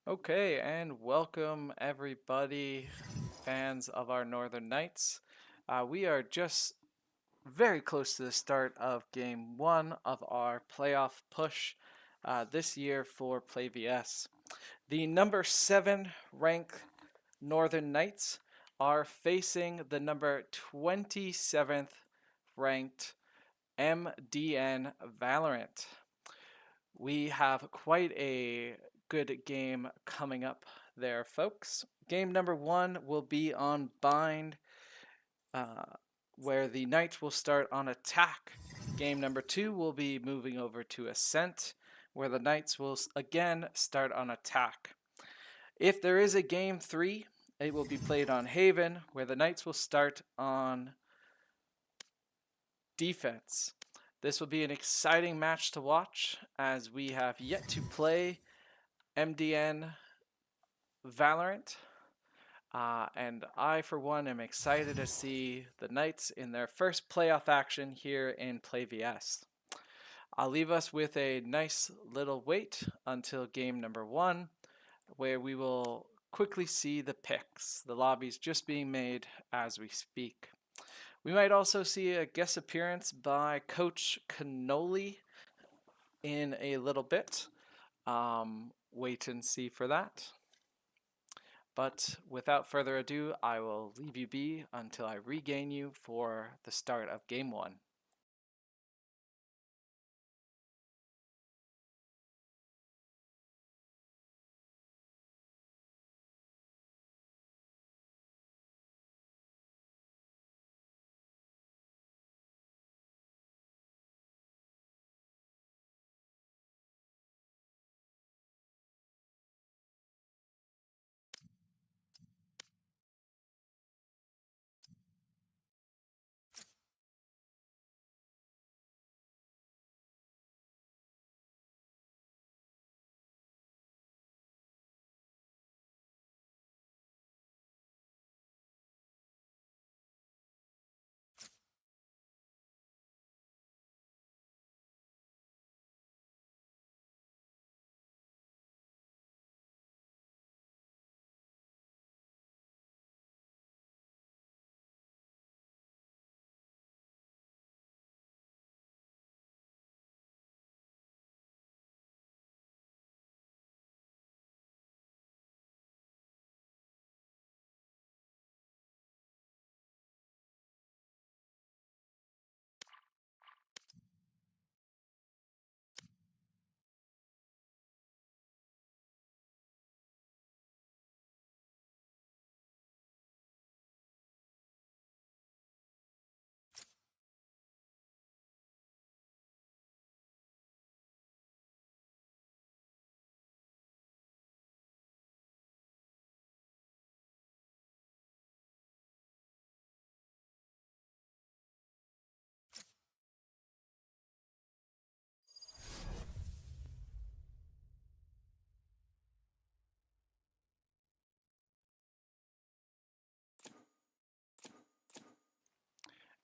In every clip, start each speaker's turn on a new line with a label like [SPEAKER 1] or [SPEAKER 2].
[SPEAKER 1] Okay, and welcome everybody, fans of our Northern Knights. We are just very close to the start of game one of our playoff push this year for PlayVS. The number 7 ranked Northern Knights are facing the number 27th ranked MDN Valorant. We have quite a good game coming up there, folks. Game number one will be on Bind, uh, where the Knights will start on attack. Game number two will be moving over to Ascent, where the Knights will again start on attack. If there is a game three, it will be played on Haven, where the Knights will start on defense. This will be an exciting match to watch as we have yet to play MDN Valorant. And I, for one, am excited to see the Knights in their first playoff action here in PlayVS. I'll leave us with a nice little wait until game number one, where we will quickly see the picks. The lobby's just being made as we speak. We might also see a guest appearance by Coach Cannoli in a little bit. Wait and see for that. But without further ado, I will leave you be until I regain you for the start of game one.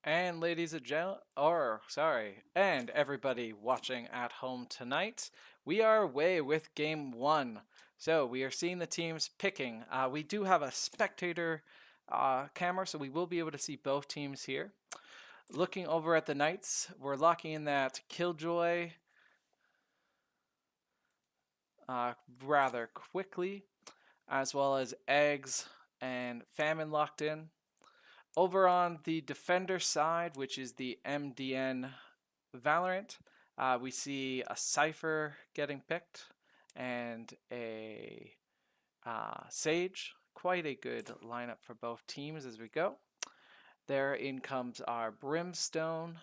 [SPEAKER 1] And ladies and and everybody watching at home tonight, we are away with game one. So we are seeing the teams picking. We do have a spectator camera, so we will be able to see both teams here. Looking over at the Knights, we're locking in that Killjoy rather quickly, as well as Eggs and Famine locked in. Over on the defender side, which is the MDN Valorant, we see a Cypher getting picked and a Sage. Quite a good lineup for both teams as we go. There in comes our Brimstone.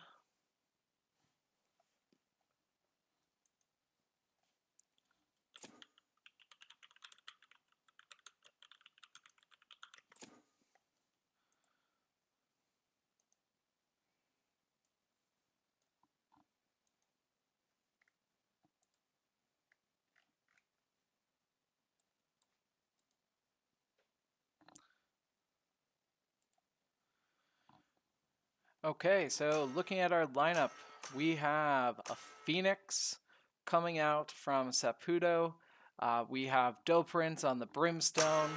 [SPEAKER 1] Okay, so looking at our lineup, we have a Phoenix coming out from Saputo, We have Doprince on the Brimstone,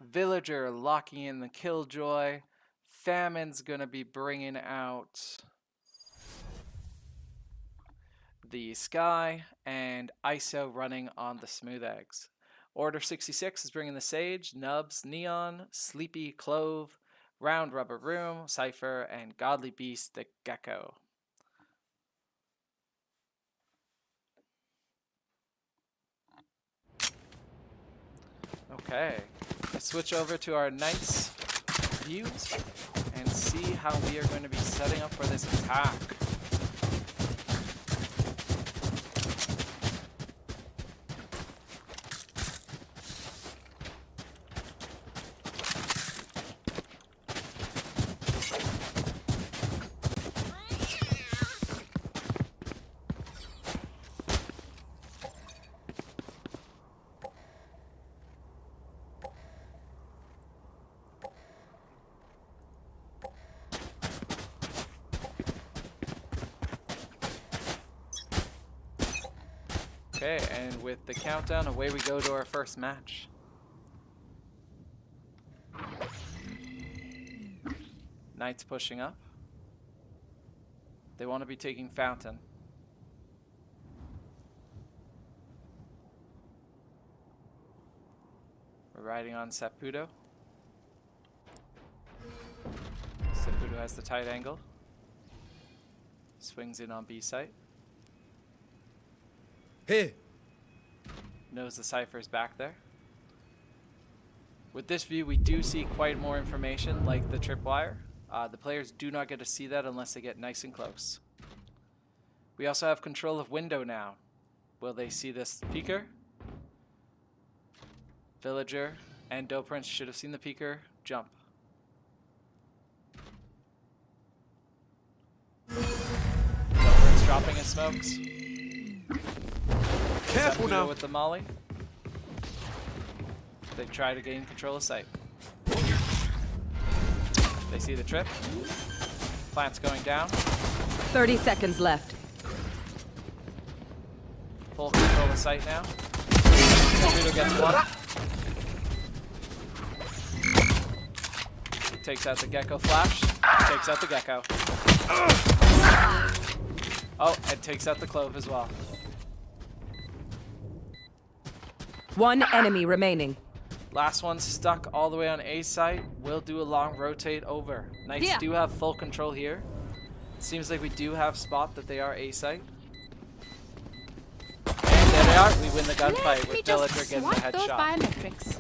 [SPEAKER 1] Villager locking in the Killjoy, Famine's going to be bringing out the Sky, and ISO running on the Smooth Eggs. Order 66 is bringing the Sage, Nubs, Neon, Sleepy Clove, Round Rubber Room, Cypher, and Godly Beast the Gecko. Okay, let's switch over to our Knights view and see how we are going to be setting up for this attack. Okay, and with the countdown, away we go to our first match. Knights pushing up. They want to be taking Fountain. We're riding on Saputo. Saputo has the tight angle. Swings in on B site.
[SPEAKER 2] Hey.
[SPEAKER 1] Knows the Cypher's back there. With this view, we do see quite more information, like the tripwire. The players do not get to see that unless they get nice and close. We also have control of window now. Will they see this peeker? Villager and Doprince should have seen the peeker jump. Doprince dropping his smokes.
[SPEAKER 2] Careful now
[SPEAKER 1] with the molly. They try to gain control of site. They see the trip. Plant's going down.
[SPEAKER 3] 30 seconds left.
[SPEAKER 1] Full control of site now. Saputo gets one. Takes out the Gecko flash. Takes out the Gecko. Oh, and takes out the Clove as well.
[SPEAKER 3] One enemy remaining.
[SPEAKER 1] Last one stuck all the way on A site. We'll do a long rotate over. Knights do have full control here. Seems like we do have spot that they are A site. And there they are. We win the gunfight with Villager getting the headshot.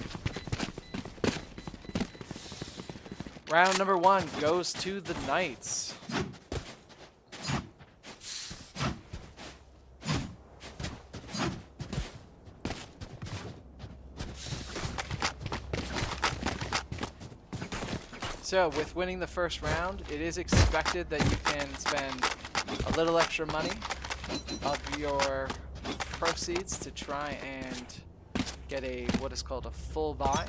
[SPEAKER 1] Round number 1 goes to the Knights. So, with winning the first round, it is expected that you can spend a little extra money of your proceeds to try and get a what is called a full buy.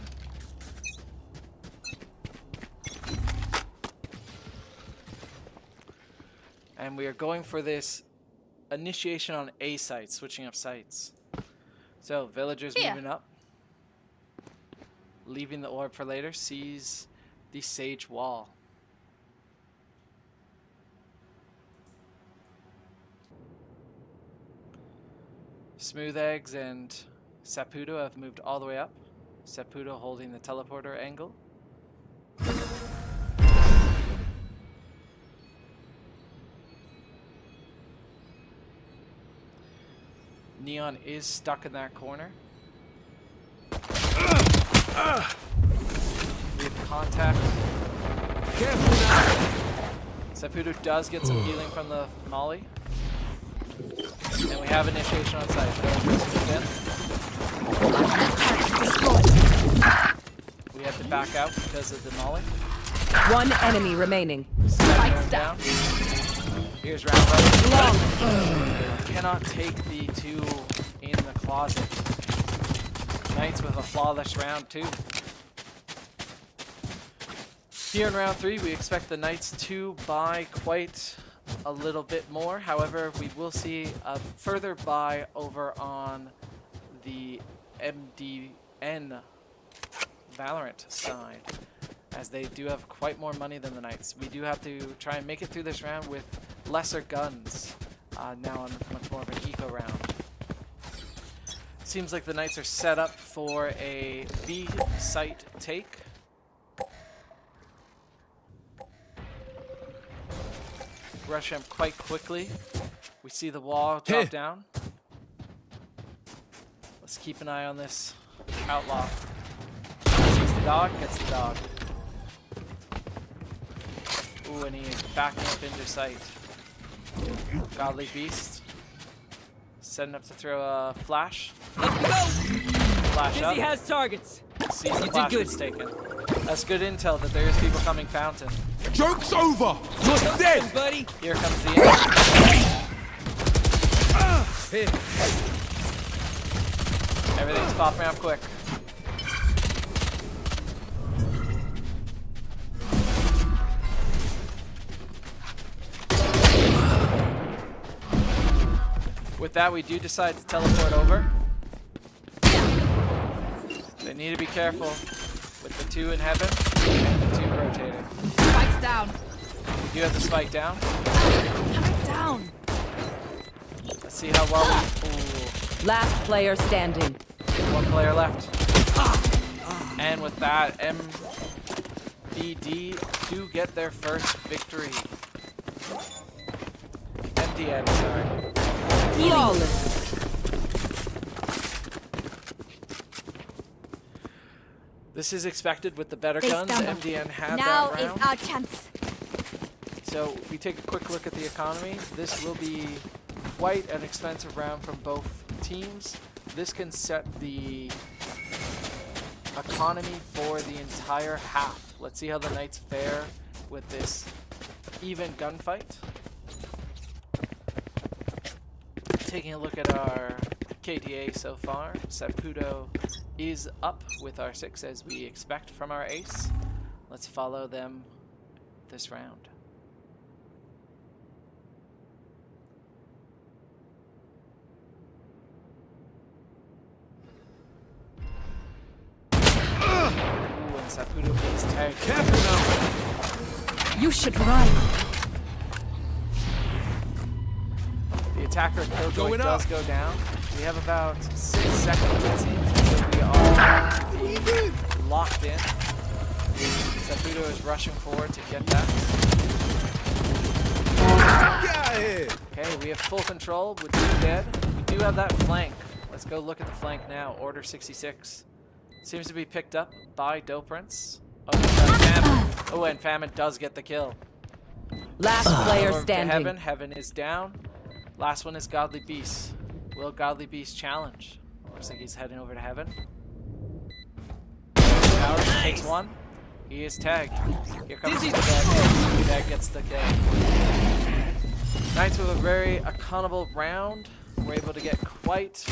[SPEAKER 1] And we are going for this initiation on A site, switching up sites. So, Villager's moving up. Leaving the orb for later, sees the Sage wall. Smooth Eggs and Saputo have moved all the way up. Saputo holding the teleporter angle. Neon is stuck in that corner. We have contact.
[SPEAKER 2] Careful now.
[SPEAKER 1] Saputo does get some healing from the molly. And we have initiation on site. We have to back out because of the molly.
[SPEAKER 3] One enemy remaining.
[SPEAKER 1] Spike's down. Here's round right. Cannot take the 2 in the closet. Knights with a flawless round 2. Here in round 3, we expect the Knights to buy quite a little bit more. However, we will see a further buy over on the MDN Valorant side, as they do have quite more money than the Knights. We do have to try and make it through this round with lesser guns, now on much more of an eco round. Seems like the Knights are set up for a B site take. Rush him quite quickly. We see the wall drop down. Let's keep an eye on this outlaw. Sees the dog, gets the dog. Ooh, and he is backing up into sight. Godly Beast. Setting up to throw a flash.
[SPEAKER 2] Let's go!
[SPEAKER 1] Flash up.
[SPEAKER 2] Dizzy has targets.
[SPEAKER 1] Sees the flash was taken. That's good intel that there is people coming fountain.
[SPEAKER 4] Joke's over! You're dead!
[SPEAKER 2] Buddy.
[SPEAKER 1] Here comes the enemy.
[SPEAKER 2] Hit.
[SPEAKER 1] Everything's popping up quick. With that, we do decide to teleport over. They need to be careful with the two in heaven and the two rotating.
[SPEAKER 5] Spike's down.
[SPEAKER 1] We do have the spike down.
[SPEAKER 5] Coming down.
[SPEAKER 1] Let's see how well we... Ooh,
[SPEAKER 3] Last player standing.
[SPEAKER 1] one player left. And with that, MBD do get their first victory. MDN, sorry.
[SPEAKER 3] Flawless.
[SPEAKER 1] This is expected with the better
[SPEAKER 5] They
[SPEAKER 1] guns.
[SPEAKER 5] stumble.
[SPEAKER 1] MDN had
[SPEAKER 5] Now
[SPEAKER 1] that
[SPEAKER 5] is
[SPEAKER 1] round.
[SPEAKER 5] our chance.
[SPEAKER 1] So if we take a quick look at the economy, this will be quite an expensive round from both teams. This can set the economy for the entire half. Let's see how the Knights fare with this even gunfight. Taking a look at our KDA so far, Saputo is up with our 6 as we expect from our ace. Let's follow them this round. Ooh, and Saputo is tagged.
[SPEAKER 4] Careful now!
[SPEAKER 3] You should run.
[SPEAKER 1] The attacker Killjoy
[SPEAKER 4] Going
[SPEAKER 1] does
[SPEAKER 4] up.
[SPEAKER 1] go down. We have about 6 seconds, it seems, until we are locked in. Saputo is rushing forward to get that.
[SPEAKER 4] Get out of here!
[SPEAKER 1] Okay, we have full control with 2 dead. We do have that flank. Let's go look at the flank now. Order 66. Seems to be picked up by Doprince. Oh, Famine. Oh, and Famine does get the kill.
[SPEAKER 3] Last player
[SPEAKER 1] Over to
[SPEAKER 3] standing.
[SPEAKER 1] Heaven. Heaven is down. Last one is Godly Beast. Will Godly Beast challenge? Looks like he's heading over to Heaven. Towers takes one. He is tagged. Here comes the dead. That gets the kill. Knights with a very accountable round. We're able to get quite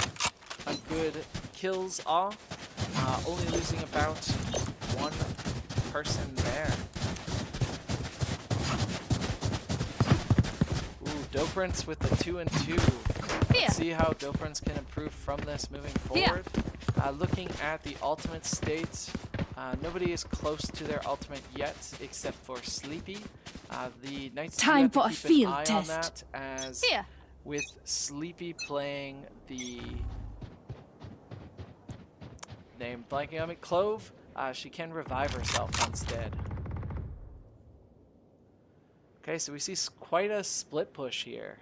[SPEAKER 1] a good kills off. Only losing about 1 person there. Ooh, Doprince with the 2 and 2. Let's see how Doprince can improve from this moving forward. Looking at the ultimate states, nobody is close to their ultimate yet, except for Sleepy. The Knights do
[SPEAKER 5] Time
[SPEAKER 1] have to
[SPEAKER 5] for a
[SPEAKER 1] keep
[SPEAKER 5] field
[SPEAKER 1] an eye
[SPEAKER 5] test.
[SPEAKER 1] on that, as
[SPEAKER 5] Here.
[SPEAKER 1] with Sleepy playing the name blanking on me, Clove, she can revive herself once dead. Okay, so we see quite a split push here.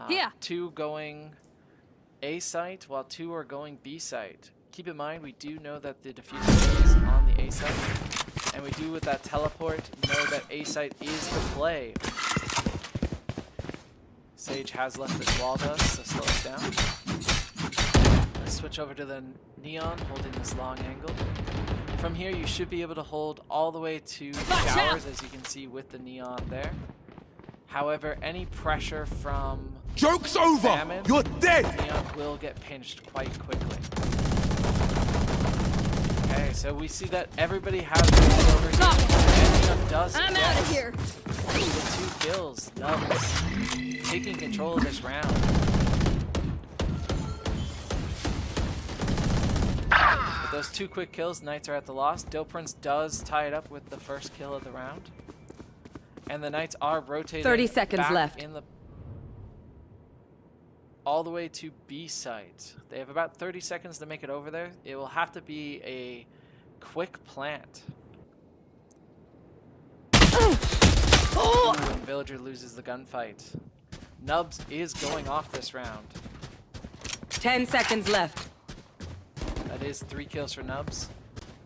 [SPEAKER 5] Yeah.
[SPEAKER 1] 2 going A site while 2 are going B site. Keep in mind, we do know that the diffuser is on the A site, and we do with that teleport know that A site is the play. Sage has left this wall to us, so slow us down. Let's switch over to the Neon, holding this long angle. From here, you should be able to hold all the way to the towers, as you can see with the Neon there. However, any pressure from
[SPEAKER 4] Joke's over!
[SPEAKER 1] Famine,
[SPEAKER 4] You're dead!
[SPEAKER 1] Neon will get pinched quite quickly. Okay, so we see that everybody has moved over here. And Neon does
[SPEAKER 5] I'm
[SPEAKER 1] get
[SPEAKER 5] out of here.
[SPEAKER 1] the 2 kills. Nubs taking control of this round. those 2 quick kills, Knights are at the loss. Prince does tie it up with the first kill of the round. And the Knights are rotating
[SPEAKER 3] 30 seconds
[SPEAKER 1] back
[SPEAKER 3] left.
[SPEAKER 1] in the all the way to B site. They have about 30 seconds to make it over there. It will have to be a quick plant. Ooh, and Villager loses the gunfight. Nubs is going off this round.
[SPEAKER 3] 10 seconds left.
[SPEAKER 1] That is 3 kills for Nubs.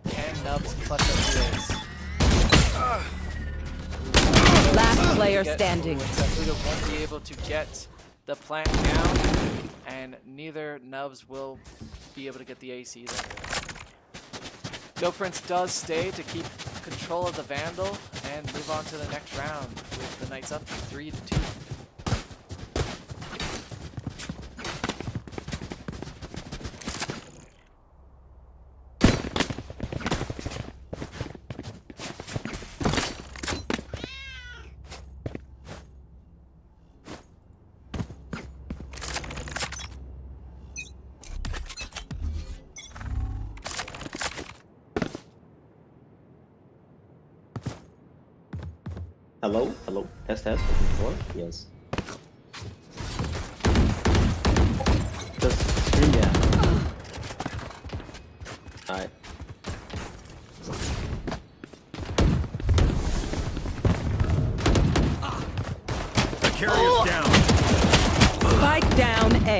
[SPEAKER 1] Can Nubs clutch up the ace?
[SPEAKER 3] Last player standing.
[SPEAKER 1] Zabuto won't be able to get the plant down, and neither Nubs will be able to get the ace either. Prince does stay to keep control of the Vandal and move on to the next round with the Knights up 3-2.
[SPEAKER 6] Hello? Hello? Test, test. One? Yes. Just scream yeah. Alright.
[SPEAKER 4] The carrier's down.
[SPEAKER 3] Spike down A.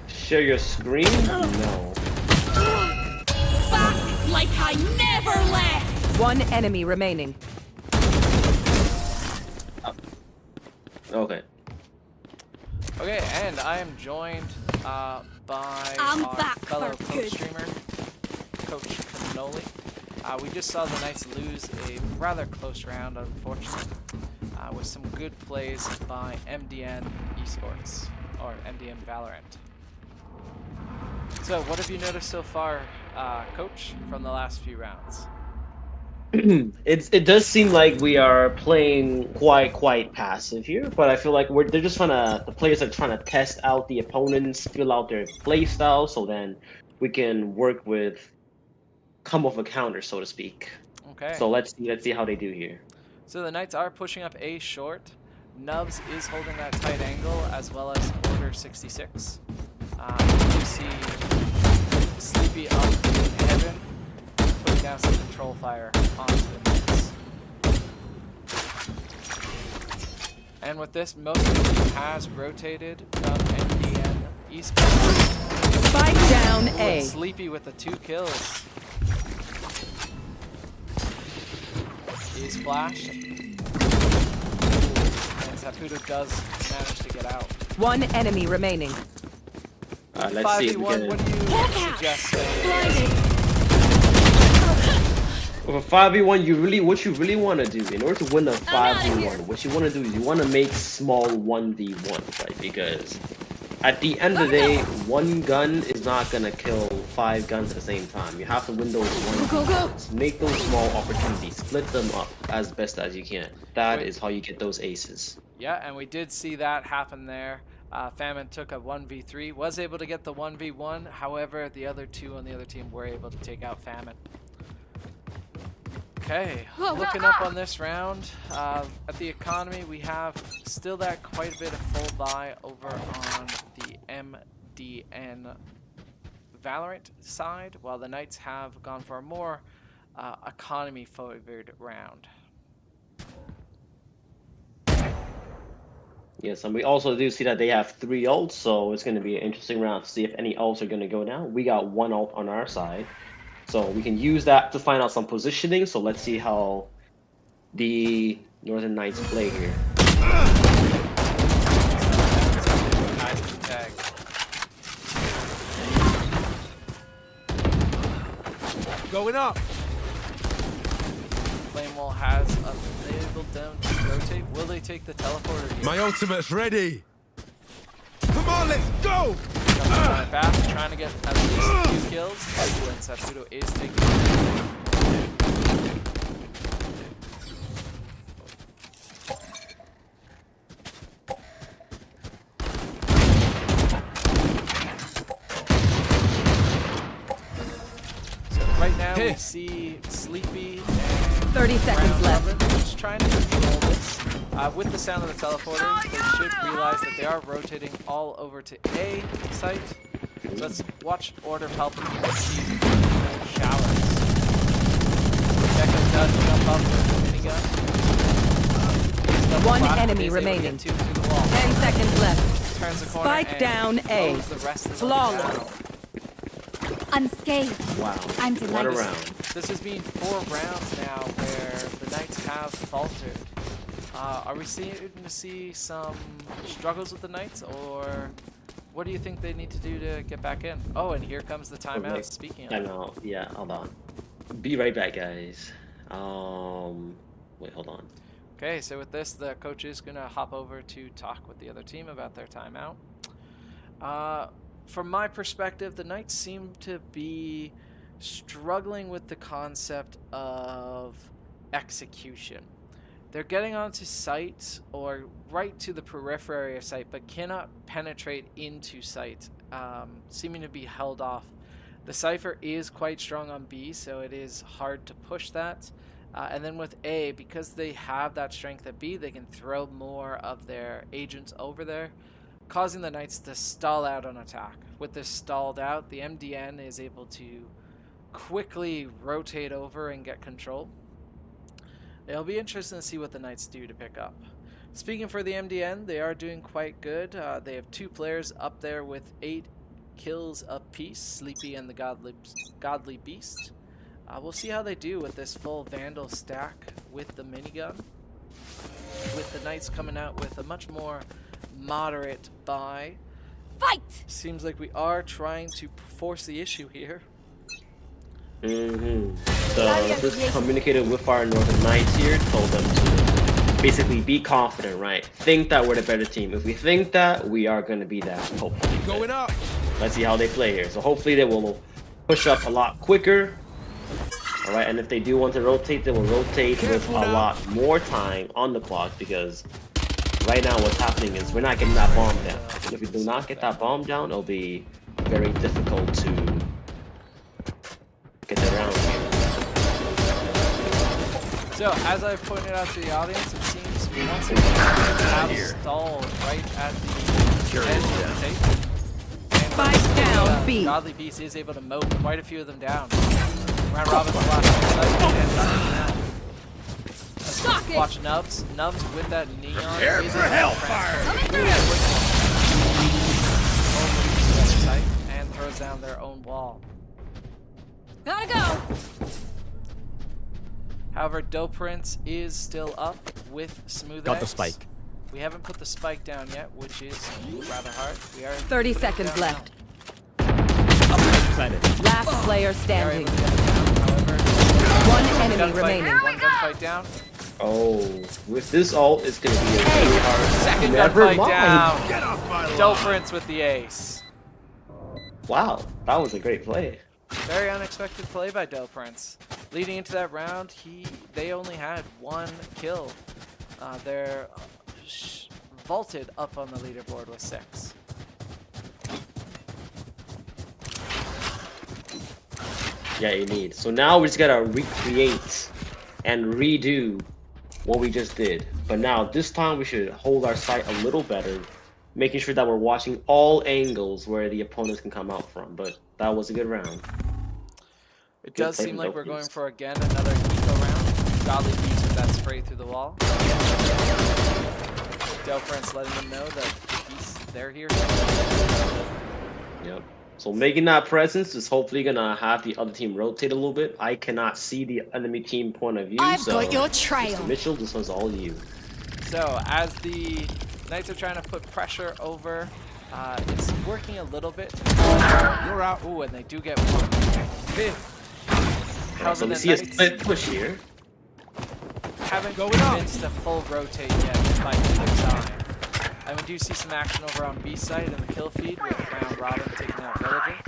[SPEAKER 6] Share your screen? No.
[SPEAKER 5] Back like I never left.
[SPEAKER 3] 1 enemy remaining.
[SPEAKER 6] Okay.
[SPEAKER 1] Okay, and I am joined by
[SPEAKER 5] I'm
[SPEAKER 1] our
[SPEAKER 5] back
[SPEAKER 1] fellow
[SPEAKER 5] for
[SPEAKER 1] coach
[SPEAKER 5] good.
[SPEAKER 1] streamer, Coach Cannoli. We just saw the Knights lose a rather close round, unfortunately, with some good plays by NK-Esports, or NK Valorant. So, what have you noticed so far, Coach, from the last few rounds?
[SPEAKER 6] It does seem like we are playing quite passive here, but I feel like they're just the players are trying to test out the opponents, feel out their play style, so then we can come off a counter, so to speak.
[SPEAKER 1] Okay.
[SPEAKER 6] So let's see how they do here.
[SPEAKER 1] So the Knights are pushing up A short. Nubs is holding that tight angle, as well as Order 66. You see Sleepy up in heaven, putting down some control fire onto the Knights. And with this, most of the team has rotated from NK-Esports.
[SPEAKER 3] Spike down A.
[SPEAKER 1] Sleepy with the 2 kills. He's flashed. And Zabuto does manage to get out.
[SPEAKER 3] 1 enemy remaining.
[SPEAKER 6] Let's see if we
[SPEAKER 1] 5v1,
[SPEAKER 6] can.
[SPEAKER 1] what do you suggest?
[SPEAKER 6] With a 5v1, what you really want to do in order to win a 5v1, what you want to do is you want to make small 1v1s, right? Because at the end of the day, 1 gun is not gonna kill 5 guns at the same time. You have to win those 1v1s. Make those small opportunities, split them up as best as you can. That is how you get those aces.
[SPEAKER 1] Yeah, and we did see that happen there. Famine took a 1v3, was able to get the 1v1. However, the other 2 on the other team were able to take out Famine. Okay, looking up on this round, at the economy, we have still that quite a bit of full buy over on the MDN Valorant side, while the Knights have gone for a more economy-favored round.
[SPEAKER 6] Yes, and we also do see that they have 3 ults, so it's going to be an interesting round to see if any ults are going to go down. We got 1 ult on our side, so we can use that to find out some positioning. So let's see how the Northern Knights play here.
[SPEAKER 4] Going up.
[SPEAKER 1] Flame Wall has enabled them to rotate. Will they take the teleporter here?
[SPEAKER 4] My ultimate's ready. Come on, let's go.
[SPEAKER 1] Back, trying to get at least a few kills. And Zabuto is taking it. So Right now we
[SPEAKER 2] Hey.
[SPEAKER 1] see Sleepy and
[SPEAKER 3] 30 seconds
[SPEAKER 1] Brown
[SPEAKER 3] left.
[SPEAKER 1] Robin just trying to control this. With the sound of the teleporter, they should realize that they are rotating all over to A site. So let's watch Order Palpatine see showers. Gecko does jump up with the minigun. Double
[SPEAKER 3] One
[SPEAKER 1] flap,
[SPEAKER 3] enemy
[SPEAKER 1] is able to get
[SPEAKER 3] remaining.
[SPEAKER 1] two through the wall.
[SPEAKER 3] 10 seconds left.
[SPEAKER 1] Turns the corner
[SPEAKER 3] Spike
[SPEAKER 1] and
[SPEAKER 3] down A.
[SPEAKER 1] blows the rest of them
[SPEAKER 3] Flawless.
[SPEAKER 1] down.
[SPEAKER 5] Unscathed.
[SPEAKER 6] Wow.
[SPEAKER 5] I'm
[SPEAKER 6] What a
[SPEAKER 5] delighted.
[SPEAKER 6] round.
[SPEAKER 1] This has been 4 rounds now where the Knights have faltered. Are we starting to see some struggles with the Knights, or what do you think they need to do to get back in? Oh, and here comes the timeout.
[SPEAKER 6] Okay.
[SPEAKER 1] Speaking
[SPEAKER 6] I
[SPEAKER 1] of,
[SPEAKER 6] know. Yeah, hold on. Be right back, guys. Wait, hold on.
[SPEAKER 1] okay, so with this, the coach is gonna hop over to talk with the other team about their timeout. From my perspective, the Knights seem to be struggling with the concept of execution. They're getting onto site or right to the periphery of site, but cannot penetrate into site, seeming to be held off. The Cypher is quite strong on B, so it is hard to push that. And then with A, because they have that strength at B, they can throw more of their agents over there, causing the Knights to stall out on attack. With this stalled out, the MDN is able to quickly rotate over and get control. It'll be interesting to see what the Knights do to pick up. Speaking for the MDN, they are doing quite good. They have 2 players up there with 8 kills apiece, Sleepy and the Godly Beast. We'll see how they do with this full Vandal stack with the minigun. With the Knights coming out with a much more moderate buy.
[SPEAKER 5] Fight!
[SPEAKER 1] Seems like we are trying to force the issue here.
[SPEAKER 6] So this communicated with our Northern Knights here, told them to basically be confident, right? Think that we're the better team. If we think that, we are going to be that. Hopefully.
[SPEAKER 2] Going up.
[SPEAKER 6] Let's see how they play here. So hopefully they will push up a lot quicker. All right, and if they do want to rotate, they will rotate with a lot more time on the clock, because right now what's happening is we're not getting that bomb down. And if we do not get that bomb down, it'll be very difficult to get the round here.
[SPEAKER 1] So, as I've pointed out to the audience, it seems we once again have stalled right at the edge of the tape. And
[SPEAKER 3] Spike down B.
[SPEAKER 1] Godly Beast is able to mow quite a few of them down. Round Robin's last and watch Nubs. Nubs with that neon.
[SPEAKER 4] Prepare for hellfire!
[SPEAKER 1] And throws down their own wall.
[SPEAKER 5] Gotta go!
[SPEAKER 1] However, Doe Prince is still up with Smooth
[SPEAKER 2] Got the
[SPEAKER 1] Eggs.
[SPEAKER 2] spike.
[SPEAKER 1] We haven't put the spike down yet, which is rather hard. We are
[SPEAKER 3] 30
[SPEAKER 1] putting it
[SPEAKER 3] seconds
[SPEAKER 1] down
[SPEAKER 3] left.
[SPEAKER 2] Planet.
[SPEAKER 3] Last player
[SPEAKER 1] Now. We are
[SPEAKER 3] standing.
[SPEAKER 1] able to get it down, however.
[SPEAKER 3] One enemy
[SPEAKER 1] Gunfight,
[SPEAKER 3] remaining.
[SPEAKER 1] one gunfight down.
[SPEAKER 6] Oh, with this ult, it's going to be a really hard.
[SPEAKER 1] Second
[SPEAKER 6] Never
[SPEAKER 1] gunfight
[SPEAKER 6] mind.
[SPEAKER 1] down.
[SPEAKER 4] Get off my
[SPEAKER 1] Doe
[SPEAKER 4] lawn!
[SPEAKER 1] Prince with the ace.
[SPEAKER 6] Wow, that was a great play.
[SPEAKER 1] Very unexpected play by Doe Prince. Leading into that round, they only had 1 kill. They're vaulted up on the leaderboard with 6.
[SPEAKER 6] Yeah, you need. So now we just gotta recreate and redo what we just did. But now, this time we should hold our sight a little better, making sure that we're watching all angles where the opponents can come out from. But that was a good round.
[SPEAKER 1] It
[SPEAKER 6] Good
[SPEAKER 1] does
[SPEAKER 6] play
[SPEAKER 1] seem
[SPEAKER 6] from
[SPEAKER 1] like
[SPEAKER 6] Doe
[SPEAKER 1] we're going
[SPEAKER 6] Prince.
[SPEAKER 1] for, again, another eco round. Godly Beast with that spray through the wall. Doe Prince letting them know that they're here.
[SPEAKER 6] Yep. So making that presence is hopefully gonna have the other team rotate a little bit. I cannot see the enemy team point of view.
[SPEAKER 5] I've
[SPEAKER 6] so
[SPEAKER 5] got your trail.
[SPEAKER 6] Mr. Mitchell, this one's all you.
[SPEAKER 1] So, as the Knights are trying to put pressure over, it's working a little bit.
[SPEAKER 2] You're out.
[SPEAKER 1] Ooh, and they do get one. However,
[SPEAKER 6] So we
[SPEAKER 1] the
[SPEAKER 6] see a
[SPEAKER 1] Knights
[SPEAKER 6] split push here.
[SPEAKER 1] haven't
[SPEAKER 2] Going up.
[SPEAKER 1] convinced a full rotate yet by either side. And we do see some action over on B side in the kill feed with Round Robin taking out Villager.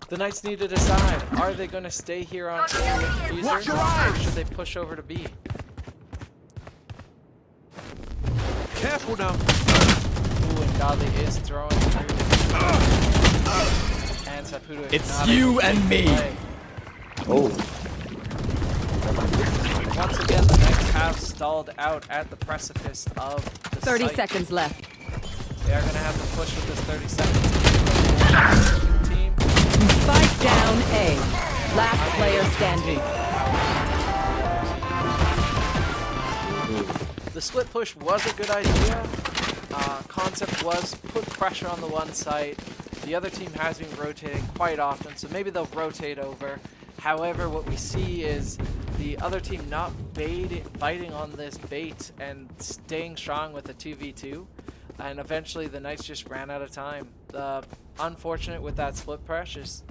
[SPEAKER 1] The Knights need to decide, are they going to stay here on A with the
[SPEAKER 2] Watch your
[SPEAKER 1] Fuser, or
[SPEAKER 2] eyes.
[SPEAKER 1] should they push over to B?
[SPEAKER 2] Careful now.
[SPEAKER 1] Ooh, and Godly is throwing through. And Saputo is
[SPEAKER 4] It's
[SPEAKER 1] not
[SPEAKER 4] you
[SPEAKER 1] able to
[SPEAKER 4] and
[SPEAKER 1] make the
[SPEAKER 4] me.
[SPEAKER 1] play.
[SPEAKER 6] Oh,
[SPEAKER 1] Once again, the Knights have stalled out at the precipice of the
[SPEAKER 3] 30
[SPEAKER 1] site.
[SPEAKER 3] seconds left.
[SPEAKER 1] They are going to have to push with this 30 seconds. Team.
[SPEAKER 3] Spike down A. Last player standing.
[SPEAKER 1] The split push was a good idea. Concept was put pressure on the one site. The other team has been rotating quite often, so maybe they'll rotate over. However, what we see is the other team not biting on this bait and staying strong with a 2v2. And eventually the Knights just ran out of time. The unfortunate with that split push is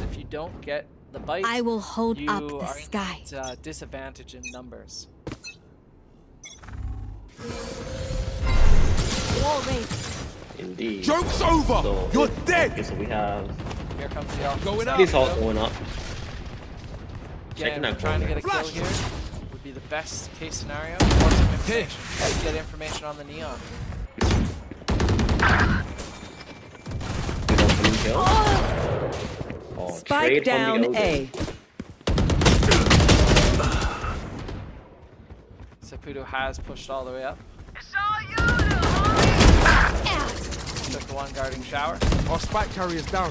[SPEAKER 1] if you don't get the bite,
[SPEAKER 5] I will hold
[SPEAKER 1] you
[SPEAKER 5] up the
[SPEAKER 1] are
[SPEAKER 5] sky.
[SPEAKER 1] at disadvantage in numbers.
[SPEAKER 5] Wall raised.
[SPEAKER 6] indeed.
[SPEAKER 4] Joke's over.
[SPEAKER 6] So,
[SPEAKER 4] You're dead.
[SPEAKER 6] okay, so we have
[SPEAKER 1] Here comes the alpha.
[SPEAKER 4] Going up.
[SPEAKER 6] this ult going up.
[SPEAKER 1] Again,
[SPEAKER 6] Checking
[SPEAKER 1] we're
[SPEAKER 6] that
[SPEAKER 1] trying to get
[SPEAKER 6] corner.
[SPEAKER 1] a kill here. Would be the best case scenario. Or some information. Let's get information on the neon.
[SPEAKER 6] Good opening kill. Oh,
[SPEAKER 3] Spike
[SPEAKER 6] trade from
[SPEAKER 3] down
[SPEAKER 6] the Omen.
[SPEAKER 3] A.
[SPEAKER 1] Saputo has pushed all the way up. Took the one guarding shower.
[SPEAKER 4] Our spike carrier's down.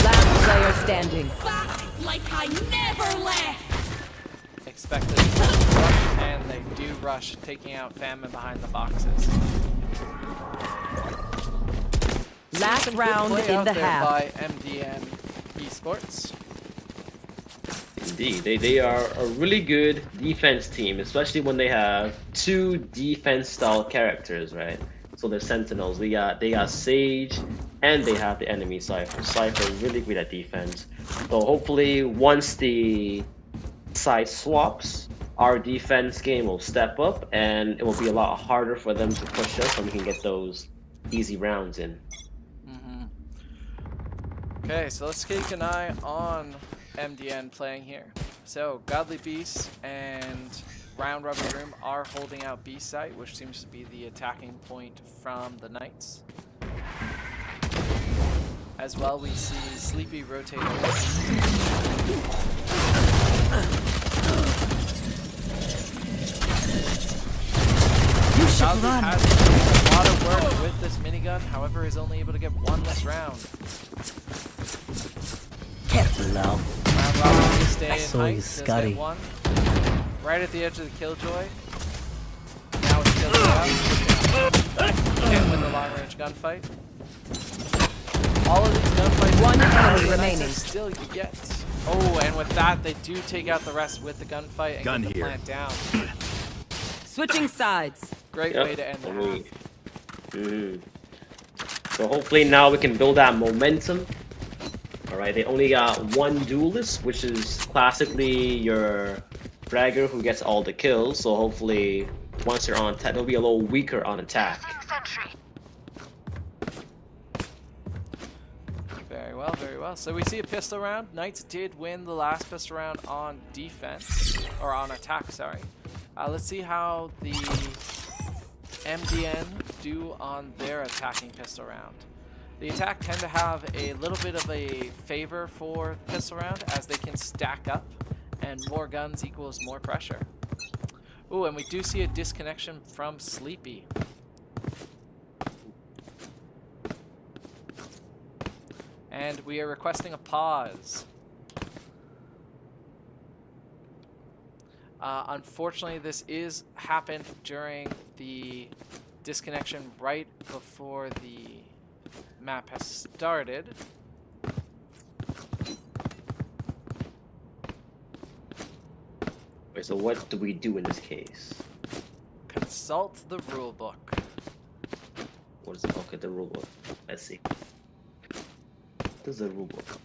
[SPEAKER 3] Last player standing.
[SPEAKER 5] Back like I never left.
[SPEAKER 1] Expected to rush, and they do rush, taking out Famine behind the boxes.
[SPEAKER 3] Last
[SPEAKER 1] Some good
[SPEAKER 3] round
[SPEAKER 1] play
[SPEAKER 3] in
[SPEAKER 1] out
[SPEAKER 3] the
[SPEAKER 1] there
[SPEAKER 3] half.
[SPEAKER 1] by NK-Esports.
[SPEAKER 6] Indeed, they are a really good defense team, especially when they have two defense-style characters, right? So they're Sentinels. They got Sage, and they have the enemy Cypher. Cypher is really good at defense. So hopefully, once the side swaps, our defense game will step up, and it will be a lot harder for them to push us, and we can get those easy rounds in.
[SPEAKER 1] Okay, so let's keep an eye on MDN playing here. So Godly Beast and Round Rubber Room are holding out B site, which seems to be the attacking point from the Knights. As well, we see Sleepy rotate over. Godly has a lot of work with this minigun, however, is only able to get one less round.
[SPEAKER 7] Careful now.
[SPEAKER 1] Round Robin will stay
[SPEAKER 7] I
[SPEAKER 1] in
[SPEAKER 7] saw
[SPEAKER 1] height,
[SPEAKER 7] you,
[SPEAKER 1] does get
[SPEAKER 7] Scotty.
[SPEAKER 1] one. Right at the edge of the Killjoy. Now it's Killjoy up. Can't win the long range gunfight. All of these gunfights.
[SPEAKER 3] One enemy
[SPEAKER 1] the Knights
[SPEAKER 3] remaining.
[SPEAKER 1] are still yet. Oh, and with that, they do take out the rest with the gunfight and
[SPEAKER 4] Gun
[SPEAKER 1] get the
[SPEAKER 4] here.
[SPEAKER 1] plant down.
[SPEAKER 3] Switching sides.
[SPEAKER 1] Great
[SPEAKER 6] Yep.
[SPEAKER 1] way to end the half.
[SPEAKER 6] So hopefully now we can build that momentum. Alright, they only got one duelist, which is classically your fragger who gets all the kills. So hopefully once they're on attack, they'll be a little weaker on attack.
[SPEAKER 1] Very well, very well. So we see a pistol round. Knights did win the last pistol round on defense, or on attack, sorry. Let's see how the MDN do on their attacking pistol round. The attack tend to have a little bit of a favor for pistol round as they can stack up, and more guns equals more pressure. Ooh, and we do see a disconnection from Sleepy. And we are requesting a pause. Unfortunately, this is happened during the disconnection right before the map has started.
[SPEAKER 6] Wait, so what do we do in this case?
[SPEAKER 1] Consult the rulebook.
[SPEAKER 6] What is it? Okay, the rulebook. Let's see. What does the rulebook?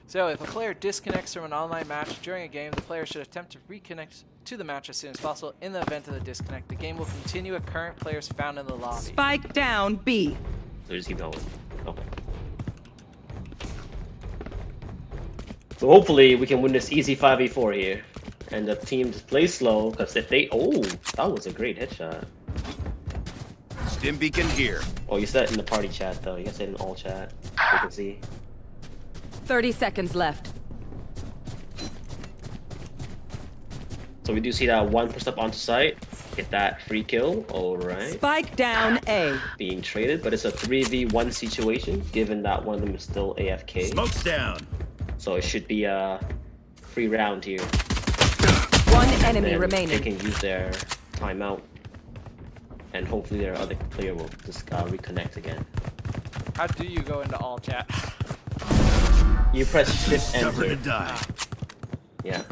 [SPEAKER 1] So, if a player disconnects from an online match during a game, the player should attempt to reconnect to the match as soon as possible. In the event of the disconnect, the game will continue with current players found in the lobby.
[SPEAKER 3] Spike down B.
[SPEAKER 6] So just keep going. Okay. So hopefully we can win this easy 5v4 here. And the team just play slow, because if they... Oh, that was a great headshot.
[SPEAKER 2] Stim beacon here.
[SPEAKER 6] Oh, you said it in the party chat though. You can say it in all chat. You can see.
[SPEAKER 3] 30 seconds left.
[SPEAKER 6] So we do see that one push up onto site. Get that free kill. Alright.
[SPEAKER 3] Spike down A.
[SPEAKER 6] Being traded, but it's a 3v1 situation given that one of them is still AFK.
[SPEAKER 2] Smoke's down.
[SPEAKER 6] So it should be a free round here.
[SPEAKER 3] One enemy
[SPEAKER 6] Then
[SPEAKER 3] remaining.
[SPEAKER 6] they can use their timeout. And hopefully their other player will just reconnect again.
[SPEAKER 1] How do you go into all chat?
[SPEAKER 6] You press shift
[SPEAKER 2] Stubborn to
[SPEAKER 6] enter.
[SPEAKER 2] die.
[SPEAKER 6] Yeah.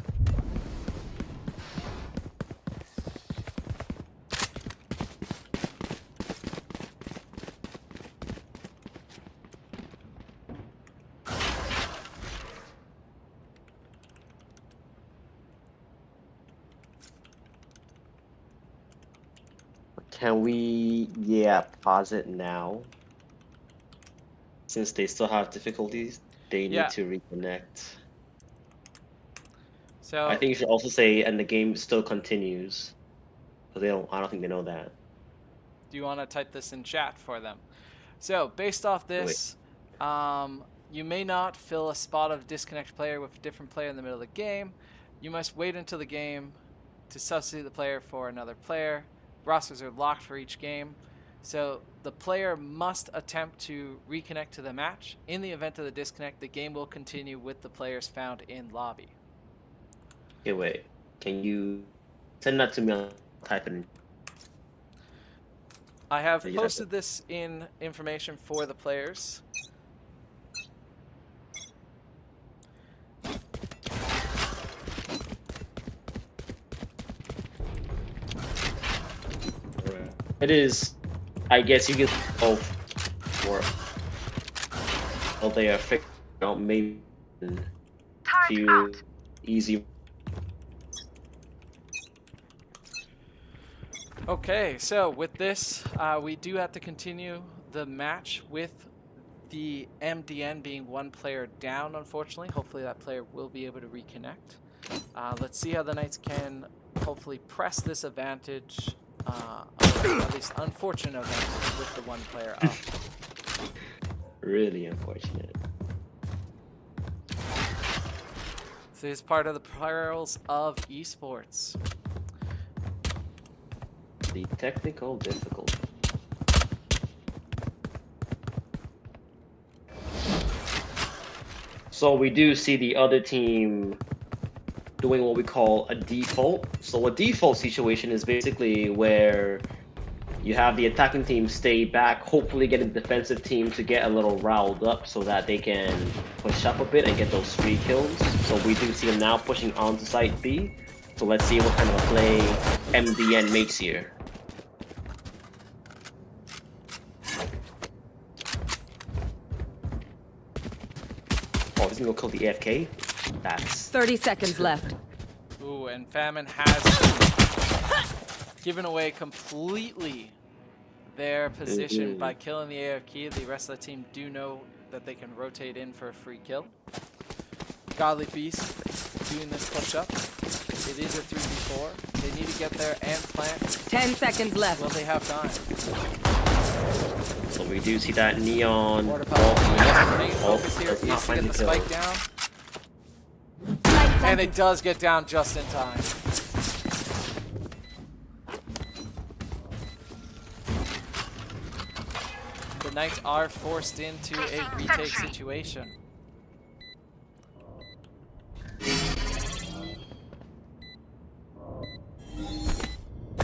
[SPEAKER 6] Can we, pause it now? Since they still have difficulties, they need
[SPEAKER 1] Yeah.
[SPEAKER 6] to reconnect.
[SPEAKER 1] So
[SPEAKER 6] I think you should also say, and the game still continues. But I don't think they know that.
[SPEAKER 1] do you want to type this in chat for them? So based off this, you may not fill a spot of disconnect player with a different player in the middle of the game. You must wait until the game to substitute the player for another player. Rosters are locked for each game. So the player must attempt to reconnect to the match. In the event of the disconnect, the game will continue with the players found in lobby.
[SPEAKER 6] Okay, wait. Can you send that to me? I'll type it in.
[SPEAKER 1] I have
[SPEAKER 6] Yeah, you have
[SPEAKER 1] posted this in information for the players.
[SPEAKER 6] It is, I guess you get both for well, they are figured out maybe few easy.
[SPEAKER 1] Okay, so with this, we do have to continue the match with the MDN being one player down, unfortunately. Hopefully that player will be able to reconnect. Let's see how the Knights can hopefully press this advantage, or at least unfortunate advantage with the one player up.
[SPEAKER 6] Really unfortunate.
[SPEAKER 1] So this is part of the perils of esports.
[SPEAKER 6] The technical difficulty. So we do see the other team doing what we call a default. So a default situation is basically where you have the attacking team stay back, hopefully get a defensive team to get a little riled up so that they can push up a bit and get those free kills. So we do see them now pushing onto site B. So let's see what kind of a play MDN makes here. Oh, he's gonna go kill the AFK? That's
[SPEAKER 3] 30 seconds left.
[SPEAKER 1] Ooh, and Famine has given away completely their position by killing the AFK. The rest of the team do know that they can rotate in for a free kill. Godly Beast doing this push up. It is a 3v4. They need to get there and plant.
[SPEAKER 3] 10 seconds left.
[SPEAKER 1] Will they have time?
[SPEAKER 6] So we do see that neon
[SPEAKER 1] Water
[SPEAKER 6] ball coming up.
[SPEAKER 1] Main
[SPEAKER 6] Oh,
[SPEAKER 1] focus here
[SPEAKER 6] does not
[SPEAKER 1] is to
[SPEAKER 6] find
[SPEAKER 1] get the
[SPEAKER 6] the
[SPEAKER 1] spike
[SPEAKER 6] kill.
[SPEAKER 1] down. And it does get down just in time. The Knights are forced into a retake situation.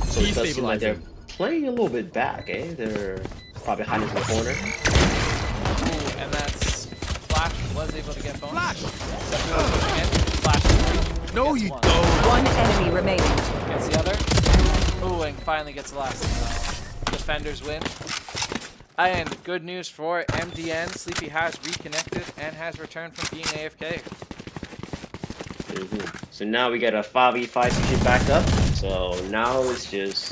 [SPEAKER 6] So it does seem like they're playing a little bit back, eh? They're probably hiding in the corner.
[SPEAKER 1] Ooh, and that's Flash was able to get bonus. Flash
[SPEAKER 2] No,
[SPEAKER 1] gets
[SPEAKER 2] you
[SPEAKER 1] one.
[SPEAKER 2] don't.
[SPEAKER 3] One enemy remaining.
[SPEAKER 1] Gets the other. Ooh, and finally gets the last. Defenders win. And good news for MDN. Sleepy has reconnected and has returned from being AFK.
[SPEAKER 6] So now we get a 5v5 situation back up. So now it's just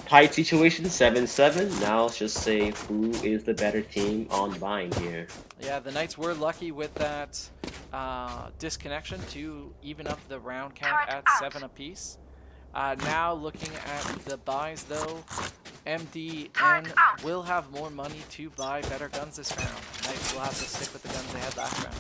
[SPEAKER 6] tight situation, 7-7. Now let's just say who is the better team on Vine here.
[SPEAKER 1] Yeah, the Knights were lucky with that disconnection to even up the round count at 7 apiece. Now looking at the buys though, MDN will have more money to buy better guns this round. Knights will have to stick with the guns they had last round.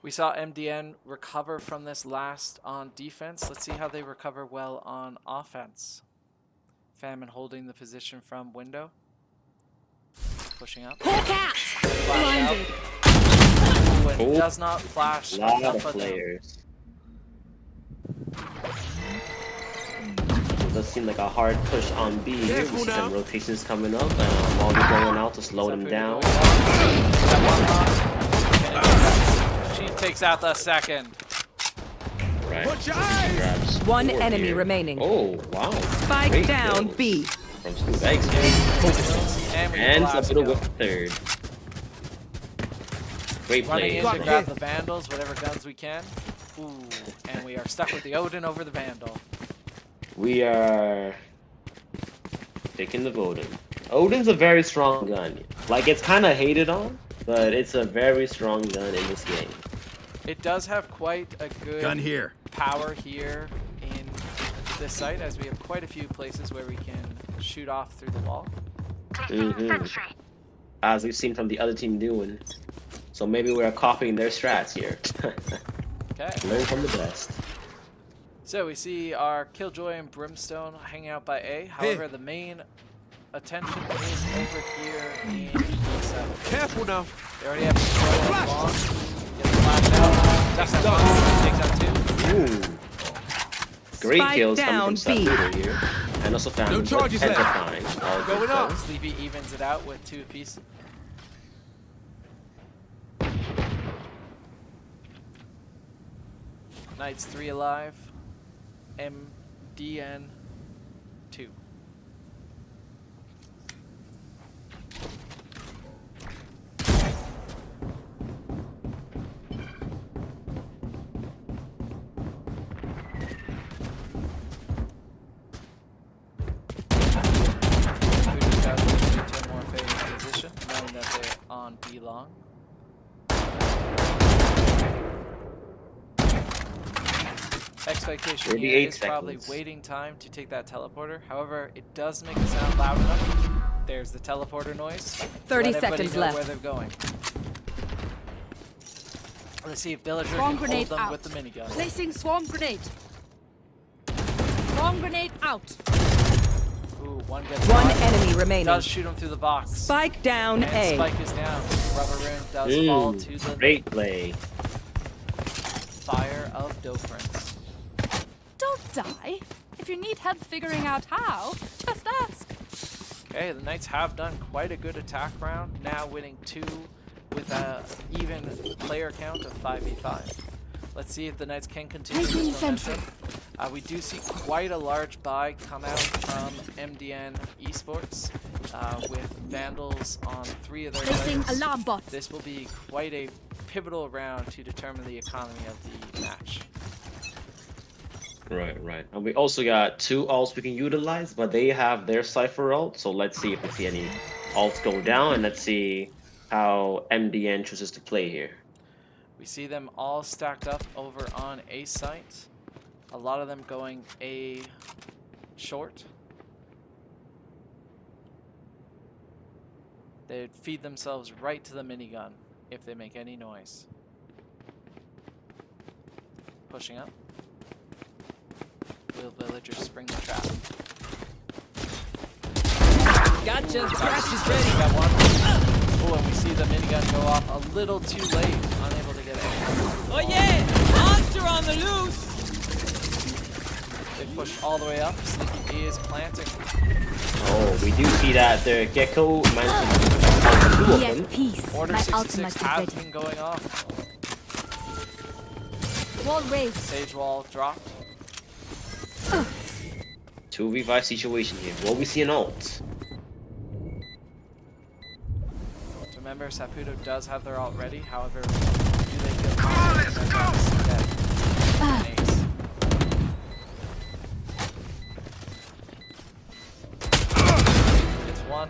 [SPEAKER 1] We saw MDN recover from this last on defense. Let's see how they recover well on offense. Famine holding the position from window. Pushing up.
[SPEAKER 5] Hawk out!
[SPEAKER 1] Flash out. Ooh, and he does not flash
[SPEAKER 6] A lot
[SPEAKER 1] enough
[SPEAKER 6] of
[SPEAKER 1] of them.
[SPEAKER 6] players. It does seem like a hard push on B here. We see some rotations coming up, and Molly going out to slow them down.
[SPEAKER 1] She takes out the second.
[SPEAKER 6] Right.
[SPEAKER 4] Grabs
[SPEAKER 3] One
[SPEAKER 6] four
[SPEAKER 3] enemy
[SPEAKER 6] here.
[SPEAKER 3] remaining.
[SPEAKER 6] Oh, wow.
[SPEAKER 3] Spike
[SPEAKER 6] Great
[SPEAKER 3] down
[SPEAKER 6] kills
[SPEAKER 3] B.
[SPEAKER 6] from Scoop Eggs here.
[SPEAKER 1] And we
[SPEAKER 6] And
[SPEAKER 1] blast
[SPEAKER 6] Saputo
[SPEAKER 1] kill.
[SPEAKER 6] with the third. Great
[SPEAKER 1] Running
[SPEAKER 6] play.
[SPEAKER 1] in to
[SPEAKER 6] from-
[SPEAKER 1] grab the Vandals, whatever guns we can. Ooh, and we are stuck with the Odin over the Vandal.
[SPEAKER 6] We are taking the Odin. Odin's a very strong gun. Like, it's kind of hated on, but it's a very strong gun in this game.
[SPEAKER 1] It does have quite a good
[SPEAKER 2] Gun here.
[SPEAKER 1] power here in this site, as we have quite a few places where we can shoot off through the wall.
[SPEAKER 6] As we've seen from the other team doing. So maybe we're copying their strats here.
[SPEAKER 1] Okay.
[SPEAKER 6] Learn from the best.
[SPEAKER 1] So we see our Killjoy and Brimstone hanging out by A. However, the main attention is over here in B7.
[SPEAKER 4] Careful now.
[SPEAKER 1] They already have control of the long. Gets flashed out. Ducks out one. Takes out two.
[SPEAKER 6] Ooh. Great
[SPEAKER 3] Spike
[SPEAKER 6] kills
[SPEAKER 3] down
[SPEAKER 6] coming from
[SPEAKER 3] B.
[SPEAKER 6] Saputo here. And also found
[SPEAKER 4] No charges left.
[SPEAKER 6] Petrifying. All good
[SPEAKER 4] Going up.
[SPEAKER 6] kills.
[SPEAKER 1] Sleepy evens it out with 2 apiece. Knights 3 alive. MDN 2. More favorable position, knowing that they're on B long. Expectation here
[SPEAKER 6] 38
[SPEAKER 1] is probably
[SPEAKER 6] seconds.
[SPEAKER 1] waiting time to take that teleporter. However, it does make it sound loud enough. There's the teleporter noise.
[SPEAKER 3] 30
[SPEAKER 1] Let everybody
[SPEAKER 3] seconds
[SPEAKER 1] know
[SPEAKER 3] left.
[SPEAKER 1] where they're going. Let's see if Villager
[SPEAKER 5] Swarm
[SPEAKER 1] can hold
[SPEAKER 5] grenade
[SPEAKER 1] them
[SPEAKER 5] out.
[SPEAKER 1] with the minigun.
[SPEAKER 5] Placing swarm grenade. Swarm grenade out.
[SPEAKER 1] Ooh, one gets
[SPEAKER 3] One
[SPEAKER 1] caught.
[SPEAKER 3] enemy remaining.
[SPEAKER 1] Does shoot him through the box.
[SPEAKER 3] Spike down
[SPEAKER 1] And
[SPEAKER 3] A.
[SPEAKER 1] Spike is down. Rubber Rune does fall to the
[SPEAKER 6] Great play.
[SPEAKER 1] fire of Dofrance.
[SPEAKER 5] Don't die. If you need help figuring out how, just ask.
[SPEAKER 1] Okay, the Knights have done quite a good attack round, now winning 2 with a even player count of 5v5. Let's see if the Knights can continue
[SPEAKER 5] Taking
[SPEAKER 1] this momentum. We do see quite a large buy come out from NK-Esports with Vandals on 3 of their
[SPEAKER 5] Placing
[SPEAKER 1] players.
[SPEAKER 5] alarm bot.
[SPEAKER 1] This will be quite a pivotal round to determine the economy of the match.
[SPEAKER 6] Right. And we also got 2 ults we can utilize, but they have their Cypher ult, so let's see if we see any ults go down, and let's see how MDN chooses to play here.
[SPEAKER 1] We see them all stacked up over on A site. A lot of them going A short. They'd feed themselves right to the minigun if they make any noise. Pushing up. Will Villager spring the trap?
[SPEAKER 3] Gotcha.
[SPEAKER 1] Crash is ready. Got one. Oh, and we see the minigun go off a little too late. Unable to get it.
[SPEAKER 3] Oh yeah! Monster on the loose!
[SPEAKER 1] They push all the way up. Sleepy B is planting.
[SPEAKER 6] Oh, we do see that the Gecko managed to push out 2 of
[SPEAKER 5] Be
[SPEAKER 6] them.
[SPEAKER 5] at peace.
[SPEAKER 1] Order
[SPEAKER 5] My
[SPEAKER 1] 66
[SPEAKER 5] ultimate is
[SPEAKER 1] has
[SPEAKER 5] ready.
[SPEAKER 1] been going off.
[SPEAKER 5] Wall raised.
[SPEAKER 1] Sage wall dropped.
[SPEAKER 6] 2v5 situation here. Will we see an ult?
[SPEAKER 1] Remember, Saputo does have their ult ready. However, do they feel confident that they'll see that ace? It's one.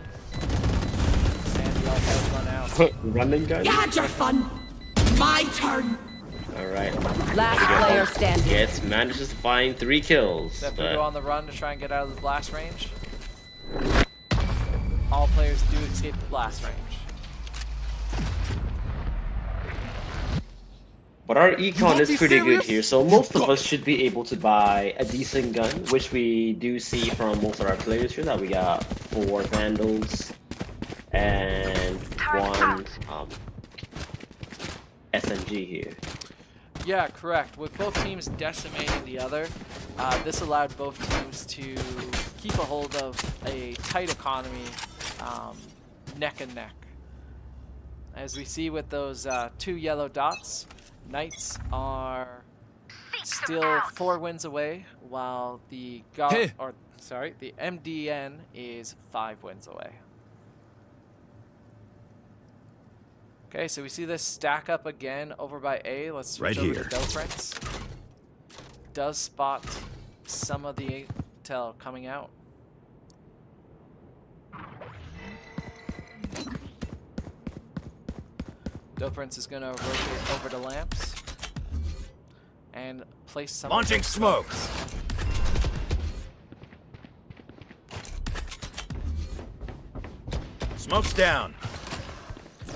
[SPEAKER 1] And the ult does run out.
[SPEAKER 6] Running gun?
[SPEAKER 5] You had your fun. My turn.
[SPEAKER 6] All right.
[SPEAKER 3] Last player standing.
[SPEAKER 6] Manages to find 3 kills.
[SPEAKER 1] Except we
[SPEAKER 6] But
[SPEAKER 1] go on the run to try and get out of the blast range. All players do escape the blast range.
[SPEAKER 6] But our econ
[SPEAKER 4] won't
[SPEAKER 6] is
[SPEAKER 4] be
[SPEAKER 6] pretty good
[SPEAKER 4] serious?
[SPEAKER 6] here, so most of us should be able to buy a decent gun, which we do see from most of our players here, that we got 4 Vandals and 1 SMG here.
[SPEAKER 1] Yeah, correct. With both teams decimating the other, this allowed both teams to keep a hold of a tight economy, neck and neck. As we see with those 2 yellow dots, Knights are still 4 wins away, while the the MDN is 5 wins away. Okay, so we see this stack up again over by A. Let's switch
[SPEAKER 2] Right
[SPEAKER 1] over
[SPEAKER 2] here.
[SPEAKER 1] to Delprince. Does spot some of the intel coming out. Delprince is going to rotate over to lamps and place some.
[SPEAKER 2] Launching smokes. Smoke's down.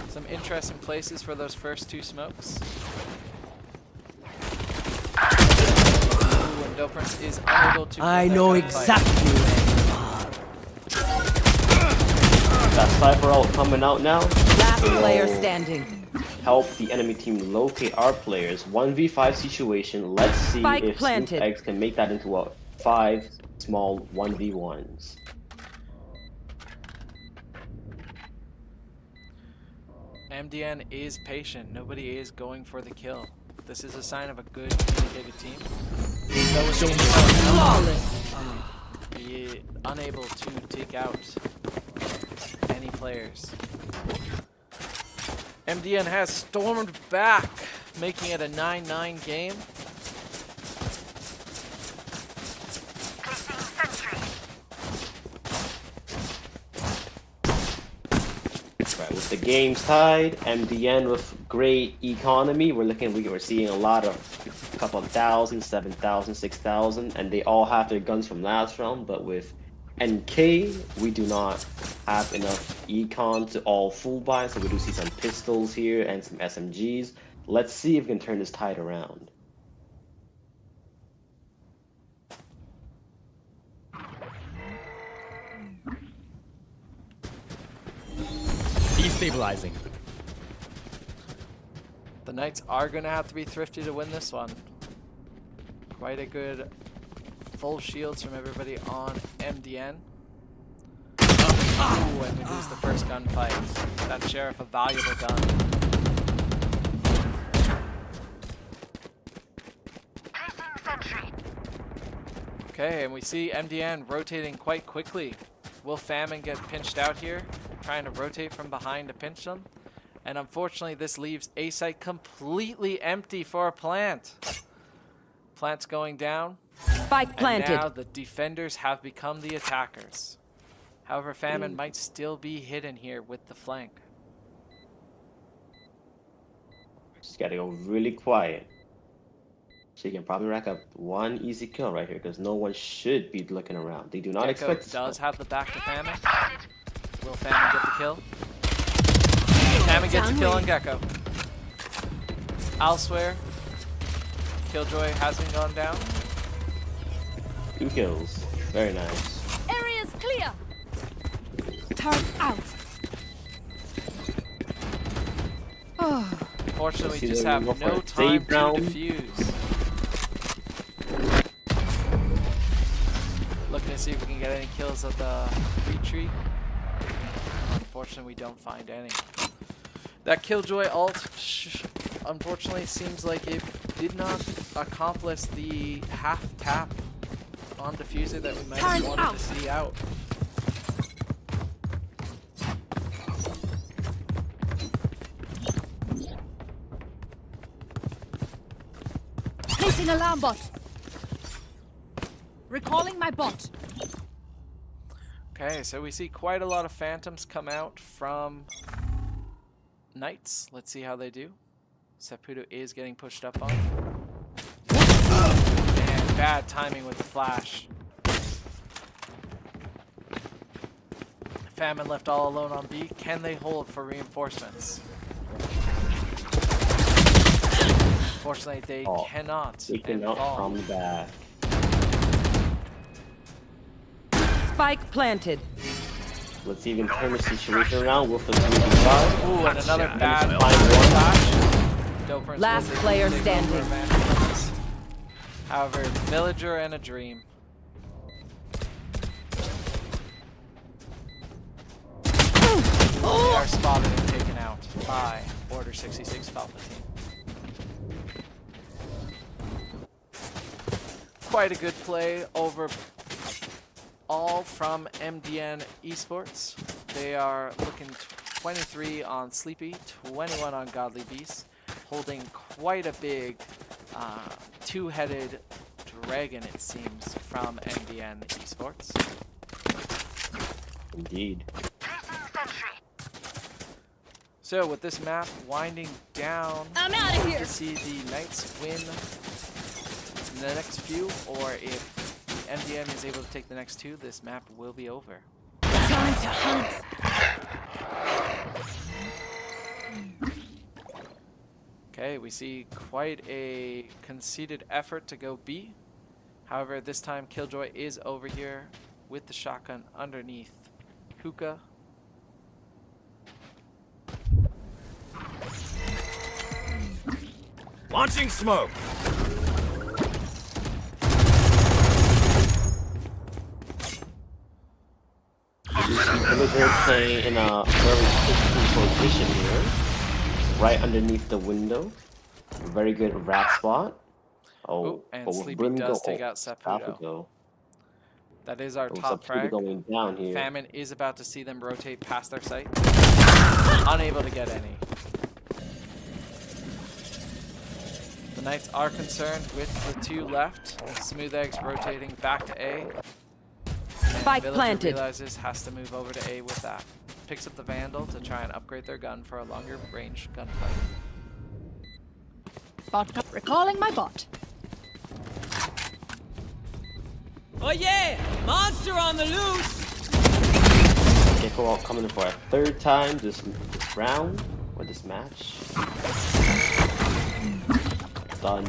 [SPEAKER 1] Some interesting places for those first 2 smokes. Ooh, and Delprince is unable to.
[SPEAKER 3] I know exactly where
[SPEAKER 6] That Cypher ult coming out now.
[SPEAKER 3] Last
[SPEAKER 6] So
[SPEAKER 3] player standing.
[SPEAKER 6] help the enemy team locate our players. 1v5 situation. Let's see
[SPEAKER 3] Spike
[SPEAKER 6] if
[SPEAKER 3] planted.
[SPEAKER 6] Eggs can make that into a 5 small 1v1s.
[SPEAKER 1] MDN is patient. Nobody is going for the kill. This is a sign of a good communicated team. Though it's
[SPEAKER 3] Flawless.
[SPEAKER 1] be unable to take out any players. MDN has stormed back, making it a 9-9 game.
[SPEAKER 6] Right, with the games tied, MDN with great economy, we're seeing a lot of couple of 1,000, 7,000, 6,000, and they all have their guns from last round. But with NK, we do not have enough econ to all full buy, so we do see some pistols here and some SMGs. Let's see if we can turn this tide around.
[SPEAKER 4] Destabilizing.
[SPEAKER 1] The Knights are going to have to be thrifty to win this one. Quite a good full shields from everybody on MDN. Ooh, and we lose the first gunfight. That Sheriff, a valuable gun. Okay, and we see MDN rotating quite quickly. Will Famine get pinched out here? Trying to rotate from behind to pinch them. And unfortunately, this leaves A site completely empty for a plant. Plant's going down.
[SPEAKER 3] Spike planted.
[SPEAKER 1] And now the defenders have become the attackers. However, Famine might still be hidden here with the flank.
[SPEAKER 6] Just gotta go really quiet. So you can probably rack up 1 easy kill right here, because no one should be looking around. They do not
[SPEAKER 1] Gecko
[SPEAKER 6] expect
[SPEAKER 1] does
[SPEAKER 6] this.
[SPEAKER 1] have the back to Famine. Will Famine get the kill? Famine gets a kill on Gecko. Elsewhere, Killjoy hasn't gone down.
[SPEAKER 6] 2 kills. Very nice.
[SPEAKER 5] Area's clear. Turret out.
[SPEAKER 1] Unfortunately, we
[SPEAKER 6] See
[SPEAKER 1] just
[SPEAKER 6] them
[SPEAKER 1] have
[SPEAKER 6] go for
[SPEAKER 1] no
[SPEAKER 6] a
[SPEAKER 1] time
[SPEAKER 6] save
[SPEAKER 1] to
[SPEAKER 6] round.
[SPEAKER 1] defuse. Looking to see if we can get any kills at the retreat. Unfortunately, we don't find any. That Killjoy ult, unfortunately, seems like it did not accomplish the half tap on diffuser that we might have
[SPEAKER 5] Turn
[SPEAKER 1] wanted
[SPEAKER 5] out.
[SPEAKER 1] to see out.
[SPEAKER 5] Placing alarm bot. Recalling my bot.
[SPEAKER 1] Okay, so we see quite a lot of phantoms come out from Knights. Let's see how they do. Saputo is getting pushed up on. And bad timing with the flash. Famine left all alone on B. Can they hold for reinforcements? Unfortunately, they cannot.
[SPEAKER 6] Taken
[SPEAKER 1] and
[SPEAKER 6] out
[SPEAKER 1] fall.
[SPEAKER 6] from the back.
[SPEAKER 3] Spike planted.
[SPEAKER 6] Let's even turn the situation around with the 3v5.
[SPEAKER 1] Ooh, and another
[SPEAKER 2] Gotcha.
[SPEAKER 1] bad flash.
[SPEAKER 3] Last player standing.
[SPEAKER 1] However, it's Villager and a Dream. They are spotted and taken out by Order 66 Palpatine. Quite a good play over all from NK-Esports. They are looking 23 on Sleepy, 21 on Godly Beast, holding quite a big two-headed dragon, it seems, from NK-Esports.
[SPEAKER 6] Indeed.
[SPEAKER 1] So with this map winding down,
[SPEAKER 5] I'm out of here.
[SPEAKER 1] to see the Knights win the next few, or if MDM is able to take the next two, this map will be over.
[SPEAKER 5] Time to hunt.
[SPEAKER 1] Okay, we see quite a conceited effort to go B. However, this time Killjoy is over here with the shotgun underneath Hookah.
[SPEAKER 2] Launching smoke.
[SPEAKER 6] Villager playing in a very good position here, right underneath the window. Very good rat spot.
[SPEAKER 1] Ooh, and Sleepy does take out Saputo. That is our top frag.
[SPEAKER 6] Going down here.
[SPEAKER 1] Famine is about to see them rotate past their site. Unable to get any. The Knights are concerned with the two left. Smooth Eggs rotating back to A.
[SPEAKER 3] Spike
[SPEAKER 1] Villager
[SPEAKER 3] planted.
[SPEAKER 1] realizes has to move over to A with that. Picks up the Vandal to try and upgrade their gun for a longer range gunfight.
[SPEAKER 5] Bot recalling my bot.
[SPEAKER 7] Oh yeah! Monster on the loose!
[SPEAKER 6] Gecko all coming in for a third time this round, or this match. Done.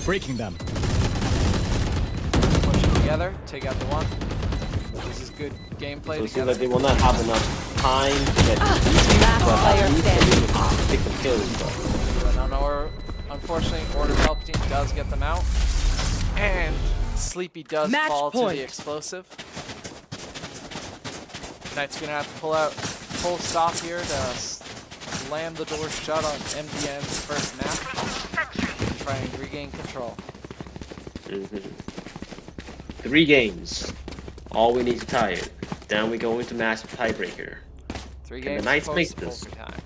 [SPEAKER 2] Breaking them.
[SPEAKER 1] Push it together, take out the one. This is good gameplay
[SPEAKER 6] So it seems
[SPEAKER 1] together.
[SPEAKER 6] like they will not have enough time to get
[SPEAKER 3] Last player standing.
[SPEAKER 6] pick the kills though.
[SPEAKER 1] But unfortunately, Order Palpatine does get them out. And Sleepy does
[SPEAKER 3] Match
[SPEAKER 1] fall to
[SPEAKER 3] point.
[SPEAKER 1] the explosive. Knight's gonna have to pull out full stop here to slam the door shut on MDN's first map. Try and regain control.
[SPEAKER 6] 3 games. All we need to tie it. Then we go into match tiebreaker.
[SPEAKER 1] 3
[SPEAKER 6] Can the
[SPEAKER 1] games
[SPEAKER 6] Knights
[SPEAKER 1] post
[SPEAKER 6] make this?
[SPEAKER 1] overtime.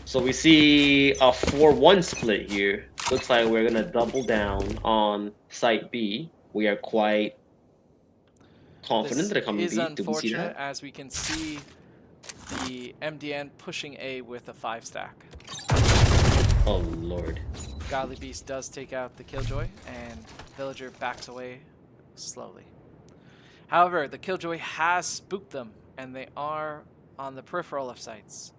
[SPEAKER 6] So we see a 4-1 split here. Looks like we're gonna double down on site B. We are quite confident that it comes
[SPEAKER 1] This
[SPEAKER 6] B.
[SPEAKER 1] is
[SPEAKER 6] Do we see
[SPEAKER 1] unfortunate
[SPEAKER 6] that?
[SPEAKER 1] as we can see the MDN pushing A with a 5-stack.
[SPEAKER 6] Oh lord.
[SPEAKER 1] Godly Beast does take out the Killjoy, and Villager backs away slowly. However, the Killjoy has spooked them, and they are on the peripheral of sights.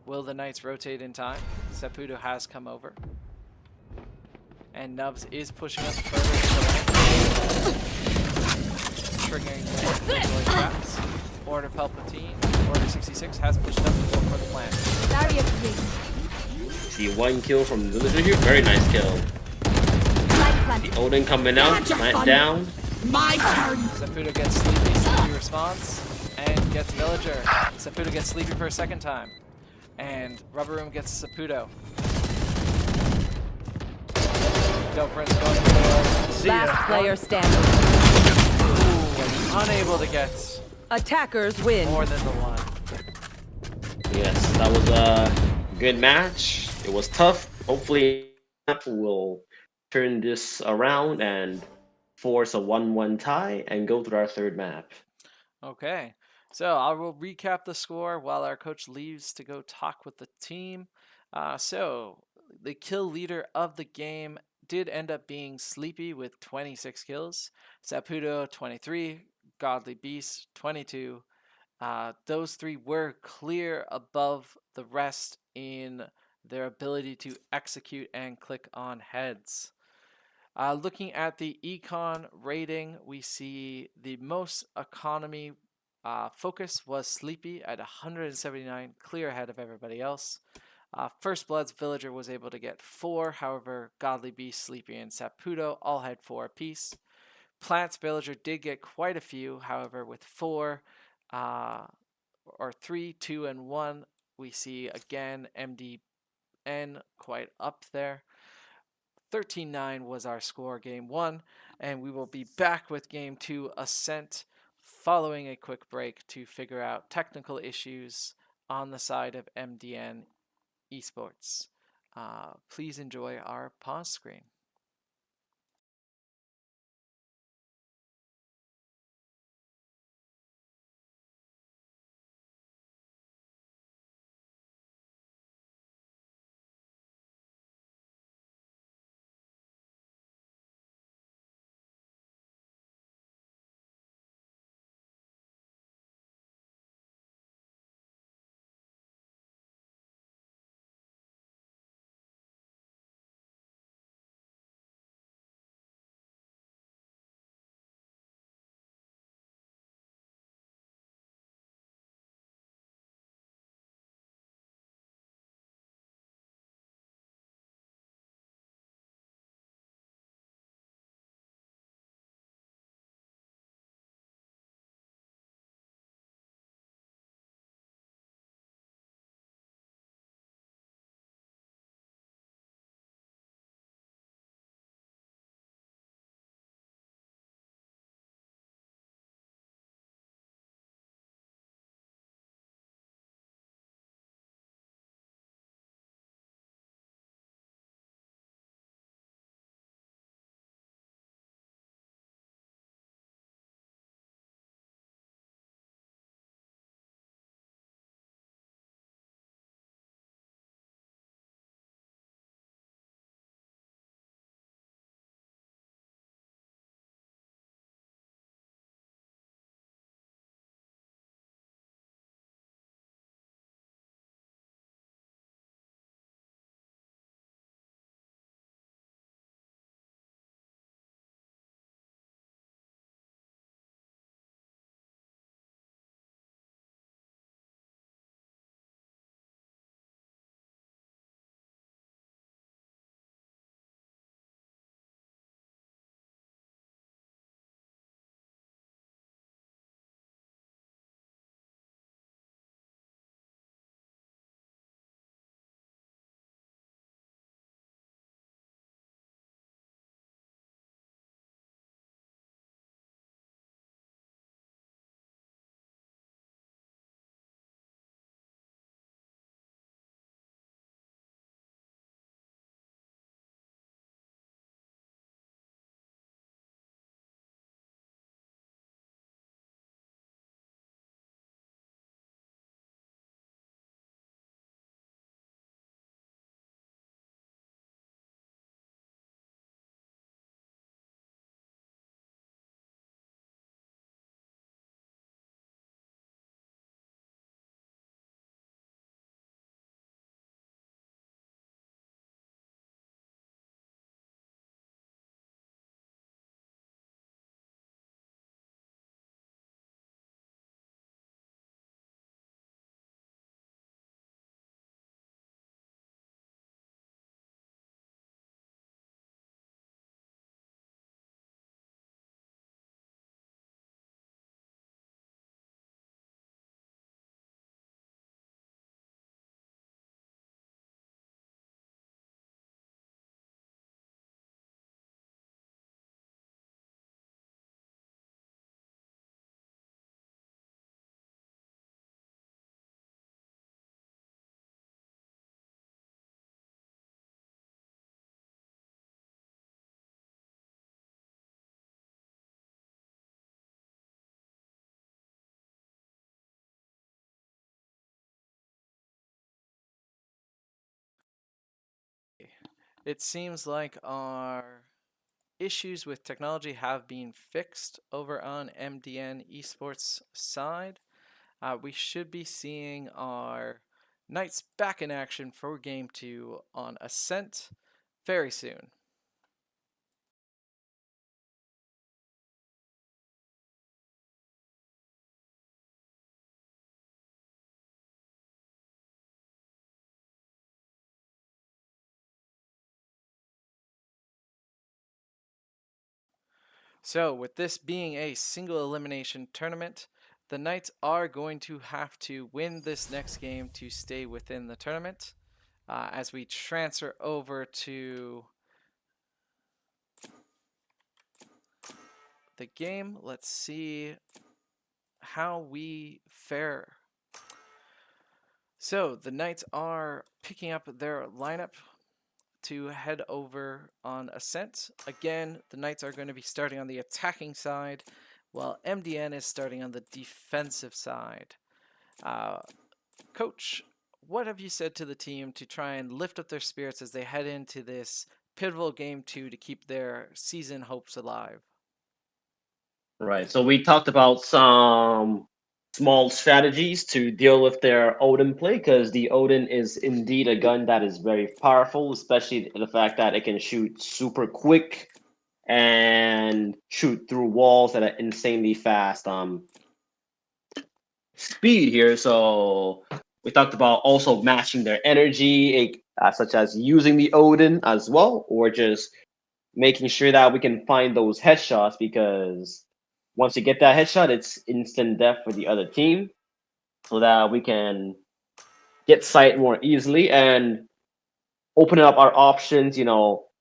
[SPEAKER 1] Will the Knights rotate in time? Saputo has come over. And Nubs is pushing us further into the lane. Triggering the Killjoy traps. Order Palpatine, Order 66 has pushed up to go for the plant.
[SPEAKER 5] Barrier free.
[SPEAKER 6] See 1 kill from Villager here. Very nice kill.
[SPEAKER 5] Light plant.
[SPEAKER 6] Odin coming out, plant down.
[SPEAKER 7] My turn!
[SPEAKER 1] Saputo gets Sleepy, Sleepy responds, and gets Villager. Saputo gets Sleepy for a second time. And Rubber Room gets Saputo. Dope Prince going for
[SPEAKER 3] Last player standing.
[SPEAKER 1] unable to get
[SPEAKER 3] Attackers win.
[SPEAKER 1] more than the one.
[SPEAKER 6] Yes, that was a good match. It was tough. Hopefully, we'll turn this around and force a 1-1 tie and go to our third map.
[SPEAKER 1] Okay, so I will recap the score while our coach leaves to go talk with the team. So the kill leader of the game did end up being Sleepy with 26 kills, Saputo 23, Godly Beast 22. Those three were clear above the rest in their ability to execute and click on heads. Looking at the econ rating, we see the most economy focus was Sleepy at 179, clear ahead of everybody else. First Blood's Villager was able to get 4, however, Godly Beast, Sleepy, and Saputo all had 4 apiece. Plant's Villager did get quite a few, however, with 4, or 3, 2, and 1, we see again MDN quite up there. 13-9 was our score game 1, and we will be back with game 2 Ascent following a quick break to figure out technical issues on the side of MDN Esports. Please enjoy our pause screen. It seems like our issues with technology have been fixed over on NK-Esports side. We should be seeing our Knights back in action for Game 2 on Ascent very soon. So, with this being a single elimination tournament, the Knights are going to have to win this next game to stay within the tournament. As we transfer over to the game, let's see how we fare. So, the Knights are picking up their lineup to head over on Ascent. Again, the Knights are going to be starting on the attacking side, while MDN is starting on the defensive side. Coach, what have you said to the team to try and lift up their spirits as they head into this pivotal Game 2 to keep their season hopes alive?
[SPEAKER 6] Right. So we talked about some small strategies to deal with their Odin play, because the Odin is indeed a gun that is very powerful, especially the fact that it can shoot super quick and shoot through walls at an insanely fast speed here. So we talked about also matching their energy, such as using the Odin as well, or just making sure that we can find those headshots, because once you get that headshot, it's instant death for the other team, so that we can get sight more easily and open up our options,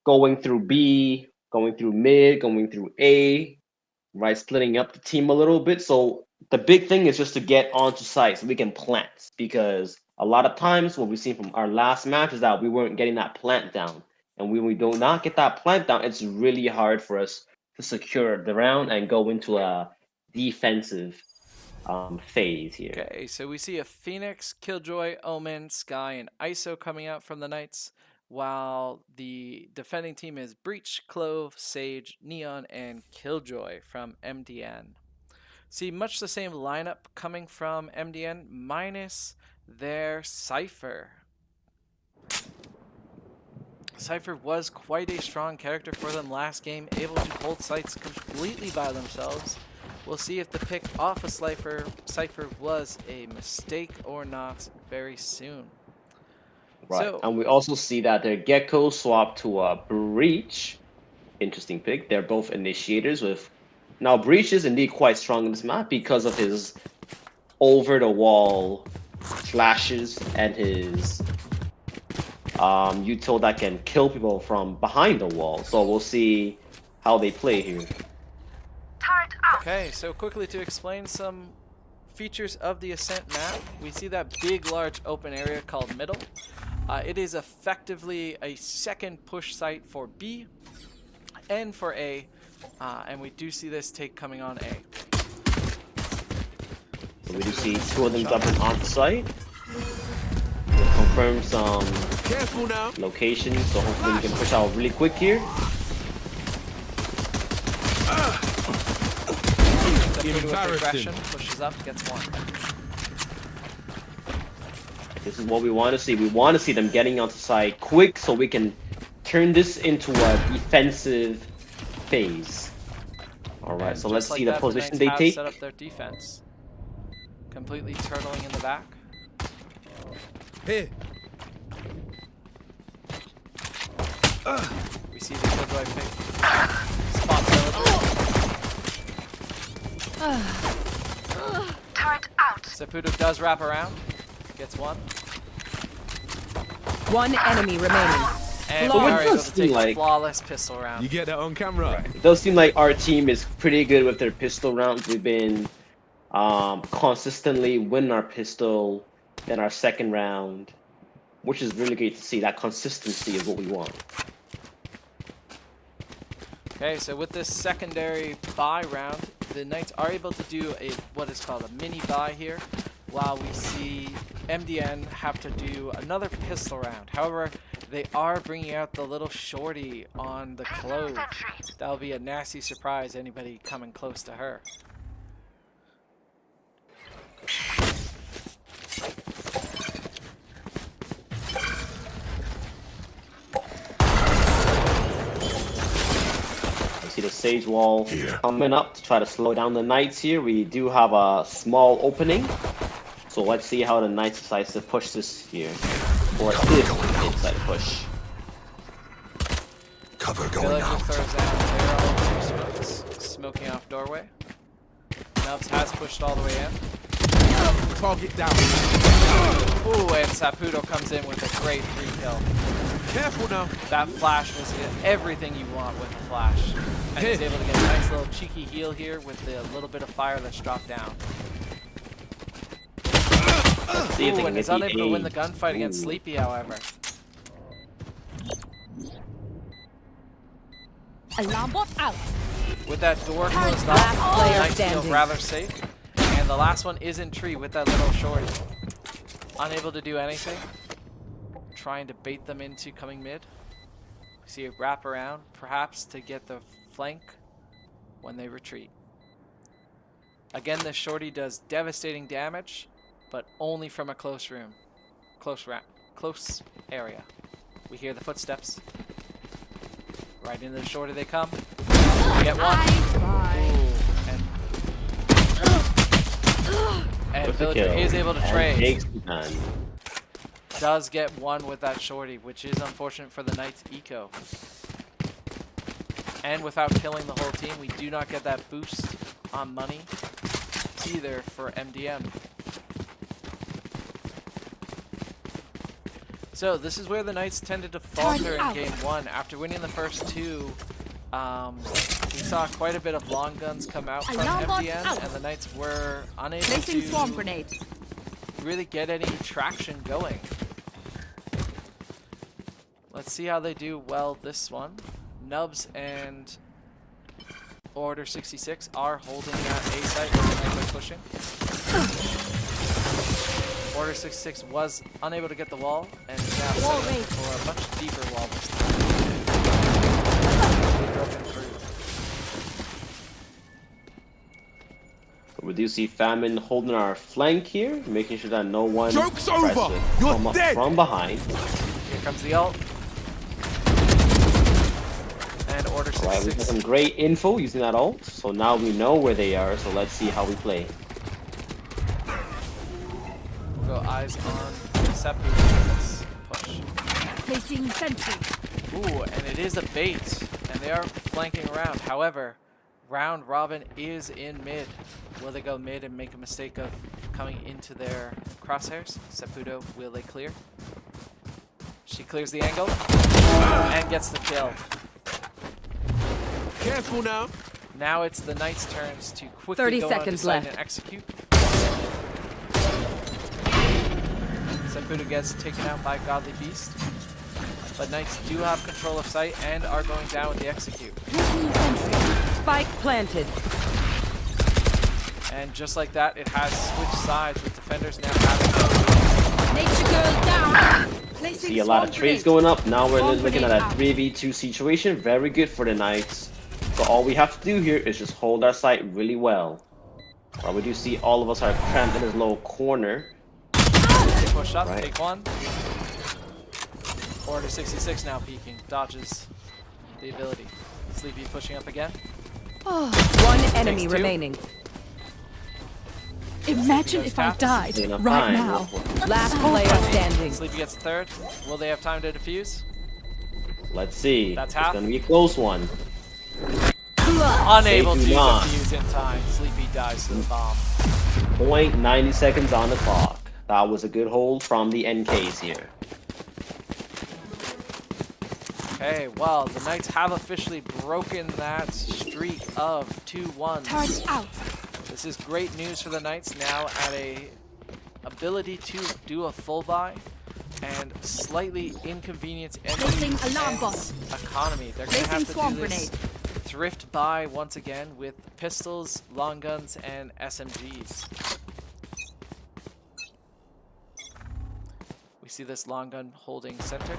[SPEAKER 6] going through B, going through mid, going through A, right? Splitting up the team a little bit. So the big thing is just to get onto site so we can plant, because a lot of times what we've seen from our last match is that we weren't getting that plant down. And when we do not get that plant down, it's really hard for us to secure the round and go into a defensive phase here.
[SPEAKER 1] Okay, so we see a Phoenix, Killjoy, Omen, Sky, and ISO coming out from the Knights, while the defending team is Breach, Clove, Sage, Neon, and Killjoy from MDN. See, much the same lineup coming from MDN, minus their Cypher. Cypher was quite a strong character for them last game, able to hold sites completely by themselves. We'll see if the pick off of Cypher was a mistake or not very soon.
[SPEAKER 6] Right,
[SPEAKER 1] So,
[SPEAKER 6] and we also see that their Gecko swapped to a Breach. Interesting pick. They're both initiators with... Now, Breach is indeed quite strong in this map because of his over-the-wall flashes and his util that can kill people from behind the wall. So we'll see how they play here.
[SPEAKER 1] okay, so quickly to explain some features of the Ascent map, we see that big, large open area called Middle. It is effectively a second push site for B and for A, and we do see this take coming on A.
[SPEAKER 6] So we do see two of them jumping on site. We'll confirm some locations, so hopefully we can push out really quick here.
[SPEAKER 1] Aggression pushes up, gets one.
[SPEAKER 6] This is what we want to see. We want to see them getting onto site quick so we can turn this into a defensive phase. Alright, so let's see the position they take.
[SPEAKER 1] Set up their defense. Completely turtling in the back.
[SPEAKER 4] Here.
[SPEAKER 1] We see the Killjoy pick. Spot Turret out. Saputo does wrap around. Gets one.
[SPEAKER 3] One enemy remaining.
[SPEAKER 1] And
[SPEAKER 6] But
[SPEAKER 1] we
[SPEAKER 6] it
[SPEAKER 1] are able
[SPEAKER 6] does
[SPEAKER 1] to
[SPEAKER 6] seem
[SPEAKER 1] take a
[SPEAKER 6] like-
[SPEAKER 1] flawless pistol round.
[SPEAKER 4] You get that on camera.
[SPEAKER 6] It does seem like our team is pretty good with their pistol rounds. We've been consistently winning our pistol in our second round, which is really great to see. That consistency is what we want.
[SPEAKER 1] Okay, so with this secondary buy round, the Knights are able to do what is called a mini buy here, while we see MDN have to do another pistol round. However, They are bringing out the little shorty on the clove. That'll be a nasty surprise, anybody coming close to her.
[SPEAKER 6] See the Sage Wall coming up to try to slow down the Knights here. We do have a small opening. So let's see how the Knights decides to push this here. Or if they decide to push.
[SPEAKER 4] Cover going
[SPEAKER 1] Villager
[SPEAKER 4] out.
[SPEAKER 1] throws down barrel, 2 smokes, smoking off doorway. Nubs has pushed all the way in.
[SPEAKER 4] Target down.
[SPEAKER 1] Ooh, and Saputo comes in with a great 3 kill.
[SPEAKER 4] Careful now.
[SPEAKER 1] That flash was everything you want with a flash. And he's able to get a nice little cheeky heal here with the little bit of fire that's dropped down.
[SPEAKER 6] See if they
[SPEAKER 1] Ooh,
[SPEAKER 6] can
[SPEAKER 1] and
[SPEAKER 6] get
[SPEAKER 1] is
[SPEAKER 6] the
[SPEAKER 1] unable to win
[SPEAKER 6] A.
[SPEAKER 1] the gunfight against
[SPEAKER 6] Ooh.
[SPEAKER 1] Sleepy, however.
[SPEAKER 5] Alarm bot out.
[SPEAKER 1] With that door closed
[SPEAKER 3] Last
[SPEAKER 1] off,
[SPEAKER 3] player
[SPEAKER 1] Knights feel
[SPEAKER 3] standing.
[SPEAKER 1] rather safe. And the last one is in tree with that little shorty. Unable to do anything. Trying to bait them into coming mid. See a wrap around, perhaps to get the flank when they retreat. Again, this shorty does devastating damage, but only from a close room. Close area. We hear the footsteps. Right into the shorty they come. We get one. Ooh, and
[SPEAKER 6] With the
[SPEAKER 1] Villager
[SPEAKER 6] kill.
[SPEAKER 1] is able to
[SPEAKER 6] And
[SPEAKER 1] trade.
[SPEAKER 6] takes the gun.
[SPEAKER 1] Does get one with that shorty, which is unfortunate for the Knights eco. And without killing the whole team, we do not get that boost on money either for MDM. So this is where the Knights tended to falter in game 1. After winning the first 2, we saw quite a bit of long guns come out from MDM, and the Knights were unable
[SPEAKER 5] Placing
[SPEAKER 1] to
[SPEAKER 5] swarm grenade.
[SPEAKER 1] really get any traction going. Let's see how they do well this one. Nubs and Order 66 are holding that A site where the Knights are pushing. Order 66 was unable to get the wall and is now settling for a much deeper wall this time. Broken through.
[SPEAKER 6] We do see Famine holding our flank here, making sure that no one
[SPEAKER 4] Joke's
[SPEAKER 6] tries
[SPEAKER 4] over!
[SPEAKER 6] to
[SPEAKER 4] You're
[SPEAKER 6] come up
[SPEAKER 4] dead!
[SPEAKER 6] from behind.
[SPEAKER 1] Here comes the ult. And Order
[SPEAKER 6] Alright, we got
[SPEAKER 1] 66.
[SPEAKER 6] some great info using that ult, so now we know where they are, so let's see how we play.
[SPEAKER 1] We'll go eyes on Sepu for this push.
[SPEAKER 5] Placing sentry.
[SPEAKER 1] Ooh, and it is a bait, and they are flanking around. However, round robin is in mid. Will they go mid and make a mistake of coming into their crosshairs? Saputo, will they clear? She clears the angle and gets the kill.
[SPEAKER 4] Careful now.
[SPEAKER 1] Now it's the Knights' turns to quickly
[SPEAKER 3] 30
[SPEAKER 1] go
[SPEAKER 3] seconds
[SPEAKER 1] on
[SPEAKER 3] left.
[SPEAKER 1] and execute. Saputo gets taken out by Godly Beast. But Knights do have control of site and are going down with the execute.
[SPEAKER 5] Placing sentry.
[SPEAKER 3] Spike planted.
[SPEAKER 1] And just like that, it has switched sides with defenders now having
[SPEAKER 5] Nature girl down. Placing
[SPEAKER 6] See a lot of
[SPEAKER 5] swarm
[SPEAKER 6] trades
[SPEAKER 5] grenade.
[SPEAKER 6] going up. Now we're
[SPEAKER 5] Swarm
[SPEAKER 6] looking at
[SPEAKER 5] grenade
[SPEAKER 6] a
[SPEAKER 5] out.
[SPEAKER 6] 3v2 situation. Very good for the Knights. So all we have to do here is just hold our site really well. While we do see all of us are cramped in this low corner.
[SPEAKER 1] They push up,
[SPEAKER 6] Right.
[SPEAKER 1] take one. Order 66 now peeking, dodges the ability. Sleepy pushing up again.
[SPEAKER 3] One enemy
[SPEAKER 1] two.
[SPEAKER 3] remaining.
[SPEAKER 5] Imagine if I died
[SPEAKER 6] Doing a
[SPEAKER 5] right
[SPEAKER 6] fine.
[SPEAKER 5] now.
[SPEAKER 3] Last player standing.
[SPEAKER 1] Sleepy gets the third. Will they have time to defuse?
[SPEAKER 6] Let's see.
[SPEAKER 1] That's
[SPEAKER 6] it's
[SPEAKER 1] half.
[SPEAKER 6] gonna be a close one.
[SPEAKER 1] Unable to
[SPEAKER 6] do not.
[SPEAKER 1] defuse in time. Sleepy dies to the bomb.
[SPEAKER 6] 0.90 seconds on the clock. That was a good hold from the NKs here.
[SPEAKER 1] Okay, well, the Knights have officially broken that streak of 2-1s.
[SPEAKER 5] Turret out.
[SPEAKER 1] This is great news for the Knights now at a ability to do a full buy and slightly inconvenience
[SPEAKER 5] Placing alarm
[SPEAKER 1] Enemy's economy. They're going to have
[SPEAKER 5] Placing
[SPEAKER 1] to
[SPEAKER 5] swarm
[SPEAKER 1] do this
[SPEAKER 5] grenade.
[SPEAKER 1] thrift buy once again with pistols, long guns, and SMGs. We see this long gun holding center.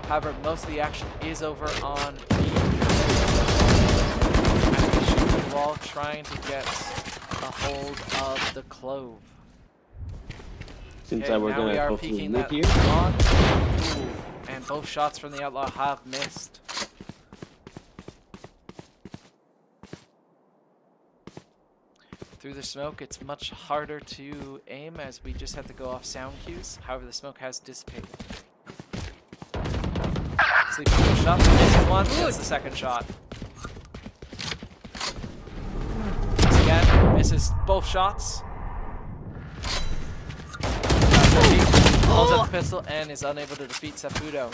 [SPEAKER 1] However, most of the action is over on B. As we shoot the wall, trying to get a hold of the clove.
[SPEAKER 6] Seems
[SPEAKER 1] Okay,
[SPEAKER 6] like we're
[SPEAKER 1] now
[SPEAKER 6] gonna
[SPEAKER 1] we are
[SPEAKER 6] go through
[SPEAKER 1] peeking
[SPEAKER 6] mid
[SPEAKER 1] that
[SPEAKER 6] here.
[SPEAKER 1] on. Ooh, and both shots from the Outlaw have missed. Through the smoke, it's much harder to aim as we just have to go off sound cues. However, the smoke has dissipated. Sleeping good shot, misses one, gets the second shot. Once again, misses both shots. Pulls out the pistol and is unable to defeat Saputo.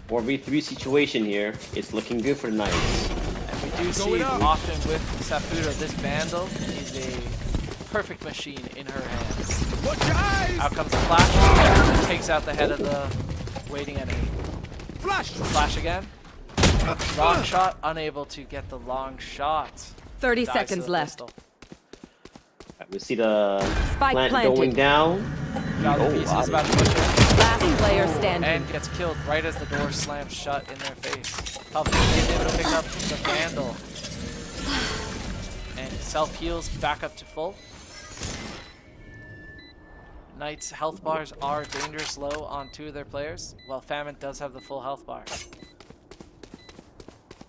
[SPEAKER 6] 4v3 situation here. It's looking good for the Knights.
[SPEAKER 1] And we do see often with Saputo, this Vandal is a perfect machine in her hands.
[SPEAKER 4] Watch your eyes!
[SPEAKER 1] Out comes the flash, takes out the head of the waiting enemy.
[SPEAKER 4] Flash!
[SPEAKER 1] Flash again. Long shot, unable to get the long shot.
[SPEAKER 3] 30
[SPEAKER 1] Dies to
[SPEAKER 3] seconds
[SPEAKER 1] the
[SPEAKER 3] left.
[SPEAKER 1] pistol.
[SPEAKER 6] We see the
[SPEAKER 3] Spike
[SPEAKER 6] plant
[SPEAKER 3] planted.
[SPEAKER 6] going down.
[SPEAKER 1] Got the
[SPEAKER 6] Oh,
[SPEAKER 1] piece,
[SPEAKER 6] wow.
[SPEAKER 1] is about to push in.
[SPEAKER 3] Last player standing.
[SPEAKER 1] And gets killed right as the door slams shut in their face. Palpatine is able to pick up the Vandal. And self-heals back up to full. Knight's health bars are dangerous low on 2 of their players, while Famine does have the full health bar.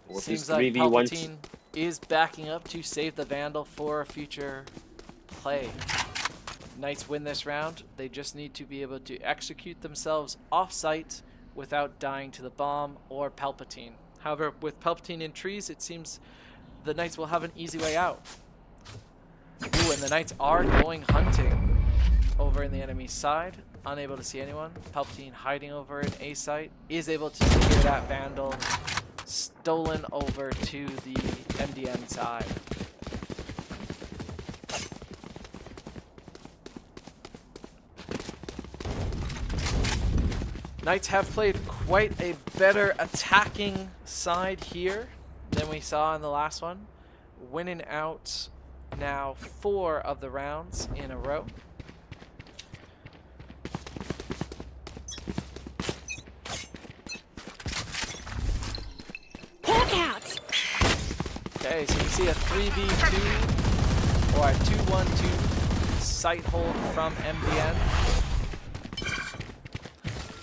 [SPEAKER 6] With
[SPEAKER 1] Seems
[SPEAKER 6] his
[SPEAKER 1] like
[SPEAKER 6] 3v1
[SPEAKER 1] Palpatine is backing up to save the Vandal for a future play. Knights win this round. They just need to be able to execute themselves off-site without dying to the bomb or Palpatine. However, with Palpatine in trees, it seems the Knights will have an easy way out. Ooh, and the Knights are going hunting over in the enemy side. Unable to see anyone. Palpatine hiding over in A site. Is able to secure that Vandal. Stolen over to the MDN side. Knights have played quite a better attacking side here than we saw in the last one, winning out now 4 of the rounds in a row.
[SPEAKER 5] Look out!
[SPEAKER 1] Okay, so you see a 3v2 or a 2-1-2 site hold from MDN.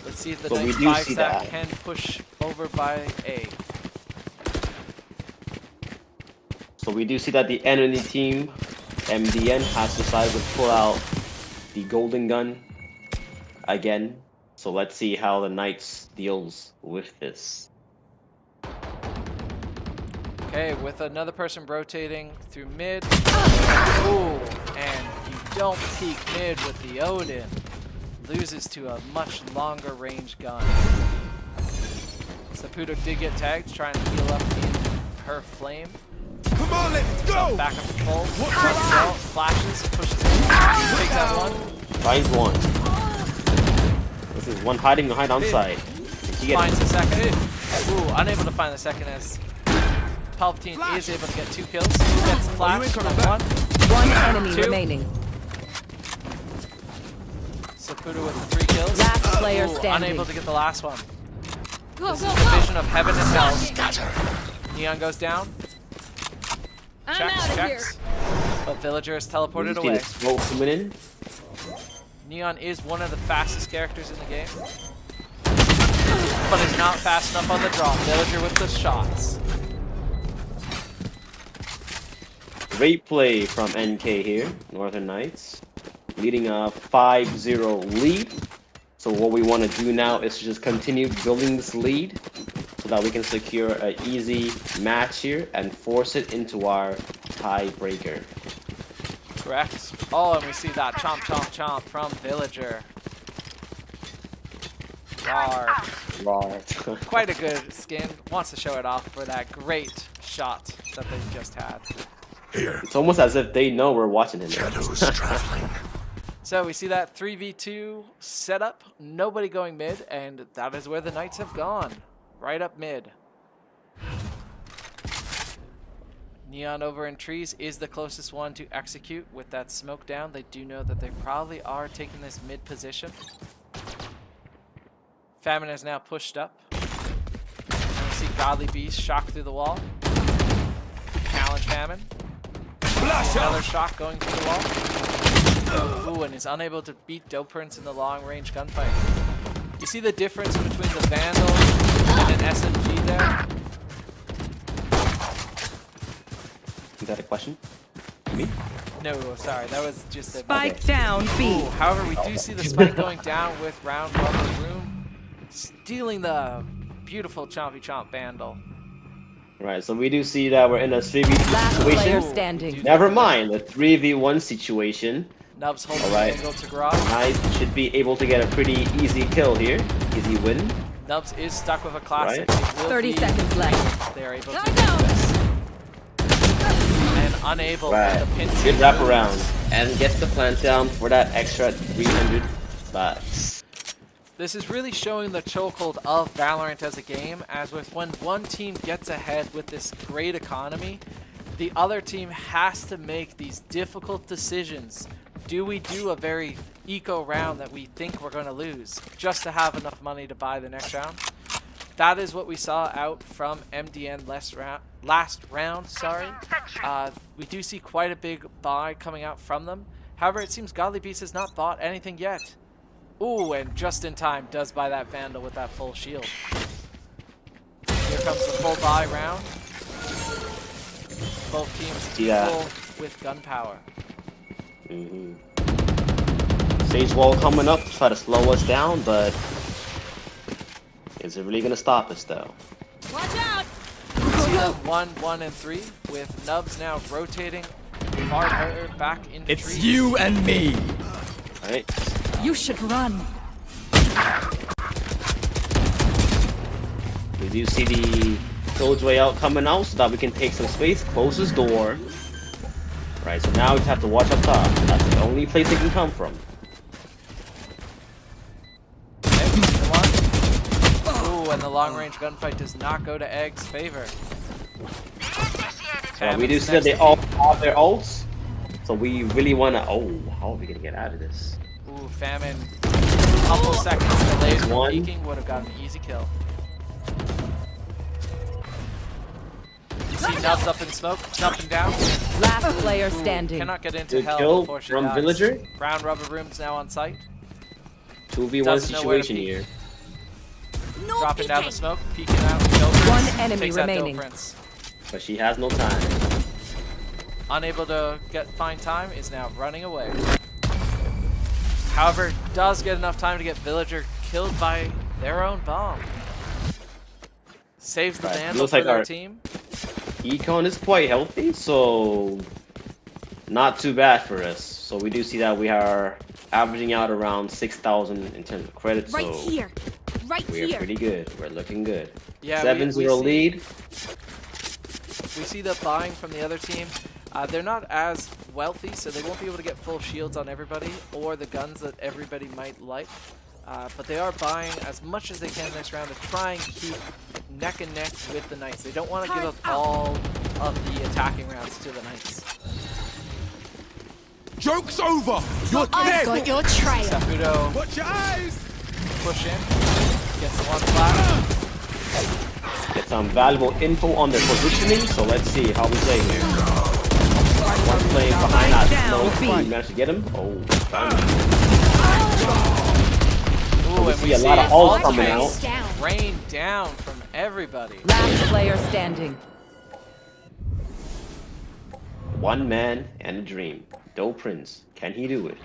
[SPEAKER 1] Let's see if the
[SPEAKER 6] So we
[SPEAKER 1] Knights
[SPEAKER 6] do
[SPEAKER 1] 5
[SPEAKER 6] see
[SPEAKER 1] stack
[SPEAKER 6] that.
[SPEAKER 1] can push over by A.
[SPEAKER 6] So we do see that the enemy team, MDN, has decided to pull out the golden gun again. So let's see how the Knights deals with this.
[SPEAKER 1] Okay, with another person rotating through mid. Ooh, and you don't peek mid with the Odin. Loses to a much longer range gun. Saputo did get tagged, trying to heal up in her flame.
[SPEAKER 4] Come on, let's go!
[SPEAKER 1] Back up to full. Well, flashes, pushes in. Takes out one.
[SPEAKER 6] Finds one. This is one hiding behind on side. He gets
[SPEAKER 1] Finds the second. Ooh, unable to find the second as Palpatine is able to get 2 kills. Gets flashed on one.
[SPEAKER 3] One enemy
[SPEAKER 1] 2.
[SPEAKER 3] remaining.
[SPEAKER 1] Saputo with the 3 kills.
[SPEAKER 3] Last player
[SPEAKER 1] Ooh,
[SPEAKER 3] standing.
[SPEAKER 1] unable to get the last one.
[SPEAKER 5] Go,
[SPEAKER 1] This
[SPEAKER 5] go,
[SPEAKER 1] is the
[SPEAKER 5] go!
[SPEAKER 1] vision of heaven and hell. Neon goes down.
[SPEAKER 5] I'm
[SPEAKER 1] Checks,
[SPEAKER 5] out of
[SPEAKER 1] checks. But Villager is teleported
[SPEAKER 6] see
[SPEAKER 1] away.
[SPEAKER 6] the smoke coming in.
[SPEAKER 1] Neon is one of the fastest characters in the game. But is not fast enough on the draw. Villager with the shots.
[SPEAKER 6] Great play from NK here, Northern Knights, leading a 5-0 lead. So what we want to do now is to just continue building this lead so that we can secure an easy match here and force it into our tiebreaker.
[SPEAKER 1] Correct. Oh, and we see that chomp, chomp, chomp from Villager. Rar.
[SPEAKER 6] Right.
[SPEAKER 1] Quite a good skin. Wants to show it off for that great shot that they just had.
[SPEAKER 4] Here,
[SPEAKER 6] It's almost as if they know we're watching him.
[SPEAKER 4] shadows traveling.
[SPEAKER 1] So we see that 3v2 setup. Nobody going mid, and that is where the Knights have gone. Right up mid. Neon over in trees is the closest one to execute with that smoke down. They do know that they probably are taking this mid position. Famine is now pushed up. And we see Godly Beast shock through the wall. Challenge Famine. Another shock going through the wall. Ooh, and is unable to beat Doprince in the long-range gunfight. You see the difference between the Vandal and an SMG there?
[SPEAKER 6] Is that a question? Me?
[SPEAKER 1] No, sorry, that was just a
[SPEAKER 3] Spike down B.
[SPEAKER 1] Ooh, however, we do see the spike going down with Round Rubber Room, stealing the beautiful Chompy Chomp Vandal.
[SPEAKER 6] Right, so we do see that we're in a 3v2
[SPEAKER 3] Last player
[SPEAKER 6] situation.
[SPEAKER 3] standing.
[SPEAKER 6] Never mind, a 3v1 situation.
[SPEAKER 1] Nubs holding
[SPEAKER 6] All right.
[SPEAKER 1] the angle to garage.
[SPEAKER 6] Knight should be able to get a pretty easy kill here. Easy win.
[SPEAKER 1] Nubs is stuck with a classic.
[SPEAKER 6] Right.
[SPEAKER 1] It will
[SPEAKER 3] 30
[SPEAKER 1] be-
[SPEAKER 3] seconds left.
[SPEAKER 1] They are able to
[SPEAKER 5] Gotta
[SPEAKER 1] do
[SPEAKER 5] go.
[SPEAKER 1] this. And unable
[SPEAKER 6] Right.
[SPEAKER 1] with the pin
[SPEAKER 6] Good
[SPEAKER 1] team
[SPEAKER 6] wraparound.
[SPEAKER 1] moves.
[SPEAKER 6] And gets the plant down for that extra 300 bucks.
[SPEAKER 1] This is really showing the chokehold of Valorant as a game, as with when one team gets ahead with this great economy, the other team has to make these difficult decisions. Do we do a very eco round that we think we're going to lose just to have enough money to buy the next round? That is what we saw out from MDN last round. Sorry, we do see quite a big buy coming out from them. However, it seems Godly Beast has not bought anything yet. Ooh, and just in time does buy that Vandal with that full shield. Here comes the full buy round. Both teams equal with gun power.
[SPEAKER 6] Stage wall coming up to try to slow us down, but is it really gonna stop us though?
[SPEAKER 5] Watch out!
[SPEAKER 1] See the 1, 1, and 3 with Nubs now rotating far better back into
[SPEAKER 2] It's
[SPEAKER 1] trees.
[SPEAKER 2] you and me.
[SPEAKER 6] Right?
[SPEAKER 5] You should run.
[SPEAKER 6] We do see the Killjoy out coming out so that we can take some space, close this door. Right, so now we just have to watch up top. That's the only place they can come from.
[SPEAKER 1] Ooh, and the long-range gunfight does not go to Egg's favor.
[SPEAKER 6] We do see that they all have their ults, so we really want to. Oh, how are we gonna get out of this?
[SPEAKER 1] Ooh, Famine. A couple seconds delayed from
[SPEAKER 6] One.
[SPEAKER 1] peeking would have gotten an easy kill. You see Nubs up in smoke, jumping down.
[SPEAKER 3] Last player
[SPEAKER 1] Ooh,
[SPEAKER 3] standing.
[SPEAKER 1] cannot get into
[SPEAKER 6] Good
[SPEAKER 1] hell
[SPEAKER 6] kill
[SPEAKER 1] before she
[SPEAKER 6] from
[SPEAKER 1] dies.
[SPEAKER 6] Villager.
[SPEAKER 1] Brown Rubber Room's now on site.
[SPEAKER 6] 2v1
[SPEAKER 1] Doesn't know where to
[SPEAKER 6] situation
[SPEAKER 1] peek.
[SPEAKER 6] here.
[SPEAKER 5] No
[SPEAKER 1] Dropping down the
[SPEAKER 5] peeking.
[SPEAKER 1] smoke, peeking out. Doprince
[SPEAKER 3] One enemy
[SPEAKER 1] takes that
[SPEAKER 3] remaining.
[SPEAKER 1] Doprince.
[SPEAKER 6] But she has no time.
[SPEAKER 1] Unable to find time, is now running away. However, does get enough time to get Villager killed by their own bomb. Saves the
[SPEAKER 6] Right,
[SPEAKER 1] Vandal
[SPEAKER 6] looks
[SPEAKER 1] for
[SPEAKER 6] like
[SPEAKER 1] their
[SPEAKER 6] our-
[SPEAKER 1] team.
[SPEAKER 6] Econ is quite healthy, so not too bad for us. So we do see that we are averaging out around 6,000 in terms of credit.
[SPEAKER 5] Right
[SPEAKER 6] so
[SPEAKER 5] here. Right
[SPEAKER 6] we are
[SPEAKER 5] here.
[SPEAKER 6] pretty good. We're looking good.
[SPEAKER 1] Yeah,
[SPEAKER 6] 7-0
[SPEAKER 1] we see-
[SPEAKER 6] lead.
[SPEAKER 1] We see the buying from the other team. They're not as wealthy, so they won't be able to get full shields on everybody or the guns that everybody might like. But they are buying as much as they can this round to try and keep neck and neck with the Knights. They don't want to give up all of the attacking rounds to the Knights.
[SPEAKER 4] Joke's over! You're
[SPEAKER 5] I've
[SPEAKER 4] dead!
[SPEAKER 5] got your trail.
[SPEAKER 1] Saputo
[SPEAKER 4] Watch your eyes!
[SPEAKER 1] push in, gets the one flat.
[SPEAKER 6] Get some valuable info on their positioning. So let's see how we play here. One playing behind that
[SPEAKER 3] Down,
[SPEAKER 6] smoke.
[SPEAKER 3] B.
[SPEAKER 6] We managed to get him. Oh, done.
[SPEAKER 1] Ooh,
[SPEAKER 6] we
[SPEAKER 1] and
[SPEAKER 6] see a lot of
[SPEAKER 1] all
[SPEAKER 6] ults coming
[SPEAKER 1] tanks
[SPEAKER 5] out.
[SPEAKER 1] rain down from everybody.
[SPEAKER 3] Last player standing.
[SPEAKER 6] One man and a dream. Doprince. Can he do it?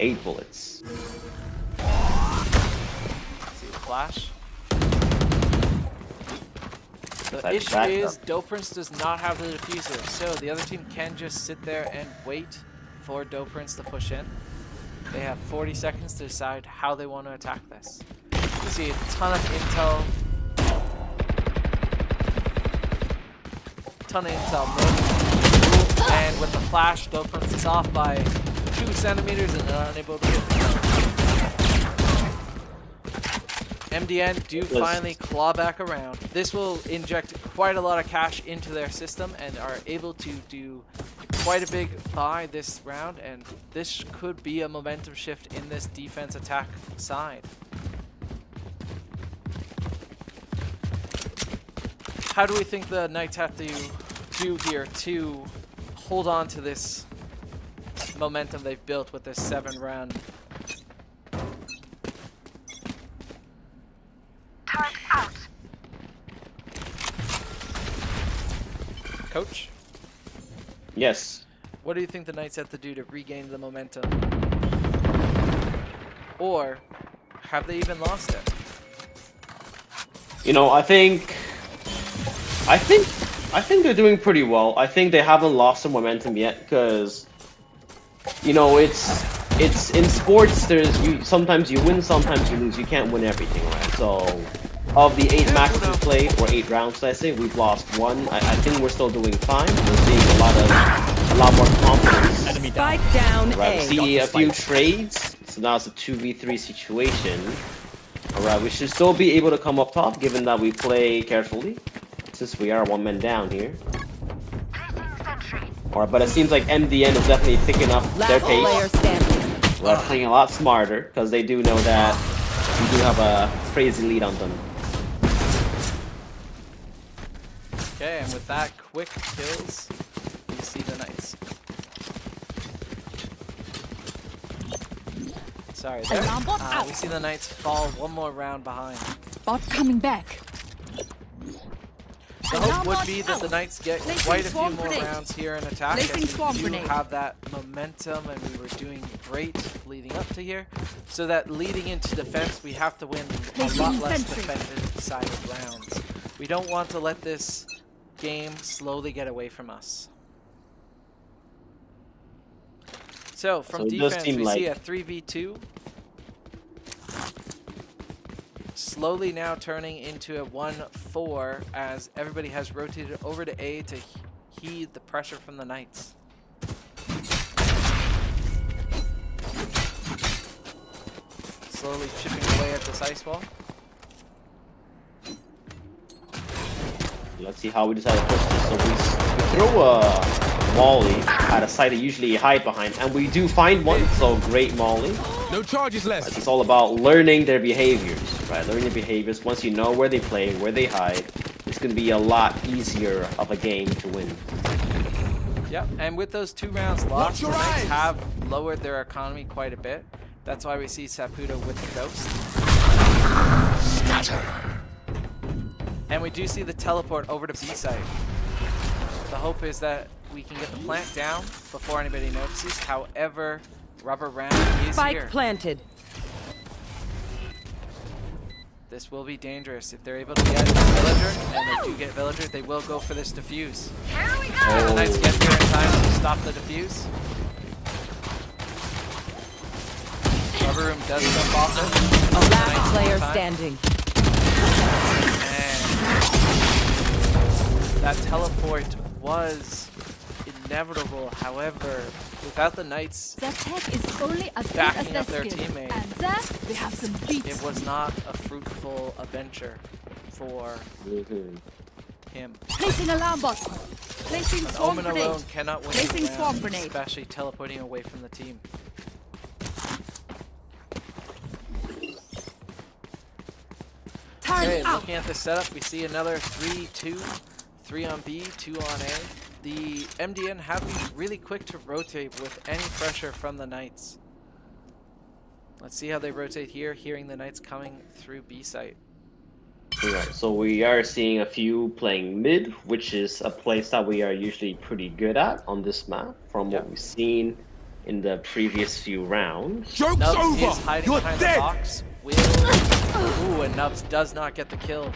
[SPEAKER 6] 8 bullets.
[SPEAKER 1] See the flash. The
[SPEAKER 6] That's
[SPEAKER 1] issue
[SPEAKER 6] backed
[SPEAKER 1] is
[SPEAKER 6] up.
[SPEAKER 1] Doprince does not have the diffuser, so the other team can just sit there and wait for Doprince to push in. They have 40 seconds to decide how they want to attack this. You see a ton of intel. Ton of intel. And with the flash, Doprince is off by 2 centimeters and unable to get MDN do finally claw back around. This will inject quite a lot of cash into their system and are able to do quite a big buy this round, and this could be a momentum shift in this defense attack side. How do we think the Knights have to do here to hold on to this momentum they've built with this 7 run?
[SPEAKER 8] Turret out.
[SPEAKER 1] Coach,
[SPEAKER 6] Yes.
[SPEAKER 1] what do you think the Knights have to do to regain the momentum? Or have they even lost it?
[SPEAKER 6] You know, I think they're doing pretty well. I think they haven't lost the momentum yet because, you know, it's in sports. Sometimes you win, sometimes you lose. You can't win everything, right? So, of the 8 matches we played, or 8 rounds, let's say, we've lost 1. I think we're still doing fine. We're seeing a lot more confidence.
[SPEAKER 2] Enemy down.
[SPEAKER 3] Spike down
[SPEAKER 6] Right, we
[SPEAKER 3] A.
[SPEAKER 6] see a few trades. So now it's a 2v3 situation. Alright, we should still be able to come up top, given that we play carefully, since we are 1 man down here. Alright, but it seems like MDN is definitely picking up their
[SPEAKER 3] Last player
[SPEAKER 6] pace.
[SPEAKER 3] standing.
[SPEAKER 6] We're playing a lot smarter, because they do know that we do have a crazy lead on them.
[SPEAKER 1] Okay, and with that, quick kills, we see the Knights. Sorry there.
[SPEAKER 5] Alarm bot out.
[SPEAKER 1] We see the Knights fall 1 more round behind.
[SPEAKER 5] Bot coming back.
[SPEAKER 1] The hope would be that the Knights get
[SPEAKER 5] Placing
[SPEAKER 1] quite a few
[SPEAKER 5] swarm
[SPEAKER 1] more
[SPEAKER 5] grenade.
[SPEAKER 1] rounds here in attack.
[SPEAKER 5] Placing
[SPEAKER 1] As
[SPEAKER 5] swarm
[SPEAKER 1] we do
[SPEAKER 5] grenade.
[SPEAKER 1] have that momentum, and we were doing great leading up to here. So that leading into defense, we have to win a
[SPEAKER 5] Placing
[SPEAKER 1] lot less
[SPEAKER 5] sentry.
[SPEAKER 1] defended-sided rounds. We don't want to let this game slowly get away from us. So from
[SPEAKER 6] So it does
[SPEAKER 1] defense,
[SPEAKER 6] seem
[SPEAKER 1] we see a
[SPEAKER 6] like-
[SPEAKER 1] 3v2. Slowly now turning into a 1-4 as everybody has rotated over to A to heed the pressure from the Knights. Slowly chipping away at this ice wall.
[SPEAKER 6] Let's see how we decide to push this. So we throw a Molly at a site they usually hide behind, and we do find one, so great Molly.
[SPEAKER 4] No charges left.
[SPEAKER 6] It's all about learning their behaviors, right? Learning their behaviors. Once you know where they play, where they hide, it's going to be a lot easier of a game to win.
[SPEAKER 1] Yep, and with those 2 rounds lost, the
[SPEAKER 4] your
[SPEAKER 1] Knights
[SPEAKER 4] eyes.
[SPEAKER 1] have lowered their economy quite a bit. That's why we see Saputo with the Ghost. And we do see the teleport over to B site. The hope is that we can get the plant down before anybody notices. However, rubber round is
[SPEAKER 3] Spike
[SPEAKER 1] here.
[SPEAKER 3] planted.
[SPEAKER 1] This will be dangerous. If they're able to get Villager, and they do get Villager, they will go for this defuse.
[SPEAKER 8] Here we
[SPEAKER 1] And
[SPEAKER 8] go.
[SPEAKER 1] the Knights get here in time to stop the defuse. Rubber room does jump off it.
[SPEAKER 3] Last player
[SPEAKER 1] time.
[SPEAKER 3] standing.
[SPEAKER 1] And that teleport was inevitable. However, without the Knights,
[SPEAKER 5] Their tech is only as good
[SPEAKER 1] Backing
[SPEAKER 5] as their
[SPEAKER 1] up their
[SPEAKER 5] skill.
[SPEAKER 1] teammate.
[SPEAKER 5] And there, they have some beats.
[SPEAKER 1] it was not a fruitful adventure for him.
[SPEAKER 5] Placing alarm bot. Placing swarm
[SPEAKER 1] Omen
[SPEAKER 5] grenade.
[SPEAKER 1] alone cannot win
[SPEAKER 5] Placing
[SPEAKER 1] the round,
[SPEAKER 5] swarm grenade.
[SPEAKER 1] especially teleporting away from the team.
[SPEAKER 5] Turn
[SPEAKER 1] Okay,
[SPEAKER 5] out.
[SPEAKER 1] looking at the setup, we see another 3-2, 3 on B, 2 on A. The MDN have been really quick to rotate with any pressure from the Knights. Let's see how they rotate here, hearing the Knights coming through B site.
[SPEAKER 6] Alright, so we are seeing a few playing mid, which is a place that we are usually pretty good at on this map, from
[SPEAKER 1] Yep.
[SPEAKER 6] what we've seen in the previous few rounds.
[SPEAKER 4] Joke's
[SPEAKER 1] Nubs
[SPEAKER 4] over.
[SPEAKER 1] is hiding
[SPEAKER 4] You're
[SPEAKER 1] behind
[SPEAKER 4] dead.
[SPEAKER 1] the box. Ooh, and Nubs does not get the kill.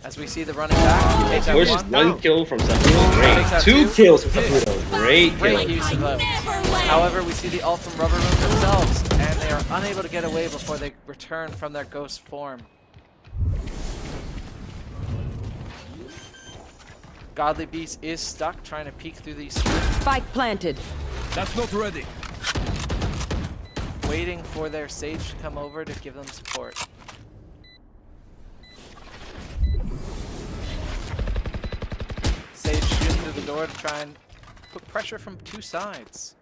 [SPEAKER 1] As we see the running back, takes out
[SPEAKER 6] There's
[SPEAKER 1] one.
[SPEAKER 6] one kill from Saputo. Great.
[SPEAKER 1] Takes out
[SPEAKER 6] 2
[SPEAKER 1] two.
[SPEAKER 6] kills from Saputo. Great
[SPEAKER 1] Great
[SPEAKER 6] kill.
[SPEAKER 1] use of them. However, we see the ult from Rubber Room themselves, and they are unable to get away before they return from their ghost form. Godly Beast is stuck, trying to peek through these screens,
[SPEAKER 3] Spike planted.
[SPEAKER 4] That's not ready.
[SPEAKER 1] waiting for their Sage to come over to give them support. Sage shooting through the door to try and put pressure from 2 sides.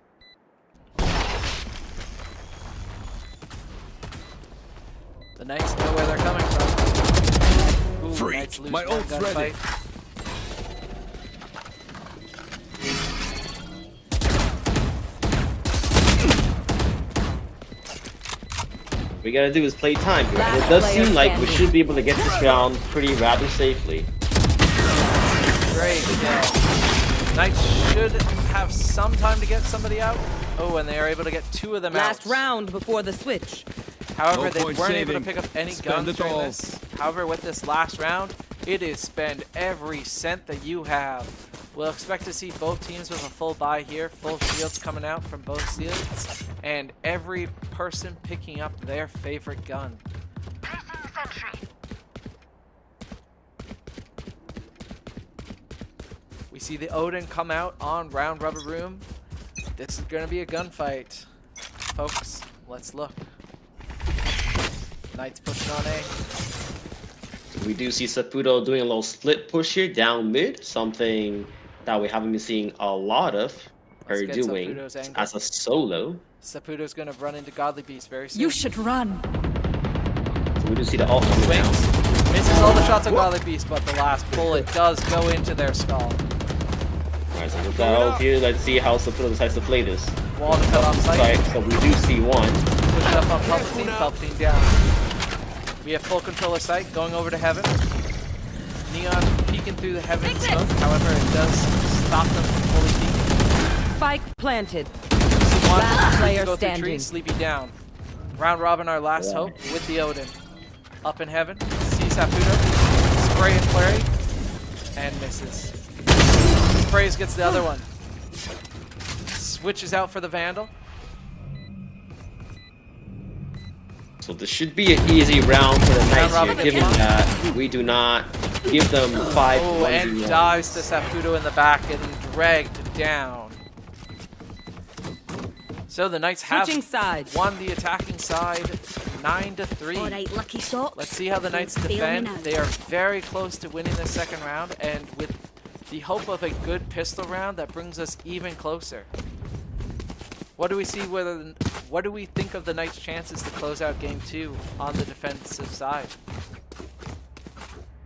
[SPEAKER 1] The Knights know where they're coming from. Ooh,
[SPEAKER 2] Free.
[SPEAKER 1] Knights lose
[SPEAKER 2] My
[SPEAKER 1] one
[SPEAKER 2] ult's ready.
[SPEAKER 1] gunfight.
[SPEAKER 6] We gotta do is play time here. And
[SPEAKER 3] Last
[SPEAKER 6] it does
[SPEAKER 3] player
[SPEAKER 6] seem like we
[SPEAKER 3] standing.
[SPEAKER 6] should be able to get this round pretty rather safely.
[SPEAKER 1] Great kill. Knights should have some time to get somebody out. Oh, and they are able to get 2 of them
[SPEAKER 3] Last
[SPEAKER 1] out.
[SPEAKER 3] round before the switch.
[SPEAKER 1] However,
[SPEAKER 2] No
[SPEAKER 1] they
[SPEAKER 2] point
[SPEAKER 1] weren't able to
[SPEAKER 2] saving.
[SPEAKER 1] pick up any
[SPEAKER 2] Spend
[SPEAKER 1] guns
[SPEAKER 2] it
[SPEAKER 1] during
[SPEAKER 2] all.
[SPEAKER 1] this. However, with this last round, it is spend every cent that you have. We'll expect to see both teams with a full buy here, full shields coming out from both sides, and every person picking up their favorite gun. We see the Odin come out on round rubber room. This is going to be a gunfight. Folks, let's look. Knights pushing on A.
[SPEAKER 6] We do see Saputo doing a little split push here down mid, something that we haven't been seeing a lot of her
[SPEAKER 1] Let's get
[SPEAKER 6] doing
[SPEAKER 1] Saputo's angle.
[SPEAKER 6] as a solo.
[SPEAKER 1] Saputo's going to run into Godly Beast very soon.
[SPEAKER 5] You should run.
[SPEAKER 6] So we do see the ult coming down.
[SPEAKER 1] Swings. Misses all the shots on Godly Beast, but the last bullet does go into their skull.
[SPEAKER 6] Alright, so with that ult here, let's see how Saputo decides to play this.
[SPEAKER 1] Wall to cut off sight.
[SPEAKER 6] Right, so we do see one.
[SPEAKER 1] Push it up on Palpatine. Palpatine down. We have full control of sight going over to Heaven. Neon peeking through the Heaven smoke. However, it does stop them from fully peeking.
[SPEAKER 3] Spike planted.
[SPEAKER 1] One,
[SPEAKER 3] Last player
[SPEAKER 1] go through
[SPEAKER 3] standing.
[SPEAKER 1] tree, Sleepy down. Round robin, our last hope with the Odin. Up in Heaven. Sees Saputo. Spray and flurry. And misses. Sprays gets the other one. Switches out for the Vandal.
[SPEAKER 6] So this should be an easy round for the Knights
[SPEAKER 1] Robin
[SPEAKER 6] here,
[SPEAKER 1] gets
[SPEAKER 6] given
[SPEAKER 1] one.
[SPEAKER 6] that we do not give them 5
[SPEAKER 1] Oh, and
[SPEAKER 6] 1v1s.
[SPEAKER 1] dives to Saputo in the back and dragged down. So the Knights have
[SPEAKER 3] Switching sides.
[SPEAKER 1] won the attacking side 9-3.
[SPEAKER 8] All right, lucky socks.
[SPEAKER 1] Let's see how the Knights
[SPEAKER 8] Don't fail me
[SPEAKER 1] defend.
[SPEAKER 8] now.
[SPEAKER 1] They are very close to winning the second round, and with the hope of a good pistol round, that brings us even closer. What do we see? What do we think of the Knights' chances to close out Game 2 on the defensive side?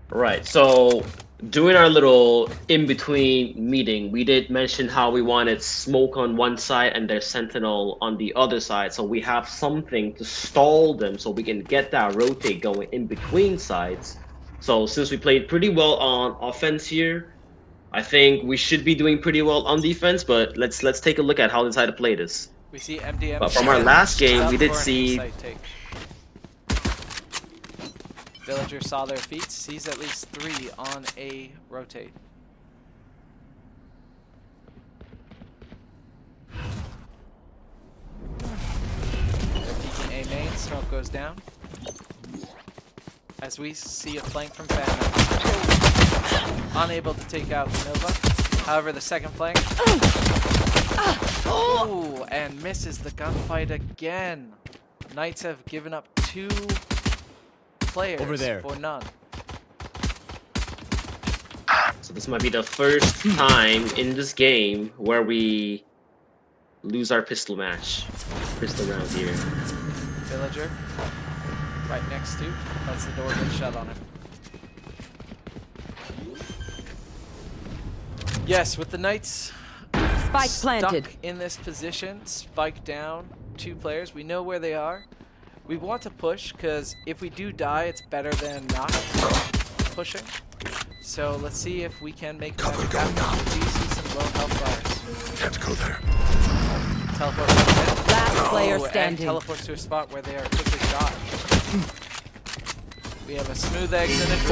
[SPEAKER 6] Right, so during our little in-between meeting, we did mention how we wanted smoke on one side and their sentinel on the other side, so we have something to stall them so we can get that rotate going in between sides. So since we played pretty well on offense here, I think we should be doing pretty well on defense, but let's take a look at how they decide to play this.
[SPEAKER 1] We see MDM.
[SPEAKER 6] But from our last game,
[SPEAKER 1] up
[SPEAKER 6] we did
[SPEAKER 1] for an
[SPEAKER 6] see
[SPEAKER 1] insight take. Villager saw their feet, sees at least 3 on a rotate. They're peeking A main, smoke goes down. As we see a flank from Phantom. Unable to take out Nova. However, the second flank. Oh, and misses the gunfight again. Knights have given up 2 players
[SPEAKER 2] Over there.
[SPEAKER 1] for none.
[SPEAKER 6] So this might be the first time in this game where we lose our pistol match. Pistol round here.
[SPEAKER 1] Villager, right next to, lets the door get shut on him. Yes, with the Knights
[SPEAKER 3] Spike planted.
[SPEAKER 1] stuck in this position, spike down, 2 players. We know where they are. We want to push because if we do die, it's better than not pushing. So let's see if we can make magic happen. We do see some low health bars.
[SPEAKER 4] Can't go there.
[SPEAKER 1] Teleport comes in.
[SPEAKER 3] Last player
[SPEAKER 1] And
[SPEAKER 3] standing.
[SPEAKER 1] teleports to a spot where they are quickly shot. We have a smooth exit and a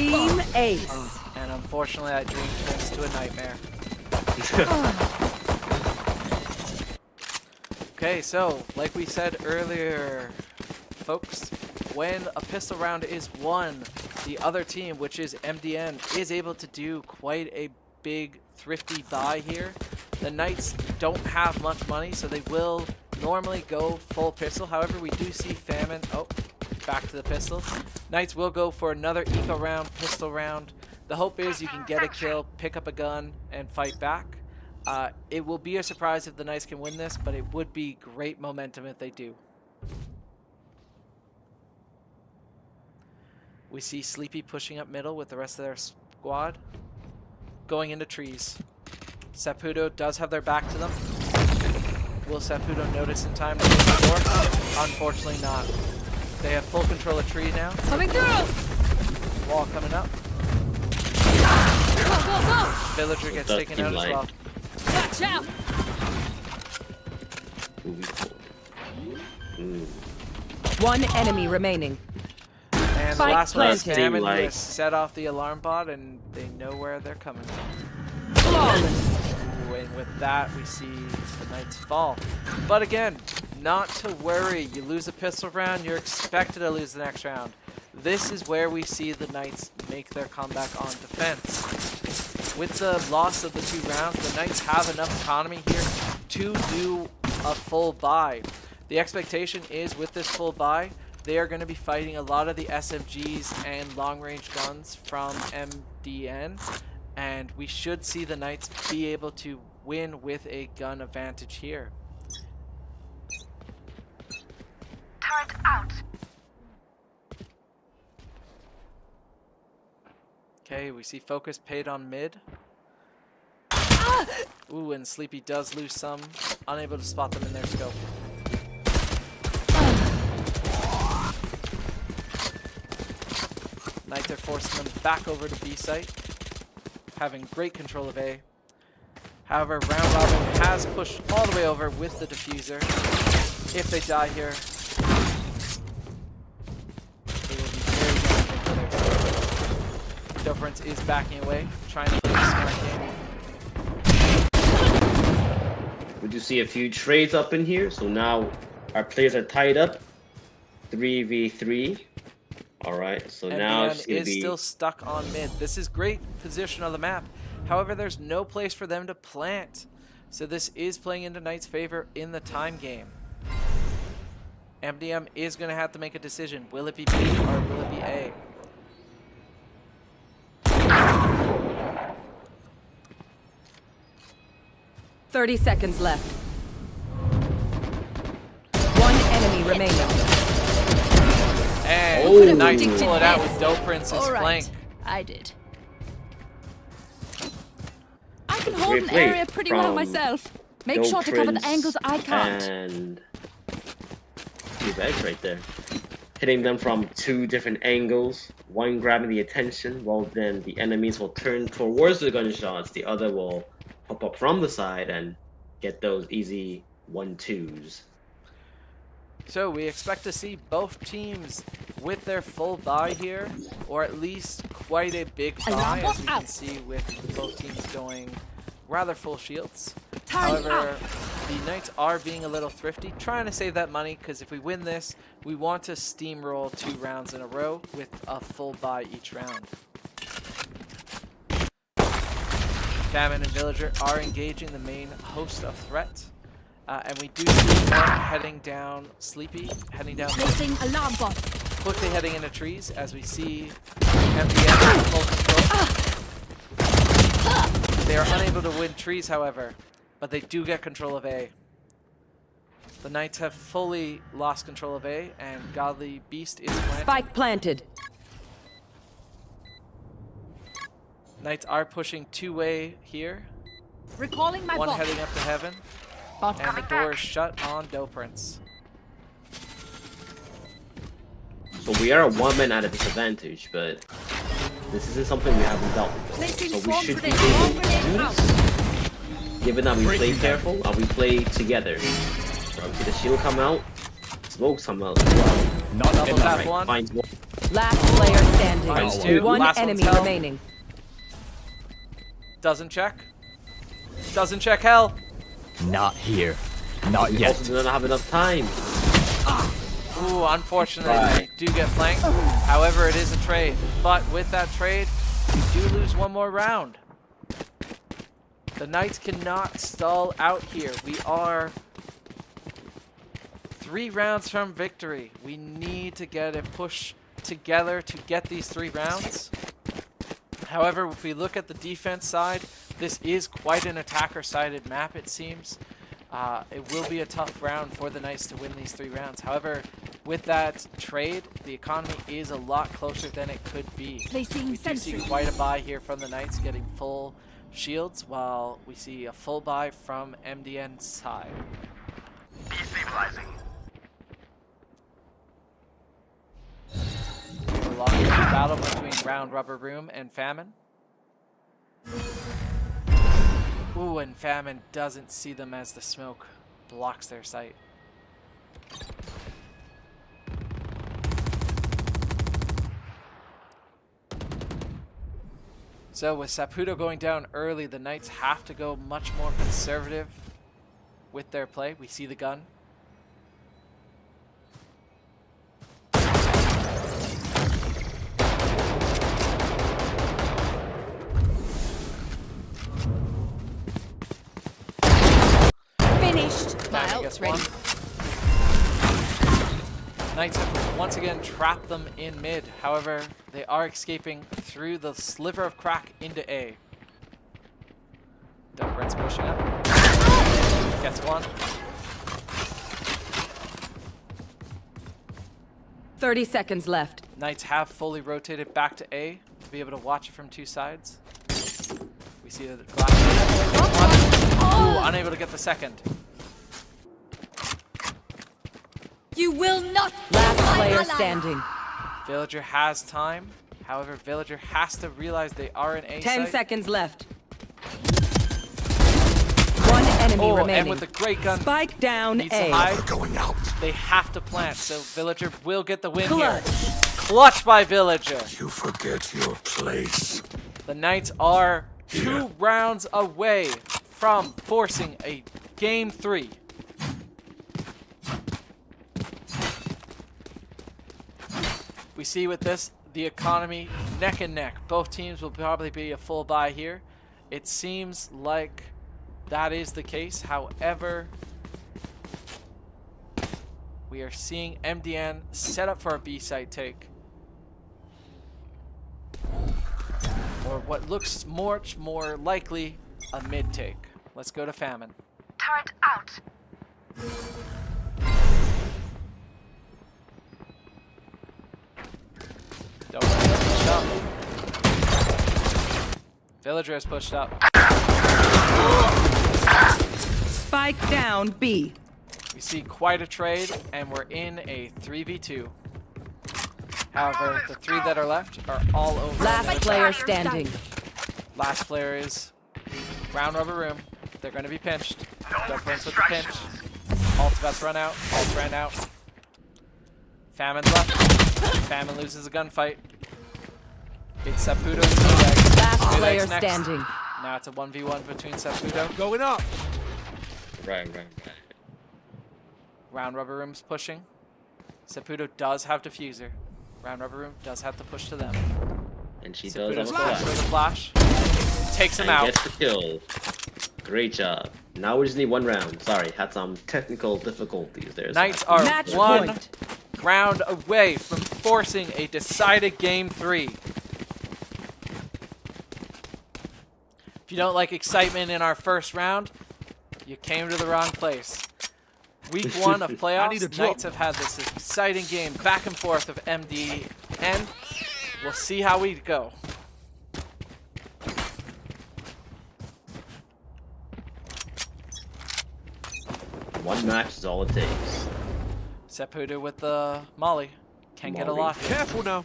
[SPEAKER 1] dream.
[SPEAKER 3] Team Ace.
[SPEAKER 1] And unfortunately that dream turns to a nightmare. Okay, so like we said earlier, folks, when a pistol round is won, the other team, which is MDN, is able to do quite a big thrifty buy here. The Knights don't have much money, so they will normally go full pistol. However, we do see Famine. Oh, back to the pistol. Knights will go for another eco round, pistol round. The hope is you can get a kill, pick up a gun, and fight back. It will be a surprise if the Knights can win this, but it would be great momentum if they do. We see Sleepy pushing up middle with the rest of their squad. Going into trees. Saputo does have their back to them. Will Saputo notice in time to get the door? Unfortunately not. They have full control of tree now.
[SPEAKER 5] Coming through!
[SPEAKER 1] Wall coming up.
[SPEAKER 5] Go, go, go!
[SPEAKER 1] Villager gets
[SPEAKER 6] Does
[SPEAKER 1] taken
[SPEAKER 6] seem
[SPEAKER 1] out as
[SPEAKER 6] like-
[SPEAKER 1] well.
[SPEAKER 5] Watch out!
[SPEAKER 3] One enemy remaining.
[SPEAKER 1] And the
[SPEAKER 3] Spike
[SPEAKER 1] last one is
[SPEAKER 3] planted.
[SPEAKER 1] Damon, who
[SPEAKER 6] Like-
[SPEAKER 1] has set off the alarm bot, and they know where they're coming from.
[SPEAKER 3] Flawless.
[SPEAKER 1] Ooh, and with that, we see the Knights fall. But again, not to worry. You lose a pistol round, you're expected to lose the next round. This is where we see the Knights make their comeback on defense. With the loss of the 2 rounds, the Knights have enough economy here to do a full buy. The expectation is with this full buy, they are going to be fighting a lot of the SMGs and long-range guns from MDN, and we should see the Knights be able to win with a gun advantage here.
[SPEAKER 8] Turret out.
[SPEAKER 1] Okay, we see focus paid on mid. Ooh, and Sleepy does lose some, unable to spot them in their scope. Knights are forcing them back over to B site, having great control of A. However, round robin has pushed all the way over with the diffuser. If they die here, they will be very damaging for their team. Doperance is backing away, trying to play a smart game.
[SPEAKER 6] We do see a few trades up in here, so now our players are tied up. 3v3. Alright, so now it's
[SPEAKER 1] MDN
[SPEAKER 6] gonna
[SPEAKER 1] is
[SPEAKER 6] be
[SPEAKER 1] still stuck on mid. This is great position on the map. However, there's no place for them to plant. So this is playing into Knight's favor in the time game. MDM is going to have to make a decision. Will it be B or will it be A?
[SPEAKER 3] $30 seconds left. One enemy remaining.
[SPEAKER 1] And
[SPEAKER 6] Oh.
[SPEAKER 1] Knights pull it out with Doprince's
[SPEAKER 5] All right,
[SPEAKER 1] flank.
[SPEAKER 5] I did. I can hold
[SPEAKER 6] Great
[SPEAKER 5] an
[SPEAKER 6] play
[SPEAKER 5] area pretty well
[SPEAKER 6] from
[SPEAKER 5] myself. Make sure to cover the
[SPEAKER 6] Prince
[SPEAKER 5] angles I can't.
[SPEAKER 6] And two bags right there. Hitting them from 2 different angles. One grabbing the attention, while then the enemies will turn towards the gunshots. The other will pop up from the side and get those easy 1-2s.
[SPEAKER 1] So we expect to see both teams with their full buy here, or at least quite a big buy, as we can see with both teams going rather full shields. However, the Knights are being a little thrifty, trying to save that money, because if we win this, we want to steamroll 2 rounds in a row with a full buy each round. Famine and Villager are engaging the main host of threat. And we do see one heading down Sleepy, heading down
[SPEAKER 5] Placing alarm bot.
[SPEAKER 1] quickly heading into trees as we see MDN in full control. They are unable to win trees, however, but they do get control of A. The Knights have fully lost control of A, and Godly Beast is planted.
[SPEAKER 3] Spike planted.
[SPEAKER 1] Knights are pushing 2-way here.
[SPEAKER 5] Recalling my
[SPEAKER 1] One
[SPEAKER 5] bot.
[SPEAKER 1] heading up to heaven,
[SPEAKER 5] Bot
[SPEAKER 1] and the door is shut on Doprince.
[SPEAKER 6] So we are a 1-man at a disadvantage, but this isn't something we haven't dealt with.
[SPEAKER 5] Placing
[SPEAKER 6] So we
[SPEAKER 5] swarm
[SPEAKER 6] should be
[SPEAKER 5] grenade.
[SPEAKER 6] able
[SPEAKER 5] Swarm
[SPEAKER 6] to
[SPEAKER 5] grenade
[SPEAKER 6] do
[SPEAKER 5] out.
[SPEAKER 6] this. Given that we play
[SPEAKER 2] Breaking
[SPEAKER 6] careful and we play together. See the shield come out, smoke come out as well.
[SPEAKER 2] Not
[SPEAKER 1] Double
[SPEAKER 2] enough.
[SPEAKER 1] tap
[SPEAKER 6] Right,
[SPEAKER 1] one.
[SPEAKER 6] find one.
[SPEAKER 3] Last player standing.
[SPEAKER 1] Finds
[SPEAKER 2] two.
[SPEAKER 3] One
[SPEAKER 1] Last
[SPEAKER 3] enemy
[SPEAKER 1] one's hell.
[SPEAKER 3] remaining.
[SPEAKER 1] Doesn't check. Doesn't check hell.
[SPEAKER 2] Not here. Not
[SPEAKER 6] We
[SPEAKER 2] yet.
[SPEAKER 6] also do not have enough time.
[SPEAKER 1] Ooh, unfortunately,
[SPEAKER 6] Right.
[SPEAKER 1] they do get flanked. However, it is a trade. But with that trade, we do lose one more round. The Knights cannot stall out here. We are 3 rounds from victory. We need to get a push together to get these 3 rounds. However, if we look at the defense side, this is quite an attacker-sided map, it seems. It will be a tough round for the Knights to win these 3 rounds. However, with that trade, the economy is a lot closer than it could be.
[SPEAKER 5] Placing
[SPEAKER 1] We do see
[SPEAKER 5] sentry.
[SPEAKER 1] quite a buy here from the Knights, getting full shields, while we see a full buy from MDN's side.
[SPEAKER 8] Destabilizing.
[SPEAKER 1] A long-range battle between Round Rubber Room and Famine. Ooh, and Famine doesn't see them as the smoke blocks their sight. So with Saputo going down early, the Knights have to go much more conservative with their play. We see the gun.
[SPEAKER 5] Finished.
[SPEAKER 1] Famine gets one. Knights have once again trapped them in mid. However, they are escaping through the sliver of crack into A. Dark Red's pushing up. Gets one.
[SPEAKER 3] 30 seconds left.
[SPEAKER 1] Knights have fully rotated back to A to be able to watch it from two sides. We see the glass. Ooh, unable to get the second.
[SPEAKER 5] You will not.
[SPEAKER 3] Last player standing.
[SPEAKER 1] Villager has time. However, Villager has to realize they are in A
[SPEAKER 3] 10
[SPEAKER 1] site.
[SPEAKER 3] seconds left. One enemy
[SPEAKER 1] Oh,
[SPEAKER 3] remaining.
[SPEAKER 1] and with a great gun,
[SPEAKER 3] Spike down
[SPEAKER 1] needs
[SPEAKER 3] A.
[SPEAKER 1] to hide.
[SPEAKER 4] Going out.
[SPEAKER 1] They have to plant, so Villager will get the win
[SPEAKER 3] Clutch.
[SPEAKER 1] here. Clutch by Villager.
[SPEAKER 4] You forget your place.
[SPEAKER 1] The Knights are 2 rounds away from forcing a Game 3. We see with this, the economy neck and neck. Both teams will probably be a full buy here. It seems like that is the case. However, we are seeing MDN set up for a B site take. Or what looks much more likely, a mid take. Let's go to Famine.
[SPEAKER 8] Turret out.
[SPEAKER 1] Don't worry, they'll push up. Villager has pushed up.
[SPEAKER 3] Spike down B.
[SPEAKER 1] We see quite a trade, and we're in a 3v2. However, the 3 that are left are all over.
[SPEAKER 3] Last player standing.
[SPEAKER 1] Last player is Round Rubber Room. They're going to be pinched. Don't prince with the pinch. Ult's about to run out. Ult ran out. Famine's left. Famine loses a gunfight. It's Saputo and Smooth.
[SPEAKER 3] Last
[SPEAKER 1] Smooth
[SPEAKER 3] player
[SPEAKER 1] Eggs next.
[SPEAKER 3] standing.
[SPEAKER 1] Now it's a 1v1 between Saputo.
[SPEAKER 4] Going up.
[SPEAKER 6] Right.
[SPEAKER 1] Round Rubber Room's pushing. Saputo does have diffuser. Round Rubber Room does have to push to them.
[SPEAKER 6] And she does have
[SPEAKER 1] Saputo's
[SPEAKER 6] a
[SPEAKER 1] going for
[SPEAKER 6] flash.
[SPEAKER 1] the flash. Takes him
[SPEAKER 6] And
[SPEAKER 1] out.
[SPEAKER 6] gets the kill. Great job. Now we just need 1 round. Sorry, had some technical difficulties there.
[SPEAKER 1] Knights are
[SPEAKER 3] Match
[SPEAKER 1] 1
[SPEAKER 3] point.
[SPEAKER 1] round away from forcing a decided Game 3. If you don't like excitement in our first round, you came to the wrong place. Week 1 of
[SPEAKER 4] I need a
[SPEAKER 1] playoffs,
[SPEAKER 4] drop.
[SPEAKER 1] Knights have had this exciting game back and forth of MDN. We'll see how we go.
[SPEAKER 6] One match is all it takes.
[SPEAKER 1] Saputo with the Molly. Can get a
[SPEAKER 6] Molly.
[SPEAKER 1] lock.
[SPEAKER 4] Careful now.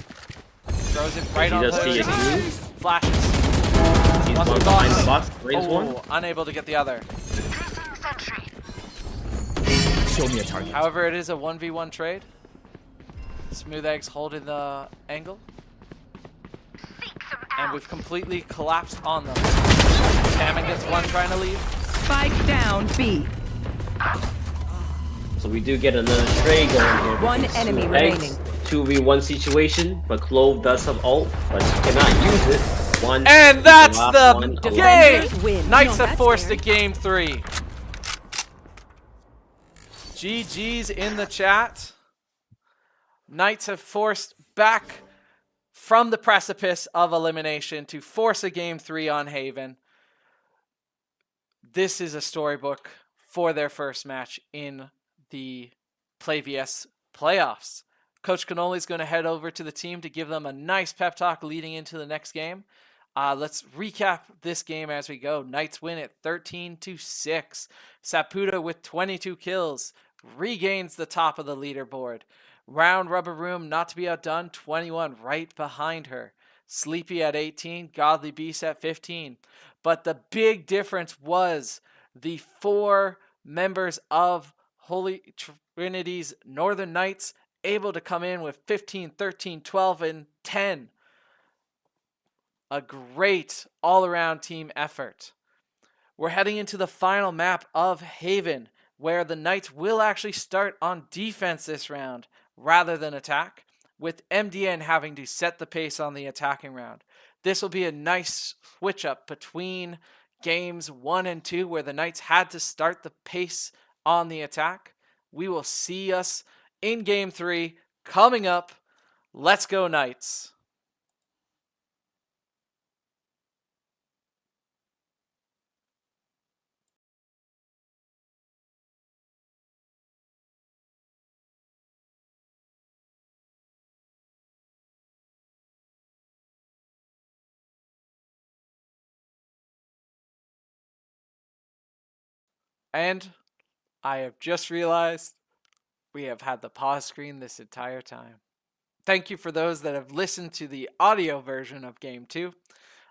[SPEAKER 1] Throws it right
[SPEAKER 6] He
[SPEAKER 1] on
[SPEAKER 6] does see
[SPEAKER 1] the
[SPEAKER 6] a team.
[SPEAKER 1] flashes.
[SPEAKER 6] He's
[SPEAKER 1] Wants
[SPEAKER 6] one
[SPEAKER 1] the
[SPEAKER 6] behind
[SPEAKER 1] box.
[SPEAKER 6] the box. Raise one.
[SPEAKER 1] Oh, unable to get the other.
[SPEAKER 8] Placing sentry.
[SPEAKER 2] Show me a target.
[SPEAKER 1] However, it is a 1v1 trade. Smooth Eggs holding the angle.
[SPEAKER 8] Seek them
[SPEAKER 1] And
[SPEAKER 8] out.
[SPEAKER 1] we've completely collapsed on them. Famine gets one trying to leave.
[SPEAKER 3] Spike down B.
[SPEAKER 6] So we do get another trade going here.
[SPEAKER 3] One
[SPEAKER 6] between
[SPEAKER 3] enemy
[SPEAKER 6] Smooth Eggs.
[SPEAKER 3] remaining.
[SPEAKER 6] 2v1 situation, but Clove does have ult, but she cannot use it. One.
[SPEAKER 1] And that's
[SPEAKER 6] last
[SPEAKER 1] the
[SPEAKER 6] one,
[SPEAKER 1] game!
[SPEAKER 3] Defenders win.
[SPEAKER 1] Knights
[SPEAKER 5] No,
[SPEAKER 1] have
[SPEAKER 5] that's
[SPEAKER 1] forced
[SPEAKER 5] fair.
[SPEAKER 1] a Game 3. GG's in the chat. Knights have forced back from the precipice of elimination to force a Game 3 on Haven. This is a storybook for their first match in the PlayVS playoffs. Coach Cannoli is going to head over to the team to give them a nice pep talk leading into the next game. Let's recap this game as we go. Knights win at 13-6. Saputo with 22 kills regains the top of the leaderboard. Round Rubber Room, not to be outdone, 21 right behind her. Sleepy at 18, Godly Beast at 15. But the big difference was the 4 members of Holy Trinity's Northern Knights able to come in with 15, 13, 12, and 10. A great all-around team effort. We're heading into the final map of Haven, where the Knights will actually start on defense this round rather than attack, with MDN having to set the pace on the attacking round. This will be a nice switch up between games 1 and 2, where the Knights had to start the pace on the attack. We will see us in game 3 coming up. Let's go, Knights. And I have just realized we have had the pause screen this entire time. Thank you for those that have listened to the audio version of Game 2.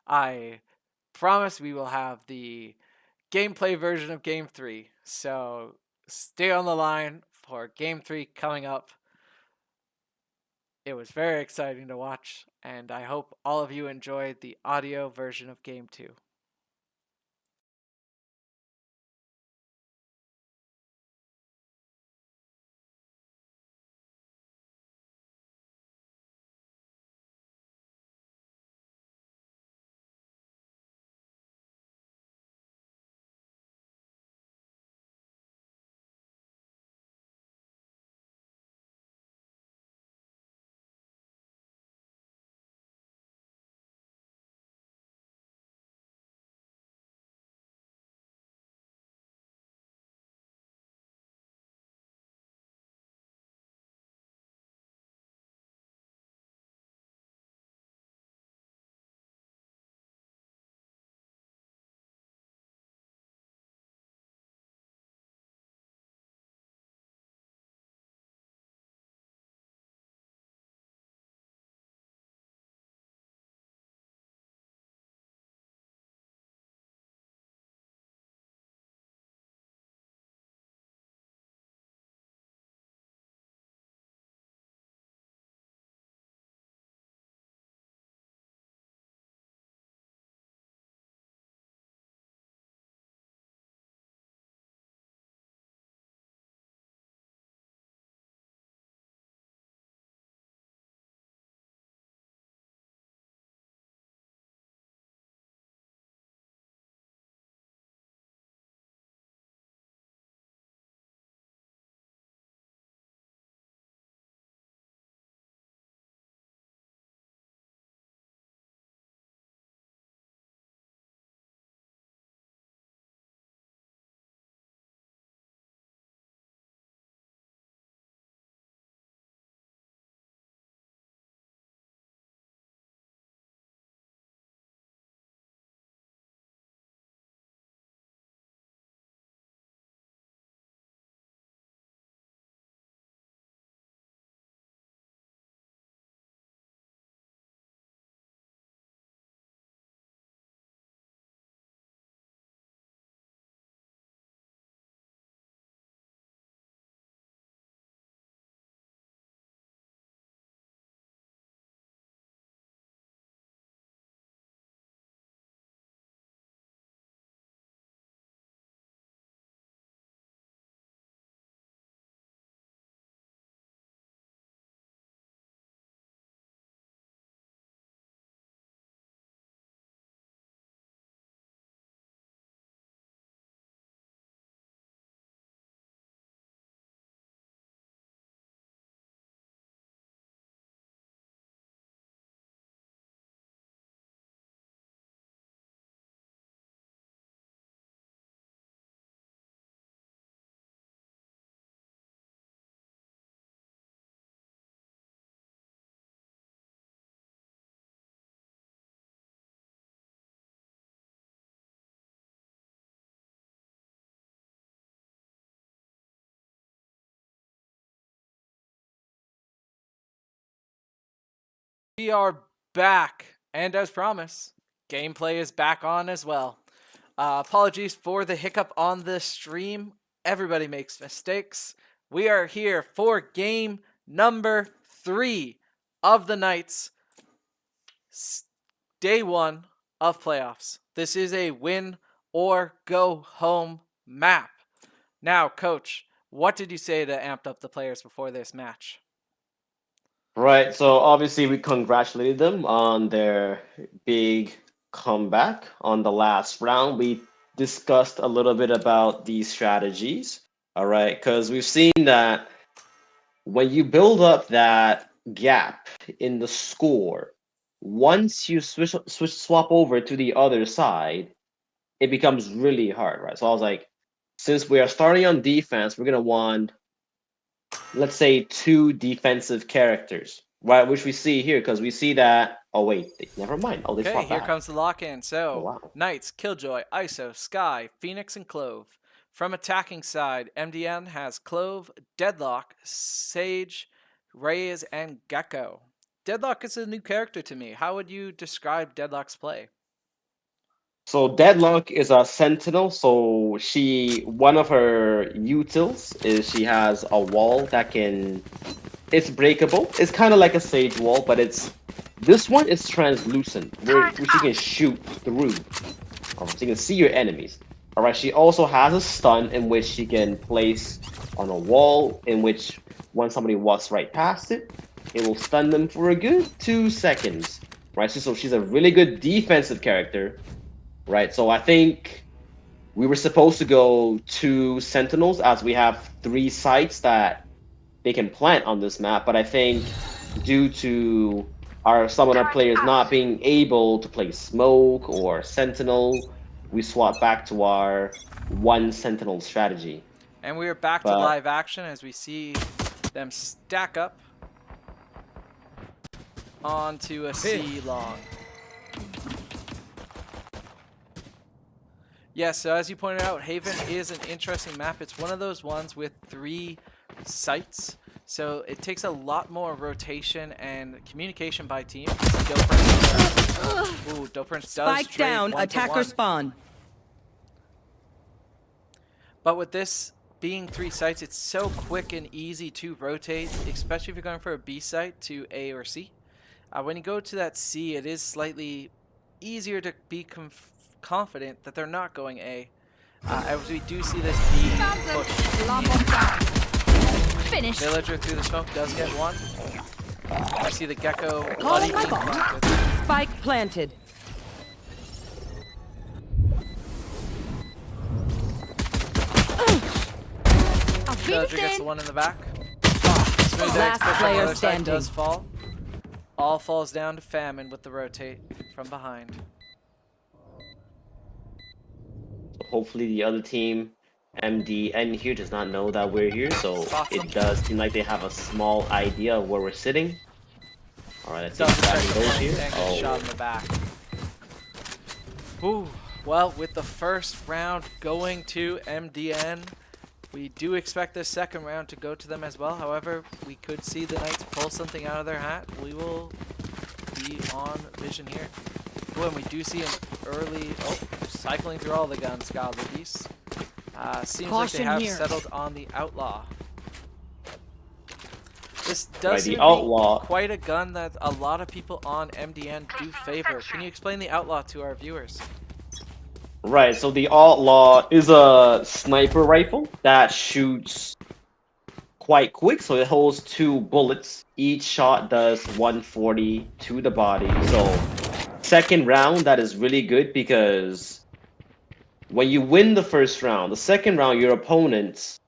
[SPEAKER 1] I promise we will have the gameplay version of Game 3. So stay on the line for Game 3 coming up. It was very exciting to watch, and I hope all of you enjoyed the audio version of Game 2. We are back, and as promised, gameplay is back on as well. Apologies for the hiccup on the stream. Everybody makes mistakes. We are here for game number 3 of the Knights. Day 1 of playoffs. This is a win or go home map. Now, Coach, what did you say to amp up the players before this match?
[SPEAKER 6] Right, so obviously we congratulated them on their big comeback on the last round. We discussed a little bit about these strategies, all right, because we've seen that when you build up that gap in the score, once you swap over to the other side, it becomes really hard, right? So I was like, since we are starting on defense, we're gonna want, let's say, 2 defensive characters, right? Which we see here because we see that. Oh wait, never mind. Oh, they
[SPEAKER 1] Okay,
[SPEAKER 6] swapped
[SPEAKER 1] here
[SPEAKER 6] back.
[SPEAKER 1] comes the lock-in. So,
[SPEAKER 6] Oh, wow.
[SPEAKER 1] Knights, Killjoy, ISO, Sky, Phoenix, and Clove. From attacking side, MDN has Clove, Deadlock, Sage, Reyes, and Gecko. Deadlock is a new character to me. How would you describe Deadlock's play?
[SPEAKER 6] So Deadlock is a sentinel. So one of her utils is she has a wall that it's breakable. It's kind of like a Sage wall, but this one is translucent, which you can shoot through. So you can see your enemies. All right. She also has a stun in which she can place on a wall, in which when somebody walks right past it, it will stun them for a good 2 seconds. Right. So she's a really good defensive character. Right, so I think we were supposed to go 2 sentinels as we have 3 sites that they can plant on this map, but I think due to some of our players not being able to play smoke or sentinel, we swap back to our 1 sentinel strategy.
[SPEAKER 1] And we are back to live action as we see them stack up onto a C long. Yeah, so as you pointed out, Haven is an interesting map. It's one of those ones with 3 sites, so it takes a lot more rotation and communication by team. Doprince does
[SPEAKER 3] Spike down, attacker spawn.
[SPEAKER 1] But with this being 3 sites, it's so quick and easy to rotate, especially if you're going for a B site to A or C. When you go to that C, it is slightly easier to be confident that they're not going A, as we do see this B push.
[SPEAKER 5] Finish.
[SPEAKER 1] Villager through the smoke does get one. I see the Gecko buddy being planted.
[SPEAKER 3] Spike planted.
[SPEAKER 1] Villager gets the one in the back. Smooth
[SPEAKER 3] Last
[SPEAKER 1] exit from the
[SPEAKER 3] player
[SPEAKER 1] other side
[SPEAKER 3] standing.
[SPEAKER 1] does fall. All falls down to Famine with the rotate from behind.
[SPEAKER 6] Hopefully the other team, MDN here, does not know that we're here, so it does seem like they have a small idea of where we're sitting. Alright, let's see if that goes here.
[SPEAKER 1] Oh. Shot in the back. Ooh. Well, with the first round going to MDN, we do expect the second round to go to them as well. However, we could see the Knights pull something out of their hat. We will be on vision here. Ooh, and we do see an early... Oh, cycling through all the guns, Godly Beast. Seems like they have settled on the Outlaw. This does seem to be quite a gun that a lot of people on MDN do favor. Can you explain the Outlaw to our viewers?
[SPEAKER 6] Right, so the Outlaw is a sniper rifle that shoots quite quick, so it holds 2 bullets. Each shot does 140 to the body. So second round, that is really good because when you win the first round, the second round, your opponents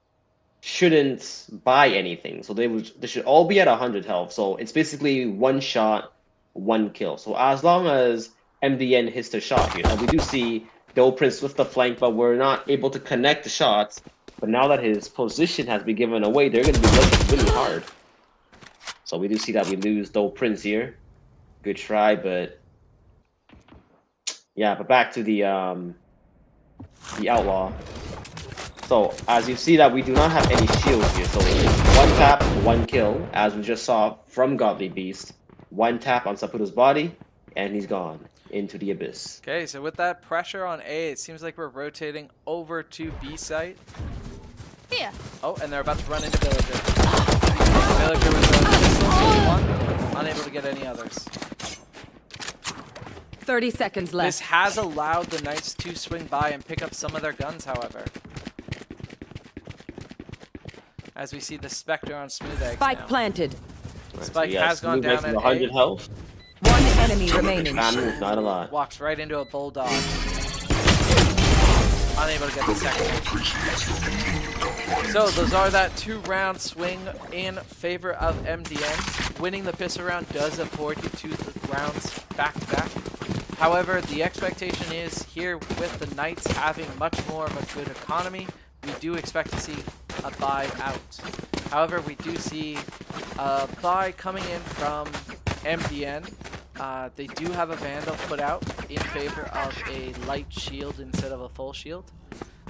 [SPEAKER 6] shouldn't buy anything. So they should all be at 100 health. So it's basically 1 shot, 1 kill. So as long as MDN hits the shot here, and we do see Doprince with the flank, but we're not able to connect the shots. But now that his position has been given away, they're going to be looking really hard. So we do see that we lose Doprince here. Good try, but yeah. But back to the Outlaw. So as you see that we do not have any shields here. So it's 1 tap, 1 kill, as we just saw from Godly Beast. One tap on Saputo's body, and he's gone into the abyss.
[SPEAKER 1] Okay, so with that pressure on A, it seems like we're rotating over to B site.
[SPEAKER 5] Here.
[SPEAKER 1] Oh, and they're about to run into Villager. Villager with the pistol, one, unable to get any others.
[SPEAKER 3] 30 seconds left.
[SPEAKER 1] This has allowed the Knights to swing by and pick up some of their guns, however. As we see the Spectre on Smooth Eggs
[SPEAKER 3] Spike
[SPEAKER 1] now.
[SPEAKER 3] planted.
[SPEAKER 1] Spike
[SPEAKER 6] So, yeah,
[SPEAKER 1] has gone
[SPEAKER 6] Smooth Eggs
[SPEAKER 1] down
[SPEAKER 6] with
[SPEAKER 1] at
[SPEAKER 6] 100
[SPEAKER 1] A.
[SPEAKER 6] health.
[SPEAKER 3] One enemy remaining.
[SPEAKER 6] Family, not a lot.
[SPEAKER 1] Walks right into a Bulldog. Unable to get the second one. So those are that 2-round swing in favor of MDN. Winning the pistol round does afford you 2 rounds back to back. However, the expectation is here with the Knights having much more of a good economy, we do expect to see a buy out. However, we do see a buy coming in from MDN. They do have a Vandal put out in favor of a light shield instead of a full shield.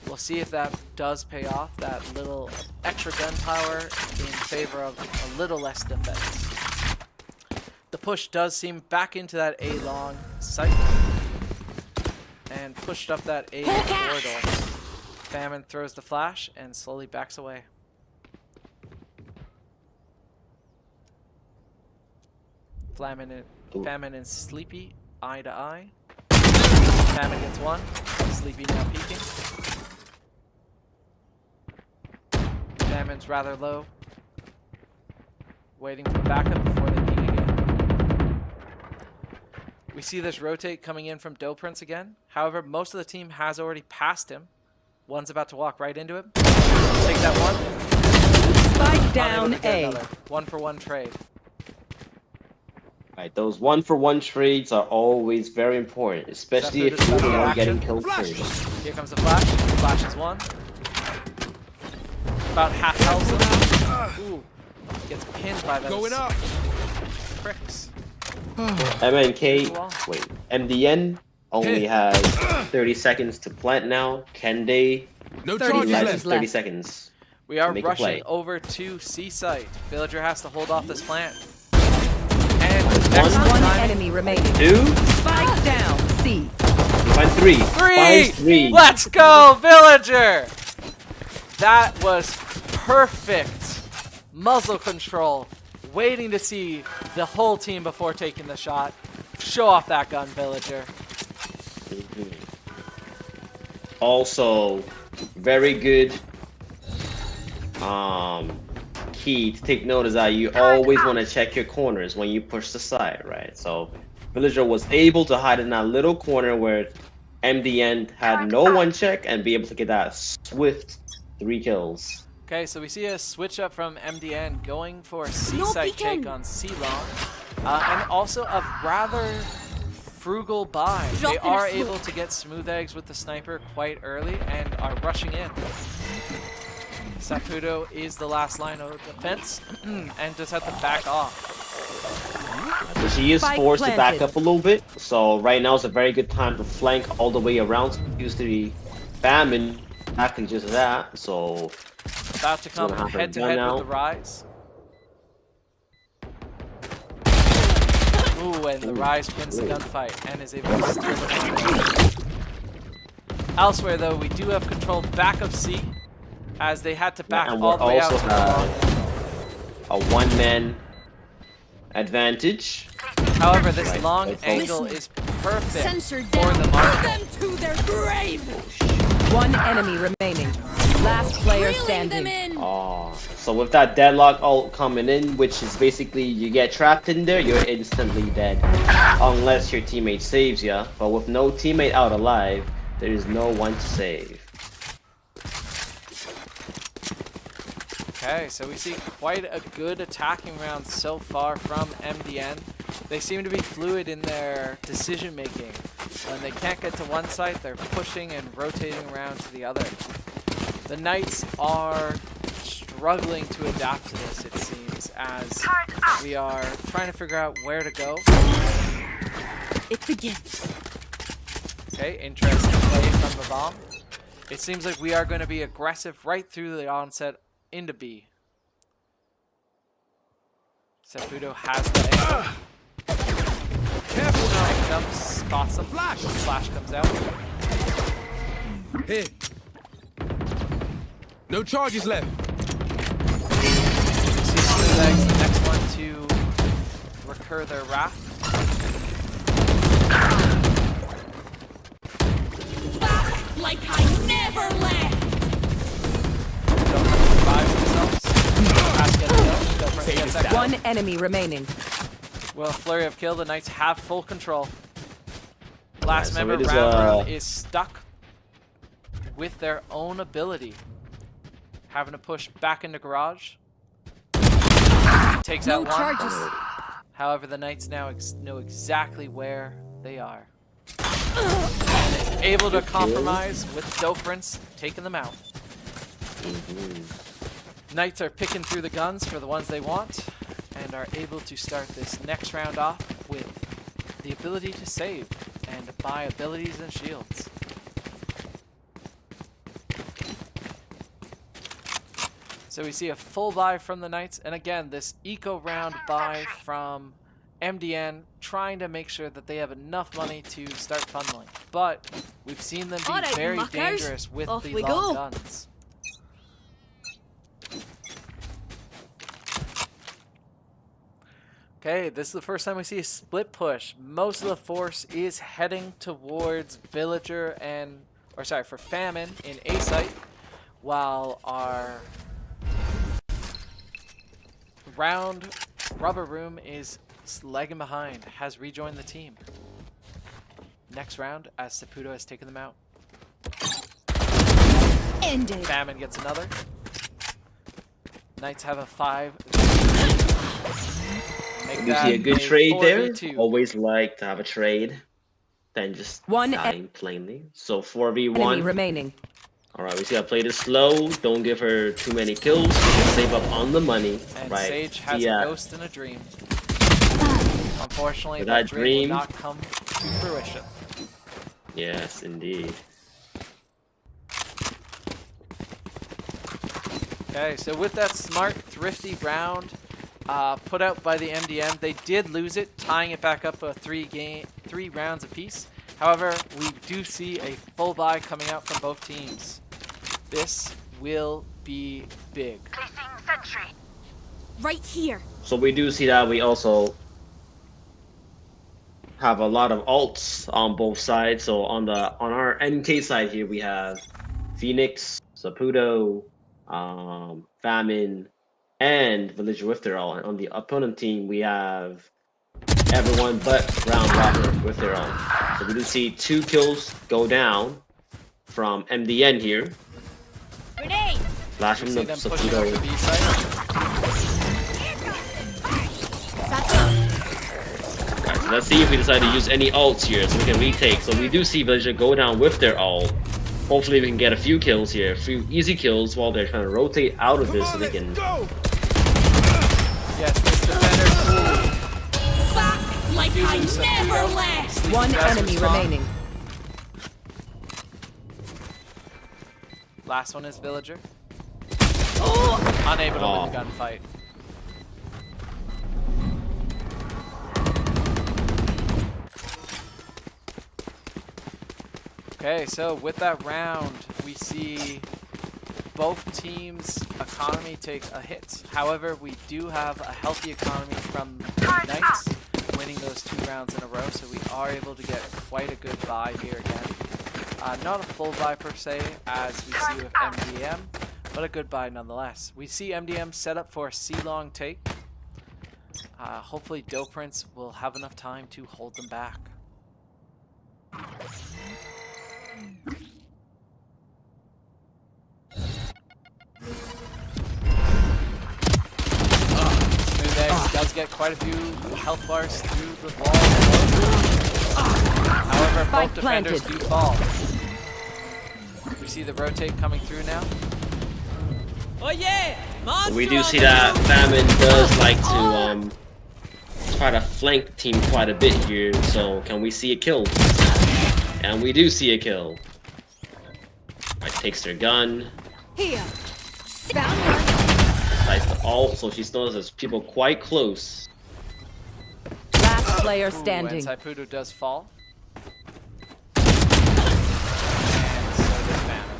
[SPEAKER 1] We'll see if that does pay off, that little extra gun power in favor of a little less defense. The push does seem back into that A long site and pushed up that A corridor. Famine throws the flash and slowly backs away. Famine and Sleepy, eye to eye. Famine gets one. Sleepy now peeking. Famine's rather low. Waiting for backup before they peek again. We see this rotate coming in from Doe Prince again. However, most of the team has already passed him. One's about to walk right into him. Take that one.
[SPEAKER 3] Spike down A.
[SPEAKER 1] 1-for-1 trade.
[SPEAKER 6] Right, those 1-for-1 trades are always very important, especially if you're the one getting killed first.
[SPEAKER 1] Here comes the flash. Flash is one. About half health. Ooh. Gets pinned by those
[SPEAKER 4] Going up.
[SPEAKER 1] pricks.
[SPEAKER 6] MDN only has 30 seconds to plant now. Can they?
[SPEAKER 4] No
[SPEAKER 3] 30
[SPEAKER 4] charges
[SPEAKER 3] seconds
[SPEAKER 4] left.
[SPEAKER 6] 30 seconds.
[SPEAKER 1] We are
[SPEAKER 6] make a play.
[SPEAKER 1] rushing over to C site. Villager has to hold off this plant. And
[SPEAKER 3] One enemy remaining.
[SPEAKER 6] 2,
[SPEAKER 3] Spike down C.
[SPEAKER 6] find 3. Find 3.
[SPEAKER 1] Let's go, Villager! That was perfect muzzle control. Waiting to see the whole team before taking the shot. Show off that gun, Villager.
[SPEAKER 6] Also, very good key to take note is that you always want to check your corners when you push the side, right? So Villager was able to hide in that little corner where MDN had no one check and be able to get that swift 3 kills.
[SPEAKER 1] Okay, so we see a switch up from MDN going for a C-side take on C-Long. And also a rather frugal buy. They are able to get Smooth Eggs with the sniper quite early and are rushing in. Saputo is the last line of defense and just have to back off.
[SPEAKER 6] So she is forced to back up a little bit. So right now is a very good time to flank all the way around. Used to be Famine, exactly just that. So
[SPEAKER 1] about to come head to head with the Rise. Ooh, and the Rise pins the gunfight and is able to steal the point. Elsewhere though, we do have control back of C as they had to back all the way out to the long.
[SPEAKER 6] A one-man advantage.
[SPEAKER 1] However, this long angle is perfect for the mark.
[SPEAKER 5] To their grave.
[SPEAKER 3] One enemy remaining. Last player standing.
[SPEAKER 6] So with that deadlock ult coming in, which is basically you get trapped in there, you're instantly dead. Unless your teammate saves ya. But with no teammate out alive, there is no one to save.
[SPEAKER 1] Okay, so we see quite a good attacking round so far from MDN. They seem to be fluid in their decision making. When they can't get to one site, they're pushing and rotating around to the other. The Knights are struggling to adapt to this, it seems, as we are trying to figure out where to go.
[SPEAKER 5] It begins.
[SPEAKER 1] Okay, interesting play from the bomb. It seems like we are going to be aggressive right through the onset into B. Saputo has the angle.
[SPEAKER 4] Careful now.
[SPEAKER 1] Picks up, spots them. Flash comes out.
[SPEAKER 4] Here. No charges left.
[SPEAKER 1] See Smooth Eggs, the next one to recur their wrath.
[SPEAKER 5] Back like I never left.
[SPEAKER 1] Don't revive themselves. Pass gets killed. Don't gets that kill.
[SPEAKER 3] One enemy remaining.
[SPEAKER 1] Well, flurry of kill. The Knights have full control. Last
[SPEAKER 6] so
[SPEAKER 1] member,
[SPEAKER 6] it is,
[SPEAKER 1] Round Room, is stuck with their own ability. Having to push back into garage. Takes out one. However, the Knights now know exactly where they are. And able to compromise with Doprince taking them out. Knights are picking through the guns for the ones they want and are able to start this next round off with the ability to save and buy abilities and shields. So we see a full buy from the Knights, and again, this eco round buy from MDN, trying to make sure that they have enough money to start funneling. But we've seen them be
[SPEAKER 5] Alright,
[SPEAKER 1] very
[SPEAKER 5] muckers.
[SPEAKER 1] dangerous with
[SPEAKER 5] Off
[SPEAKER 1] the
[SPEAKER 5] we
[SPEAKER 1] long
[SPEAKER 5] go.
[SPEAKER 1] guns. Okay, this is the first time we see a split push. Most of the force is heading towards Villager for Famine in A site, while our round Rubber Room is lagging behind, has rejoined the team. Next round, as Saputo has taken them out.
[SPEAKER 5] Ended.
[SPEAKER 1] Famine gets another. Knights have a 5.
[SPEAKER 6] You see a good trade there.
[SPEAKER 1] 4v2.
[SPEAKER 6] Always like to have a trade. Then just
[SPEAKER 3] One
[SPEAKER 6] dying plainly. So
[SPEAKER 3] Enemy
[SPEAKER 6] 4v1.
[SPEAKER 3] remaining.
[SPEAKER 6] Alright, we see her play this slow. Don't give her too many kills. Just save up on the money.
[SPEAKER 1] And
[SPEAKER 6] Right.
[SPEAKER 1] Sage has
[SPEAKER 6] Yeah.
[SPEAKER 1] a ghost and a dream. Unfortunately,
[SPEAKER 6] But
[SPEAKER 1] that
[SPEAKER 6] that
[SPEAKER 1] dream
[SPEAKER 6] dream-
[SPEAKER 1] will not come to fruition.
[SPEAKER 6] Yes, indeed.
[SPEAKER 1] Okay, so with that smart, thrifty round put out by the MDM, they did lose it, tying it back up a 3 rounds apiece. However, we do see a full buy coming out from both teams. This will be big.
[SPEAKER 8] Placing sentry.
[SPEAKER 5] Right here.
[SPEAKER 6] So we do see that we also have a lot of alts on both sides. So on our NK side here, we have Phoenix, Saputo, Famine, and Villager with their all. And on the opponent team, we have everyone but Round Robber with their own. So we do see 2 kills go down from MDN here.
[SPEAKER 5] Grenade.
[SPEAKER 6] Flash
[SPEAKER 1] We
[SPEAKER 6] from
[SPEAKER 1] see
[SPEAKER 6] the
[SPEAKER 1] them pushing out the
[SPEAKER 6] Saputo.
[SPEAKER 1] B site.
[SPEAKER 6] Alright, so let's see if we decide to use any ults here so we can retake. So we do see Villager go down with their ult. Hopefully we can get a few kills here, a few easy kills while they're trying to rotate out of this so they can...
[SPEAKER 4] Go!
[SPEAKER 1] Yes, this defender.
[SPEAKER 5] Back like I
[SPEAKER 1] Doing some
[SPEAKER 5] never
[SPEAKER 1] hero.
[SPEAKER 5] left.
[SPEAKER 1] Sleepy
[SPEAKER 3] One
[SPEAKER 1] Desert
[SPEAKER 3] enemy
[SPEAKER 1] Spawn.
[SPEAKER 3] remaining.
[SPEAKER 1] Last one is Villager.
[SPEAKER 5] Oh,
[SPEAKER 1] Unable to
[SPEAKER 6] Oh.
[SPEAKER 1] win the gunfight. Okay, so with that round, we see both teams' economy take a hit. However, we do have a healthy economy from the Knights, winning those 2 rounds in a row, so we are able to get quite a good buy here again. Not a full buy per se, as we see with MDM, but a good buy nonetheless. We see MDM set up for a C-long take. Hopefully Doprince will have enough time to hold them back. Smooth Eggs does get quite a few health bars through the wall. However,
[SPEAKER 3] Spike
[SPEAKER 1] both defenders
[SPEAKER 3] planted.
[SPEAKER 1] do fall. We see the rotate coming through now.
[SPEAKER 7] Oh yeah! Monster
[SPEAKER 6] We do
[SPEAKER 7] on
[SPEAKER 6] see
[SPEAKER 7] the
[SPEAKER 6] that
[SPEAKER 7] loose!
[SPEAKER 6] Famine does like to try to flank the team quite a bit here, so can we see a kill? And we do see a kill. Right, takes their gun,
[SPEAKER 5] here. Found one.
[SPEAKER 6] tries to ult, so she still has people quite close.
[SPEAKER 3] Last player
[SPEAKER 1] Ooh,
[SPEAKER 3] standing.
[SPEAKER 1] and Saipudo does fall. And so does Famine.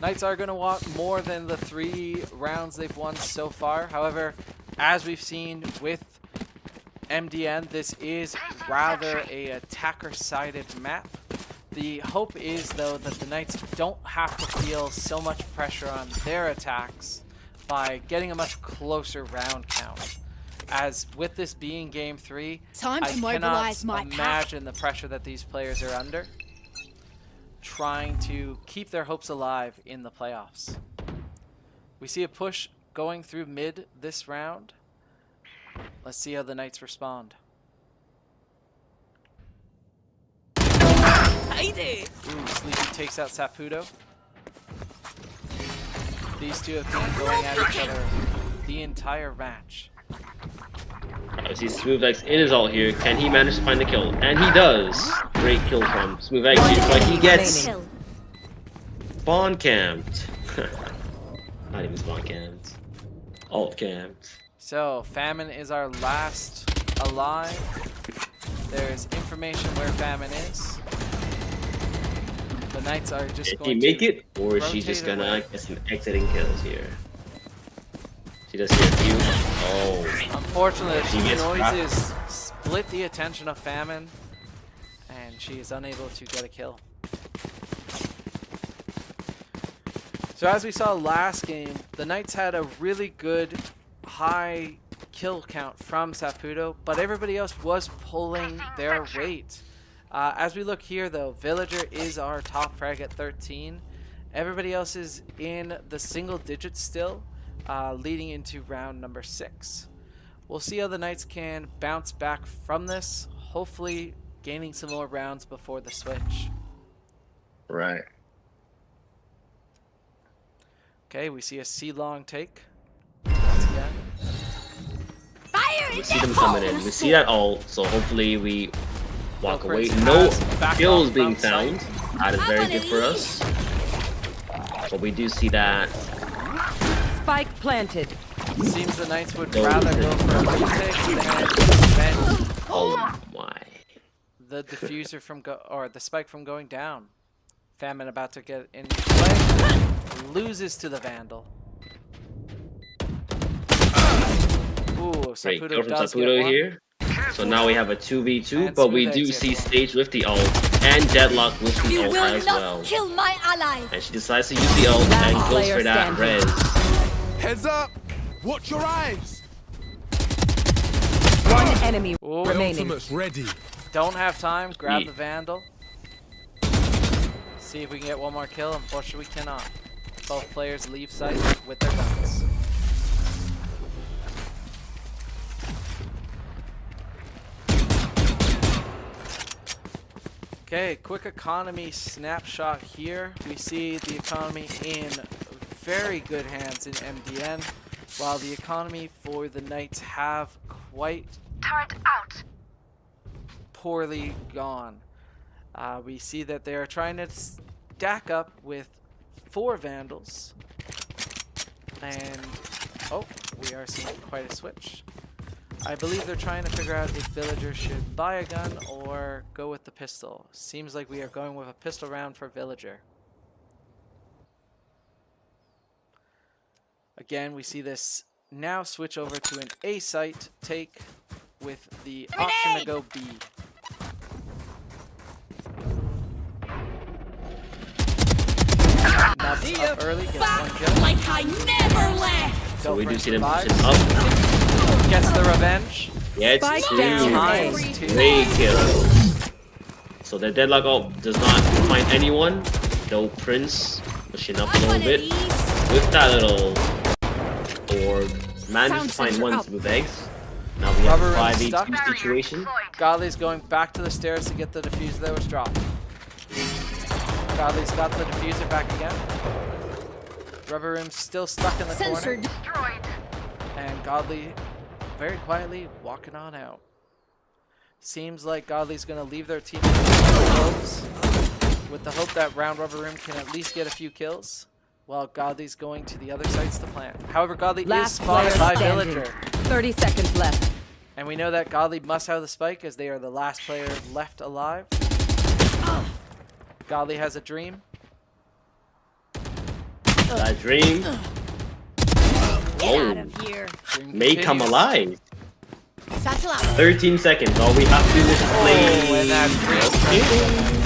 [SPEAKER 1] Knights are going to want more than the 3 rounds they've won so far. However, as we've seen with MDN, this is rather a attacker-sided map. The hope is, though, that the Knights don't have to feel so much pressure on their attacks by getting a much closer round count. As with this being Game 3,
[SPEAKER 9] Time to
[SPEAKER 1] I
[SPEAKER 9] mobilize
[SPEAKER 1] cannot
[SPEAKER 9] my pack.
[SPEAKER 1] imagine the pressure that these players are under, trying to keep their hopes alive in the playoffs. We see a push going through mid this round. Let's see how the Knights respond. Ooh, Sleepy takes out Saipudo. These two have been going at each other the entire match.
[SPEAKER 6] I see Smooth in his ult here. Can he manage to find the kill? And he does. Great kill from Smooth here, but he gets spawn camped. Not even spawn camped. Alt camped.
[SPEAKER 1] So, Famine is our last alive. There's information where Famine is. The Knights are just
[SPEAKER 6] Did
[SPEAKER 1] going
[SPEAKER 6] he make
[SPEAKER 1] to
[SPEAKER 6] it? Or is she
[SPEAKER 1] rotate
[SPEAKER 6] just gonna
[SPEAKER 1] away.
[SPEAKER 6] get some exiting kills here? She does get a few. Oh.
[SPEAKER 1] Unfortunately,
[SPEAKER 6] She
[SPEAKER 1] the
[SPEAKER 6] gets
[SPEAKER 1] noises split the attention of Famine, and she is unable to get a kill. So as we saw last game, the Knights had a really good high kill count from Saipudo, but everybody else was pulling their weight. As we look here though, Villager is our top frag at 13. Everybody else is in the single digits still, leading into round number 6. We'll see how the Knights can bounce back from this, hopefully gaining some more rounds before the switch.
[SPEAKER 6] Right.
[SPEAKER 1] Okay, we see a C-long take. Once again.
[SPEAKER 6] We see them coming in. We see that ult, so hopefully we walk away.
[SPEAKER 1] Prince
[SPEAKER 6] No
[SPEAKER 1] has backed
[SPEAKER 6] kills
[SPEAKER 1] off
[SPEAKER 6] being
[SPEAKER 1] from
[SPEAKER 6] found.
[SPEAKER 1] site.
[SPEAKER 6] That is very good for us. But we do see that.
[SPEAKER 3] Spike planted.
[SPEAKER 1] Seems the Knights would
[SPEAKER 6] No.
[SPEAKER 1] rather go for a retake than prevent
[SPEAKER 6] Oh my.
[SPEAKER 1] the diffuser from or the spike from going down. Famine about to get in play. Loses to the Vandal. Ooh,
[SPEAKER 6] Great
[SPEAKER 1] Saipudo
[SPEAKER 6] kill from
[SPEAKER 1] does get
[SPEAKER 6] Saipudo
[SPEAKER 1] one.
[SPEAKER 6] here. So now we have a 2v2,
[SPEAKER 1] And
[SPEAKER 6] but we
[SPEAKER 1] Smooth
[SPEAKER 6] do
[SPEAKER 1] Eggs
[SPEAKER 6] see
[SPEAKER 1] gets one.
[SPEAKER 6] Stage with the ult and Deadlock with the
[SPEAKER 9] You
[SPEAKER 6] ult
[SPEAKER 9] will
[SPEAKER 6] as
[SPEAKER 9] not
[SPEAKER 6] well.
[SPEAKER 9] kill my allies.
[SPEAKER 6] And she decides to use the ult and goes
[SPEAKER 3] player
[SPEAKER 6] for that
[SPEAKER 3] standing.
[SPEAKER 6] res.
[SPEAKER 4] Heads up! Watch your eyes!
[SPEAKER 3] One enemy
[SPEAKER 1] Ooh.
[SPEAKER 3] remaining.
[SPEAKER 4] Ultimate's ready.
[SPEAKER 1] Don't have time. Grab
[SPEAKER 6] Yeah.
[SPEAKER 1] the Vandal. See if we can get one more kill. Unfortunately, we cannot. Both players leave site with their guns. Okay, quick economy snapshot here. We see the economy in very good hands in MDN, while the economy for the Knights have quite
[SPEAKER 8] Turret out.
[SPEAKER 1] poorly gone. We see that they are trying to stack up with 4 Vandals. And, oh, we are seeing quite a switch. I believe they're trying to figure out if Villager should buy a gun or go with the pistol. Seems like we are going with a pistol round for Villager. Again, we see this now switch over to an A site take with the option to go B. Nubs up early, gets one kill.
[SPEAKER 9] Like I never left.
[SPEAKER 6] So we do
[SPEAKER 1] Prince
[SPEAKER 6] see them pushing
[SPEAKER 1] survives.
[SPEAKER 6] up.
[SPEAKER 1] Gets the revenge.
[SPEAKER 6] Gets
[SPEAKER 3] Spike
[SPEAKER 6] 2
[SPEAKER 3] down.
[SPEAKER 1] Times 2.
[SPEAKER 6] great kills. So the Deadlock ult does not find anyone. Though Prince pushing up a little bit with that little orb. Managed to find one Smooth Eggs. Now we have
[SPEAKER 1] Rubber
[SPEAKER 6] a
[SPEAKER 1] and
[SPEAKER 6] 5v2
[SPEAKER 1] stuck.
[SPEAKER 6] situation.
[SPEAKER 8] Deployed.
[SPEAKER 1] Godly's going back to the stairs to get the diffuser that was dropped. Godly's got the diffuser back again. Rubber Room's still stuck in the corner.
[SPEAKER 9] Censored.
[SPEAKER 8] Destroyed.
[SPEAKER 1] And Godly very quietly walking on out. Seems like Godly's going to leave their team with the hope that Round Rubber Room can at least get a few kills. while Godly's going to the other sites to plant. However, Godly is
[SPEAKER 3] Last
[SPEAKER 1] spotted
[SPEAKER 3] player
[SPEAKER 1] by
[SPEAKER 3] standing.
[SPEAKER 1] Villager.
[SPEAKER 3] 30 seconds left.
[SPEAKER 1] And we know that Godly must have the spike as they are the last player left alive. Godly has a dream.
[SPEAKER 6] That dream
[SPEAKER 9] Get out of here.
[SPEAKER 1] Dream
[SPEAKER 6] may come
[SPEAKER 1] continues.
[SPEAKER 6] alive.
[SPEAKER 9] Satchel out.
[SPEAKER 6] 13 seconds. All we have to do is play.
[SPEAKER 1] Oh, and that dream.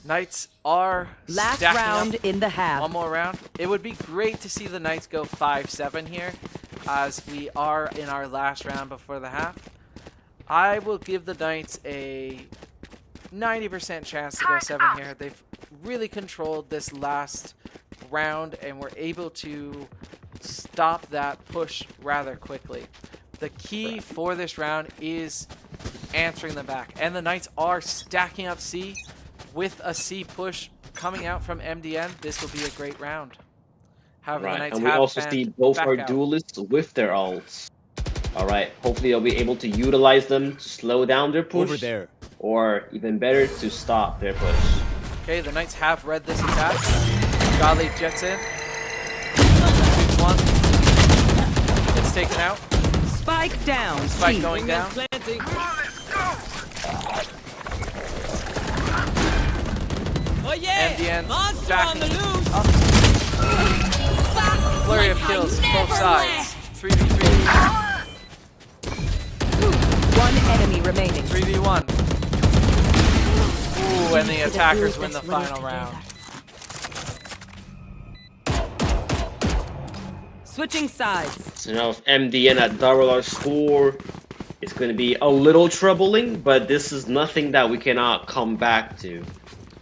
[SPEAKER 1] Knights are
[SPEAKER 3] Last
[SPEAKER 1] stacking
[SPEAKER 3] round
[SPEAKER 1] up.
[SPEAKER 3] in the half.
[SPEAKER 1] One more round. It would be great to see the Knights go 5-7 here, as we are in our last round before the half. I will give the Knights a 90% chance to go 7 here. They've really controlled this last round and were able to stop that push rather quickly. The key for this round is answering them back, and the Knights are stacking up C. With a C push coming out from MDN, this will be a great round. However, the
[SPEAKER 6] Right,
[SPEAKER 1] Knights
[SPEAKER 6] and we
[SPEAKER 1] have
[SPEAKER 6] also
[SPEAKER 1] fanned
[SPEAKER 6] see both
[SPEAKER 1] back
[SPEAKER 6] our
[SPEAKER 1] out.
[SPEAKER 6] duelists with their ults. Alright, hopefully they'll be able to utilize them to slow down their push.
[SPEAKER 2] Over there.
[SPEAKER 6] Or even better, to stop their push.
[SPEAKER 1] Okay, the Knights have read this attack. Godly jets in. Shoots one. Gets taken out.
[SPEAKER 3] Spike down.
[SPEAKER 1] Spike
[SPEAKER 3] C.
[SPEAKER 1] going down.
[SPEAKER 7] Planting. Oh yeah!
[SPEAKER 1] MDN
[SPEAKER 7] Monster on the
[SPEAKER 1] backing
[SPEAKER 7] loose!
[SPEAKER 1] Flurry of
[SPEAKER 9] Like I
[SPEAKER 1] kills, both
[SPEAKER 9] never
[SPEAKER 1] sides. 3v3.
[SPEAKER 3] One enemy remaining.
[SPEAKER 1] 3v1. Ooh, and the attackers win the final round.
[SPEAKER 3] Switching sides.
[SPEAKER 6] So now if MDN at double our score, it's going to be a little troubling, but this is nothing that we cannot come back to.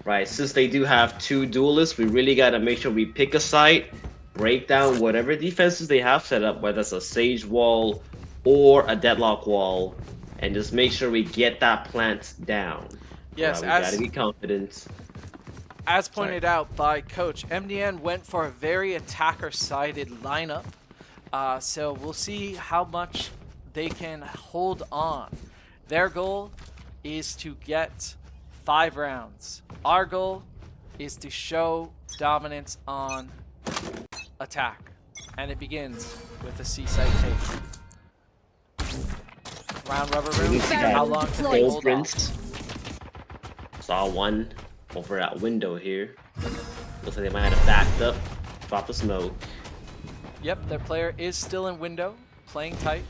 [SPEAKER 6] Right, since they do have two duelists, we really got to make sure we pick a site, break down whatever defenses they have set up, whether it's a Sage wall or a Deadlock wall, and just make sure we get that plant down.
[SPEAKER 1] Yes,
[SPEAKER 6] We
[SPEAKER 1] as
[SPEAKER 6] got to be confident.
[SPEAKER 1] As pointed out by Coach, MDN went for a very attacker-sided lineup. So we'll see how much they can hold on. Their goal is to get 5 rounds. Our goal is to show dominance on attack. And it begins with a C-side take. Round rubber room. How long can they
[SPEAKER 6] Gold
[SPEAKER 1] hold off?
[SPEAKER 6] Prince. Saw one over that window here. Looks like they might have backed up. Drop the smoke.
[SPEAKER 1] Yep, their player is still in window, playing tight,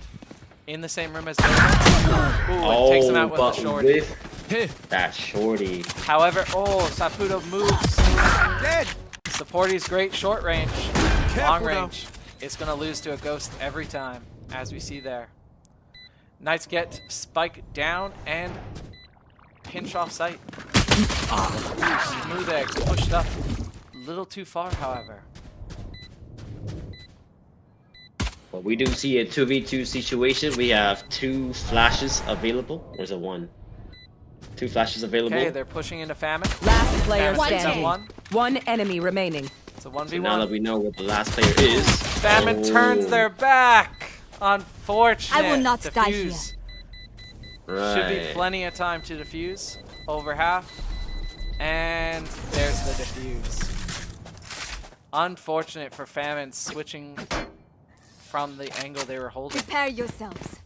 [SPEAKER 1] in the same room as their Ooh, and takes them out with
[SPEAKER 6] but
[SPEAKER 1] a shorty.
[SPEAKER 6] with that shorty.
[SPEAKER 1] However, Saputo moves.
[SPEAKER 4] Dead.
[SPEAKER 1] Supporty's great short range.
[SPEAKER 4] Careful
[SPEAKER 1] Long
[SPEAKER 4] now.
[SPEAKER 1] range. It's going to lose to a ghost every time, as we see there. Knights get spike down and pinch off sight. Smooth eggs pushed up. A little too far, however.
[SPEAKER 6] But we do see a 2v2 situation. We have 2 flashes available. Or is it 1? 2 flashes available.
[SPEAKER 1] Okay, they're pushing into Famine.
[SPEAKER 3] Last player
[SPEAKER 1] Famine takes out
[SPEAKER 3] standing.
[SPEAKER 1] one.
[SPEAKER 3] One enemy remaining.
[SPEAKER 1] It's a
[SPEAKER 6] So now
[SPEAKER 1] 1v1.
[SPEAKER 6] that we know where the last player is.
[SPEAKER 1] Famine turns their back. Unfortunate.
[SPEAKER 9] I will not die here.
[SPEAKER 1] Defuse. Should be
[SPEAKER 6] Right.
[SPEAKER 1] plenty of time to defuse. Over half. And there's the defuse. Unfortunate for Famine switching from the angle they were holding.
[SPEAKER 9] Prepare yourselves.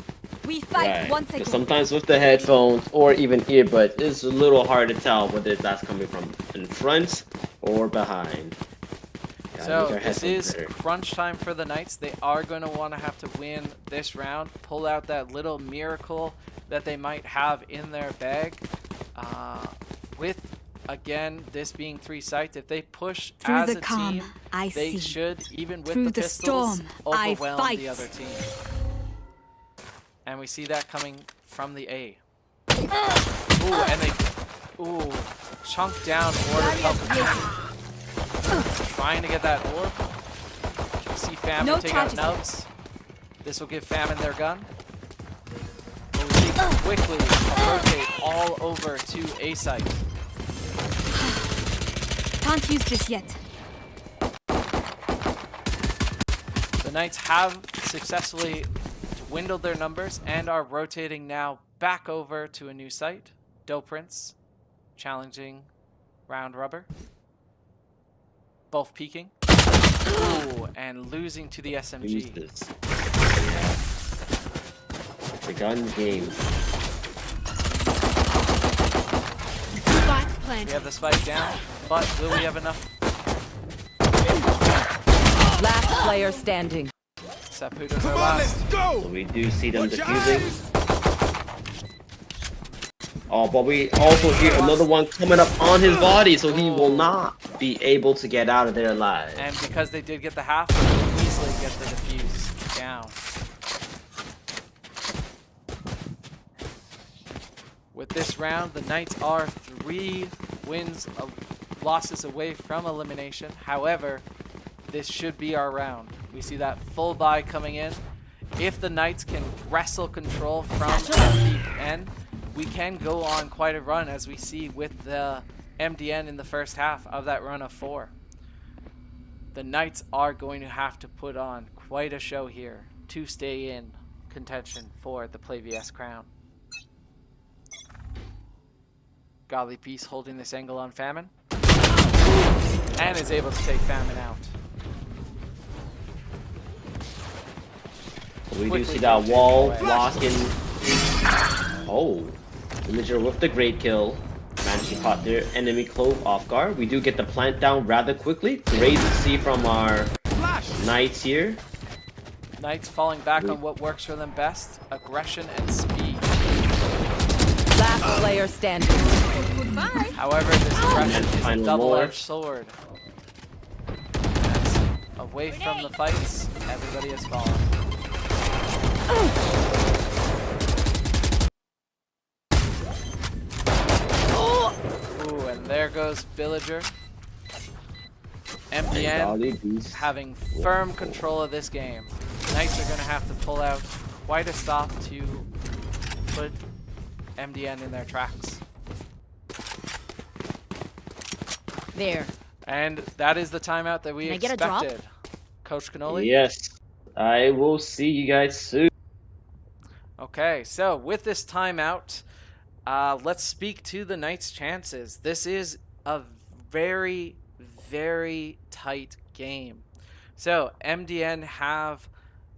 [SPEAKER 9] We fight
[SPEAKER 6] Right.
[SPEAKER 9] once
[SPEAKER 6] 'Cause
[SPEAKER 9] again.
[SPEAKER 6] sometimes with the headphones or even earbuds, it's a little hard to tell whether that's coming from in front or behind. Gotta
[SPEAKER 1] So
[SPEAKER 6] make our
[SPEAKER 1] this
[SPEAKER 6] headphones
[SPEAKER 1] is
[SPEAKER 6] better.
[SPEAKER 1] crunch time for the Knights. They are going to want to have to win this round, pull out that little miracle that they might have in their bag. With, again, this being 3 sites, if they push
[SPEAKER 9] Through
[SPEAKER 1] as
[SPEAKER 9] the
[SPEAKER 1] a
[SPEAKER 9] calm,
[SPEAKER 1] team,
[SPEAKER 9] I
[SPEAKER 1] they
[SPEAKER 9] see.
[SPEAKER 1] should, even with
[SPEAKER 9] Through
[SPEAKER 1] the
[SPEAKER 9] the
[SPEAKER 1] pistols,
[SPEAKER 9] storm, I
[SPEAKER 1] overwhelm
[SPEAKER 9] fight.
[SPEAKER 1] the other team. And we see that coming from the A. Ooh, and they chunk down orb help. Trying to get that orb. You see Famine
[SPEAKER 9] No
[SPEAKER 1] take out
[SPEAKER 9] charges.
[SPEAKER 1] Nubs. This will give Famine their gun. But we see quickly rotate all over to A site.
[SPEAKER 9] Can't use this yet.
[SPEAKER 1] The Knights have successfully dwindled their numbers and are rotating now back over to a new site. Doe Prince challenging round rubber. both peeking. Ooh, and losing to the
[SPEAKER 6] Use
[SPEAKER 1] SMG.
[SPEAKER 6] this. The gun game.
[SPEAKER 9] Spike
[SPEAKER 1] We
[SPEAKER 9] planted.
[SPEAKER 1] have the spike down, but will we have enough?
[SPEAKER 3] Last player standing.
[SPEAKER 1] Saputo's our
[SPEAKER 4] Come on,
[SPEAKER 1] last.
[SPEAKER 4] let's
[SPEAKER 6] So
[SPEAKER 4] go!
[SPEAKER 6] we do see them
[SPEAKER 4] Watch your
[SPEAKER 6] defusing.
[SPEAKER 4] eyes!
[SPEAKER 6] Oh, but we also hear another one coming up on his body, so he will not be able to get out of there alive.
[SPEAKER 1] And because they did get the half, they will easily get the defuse down. With this round, the Knights are 3 losses away from elimination. However, this should be our round. We see that full buy coming in. If the Knights can wrestle control from MDN, we can go on quite a run, as we see with the MDN in the first half of that run of 4. The Knights are going to have to put on quite a show here to stay in contention for the PlayVS crown. Godly Peace holding this angle on Famine. And is able to take Famine out.
[SPEAKER 6] We do
[SPEAKER 1] Quickly
[SPEAKER 6] see that
[SPEAKER 1] rotating
[SPEAKER 6] wall
[SPEAKER 1] away.
[SPEAKER 6] blocking. Oh, Imager with the great kill. Managed to caught their enemy clove off guard. We do get the plant down rather quickly. Great to see from our Knights here.
[SPEAKER 1] Knights falling back on what works for them best, aggression and speed.
[SPEAKER 3] Last player standing.
[SPEAKER 9] Goodbye.
[SPEAKER 1] However, this aggression is a
[SPEAKER 6] Final
[SPEAKER 1] double-edged sword. As away from the fights, everybody has fallen. Ooh, and there goes Villager. MDN
[SPEAKER 6] Godly Beast.
[SPEAKER 1] having firm control of this game. Knights are going to have to pull out quite a stop to put MDN in their tracks.
[SPEAKER 9] There.
[SPEAKER 1] And that is the timeout that we
[SPEAKER 9] Can I get a drop?
[SPEAKER 1] expected. Coach Cannoli?
[SPEAKER 6] Yes, I will see you guys soon.
[SPEAKER 1] Okay, so with this timeout, let's speak to the Knights' chances. This is a very, very tight game. So MDN have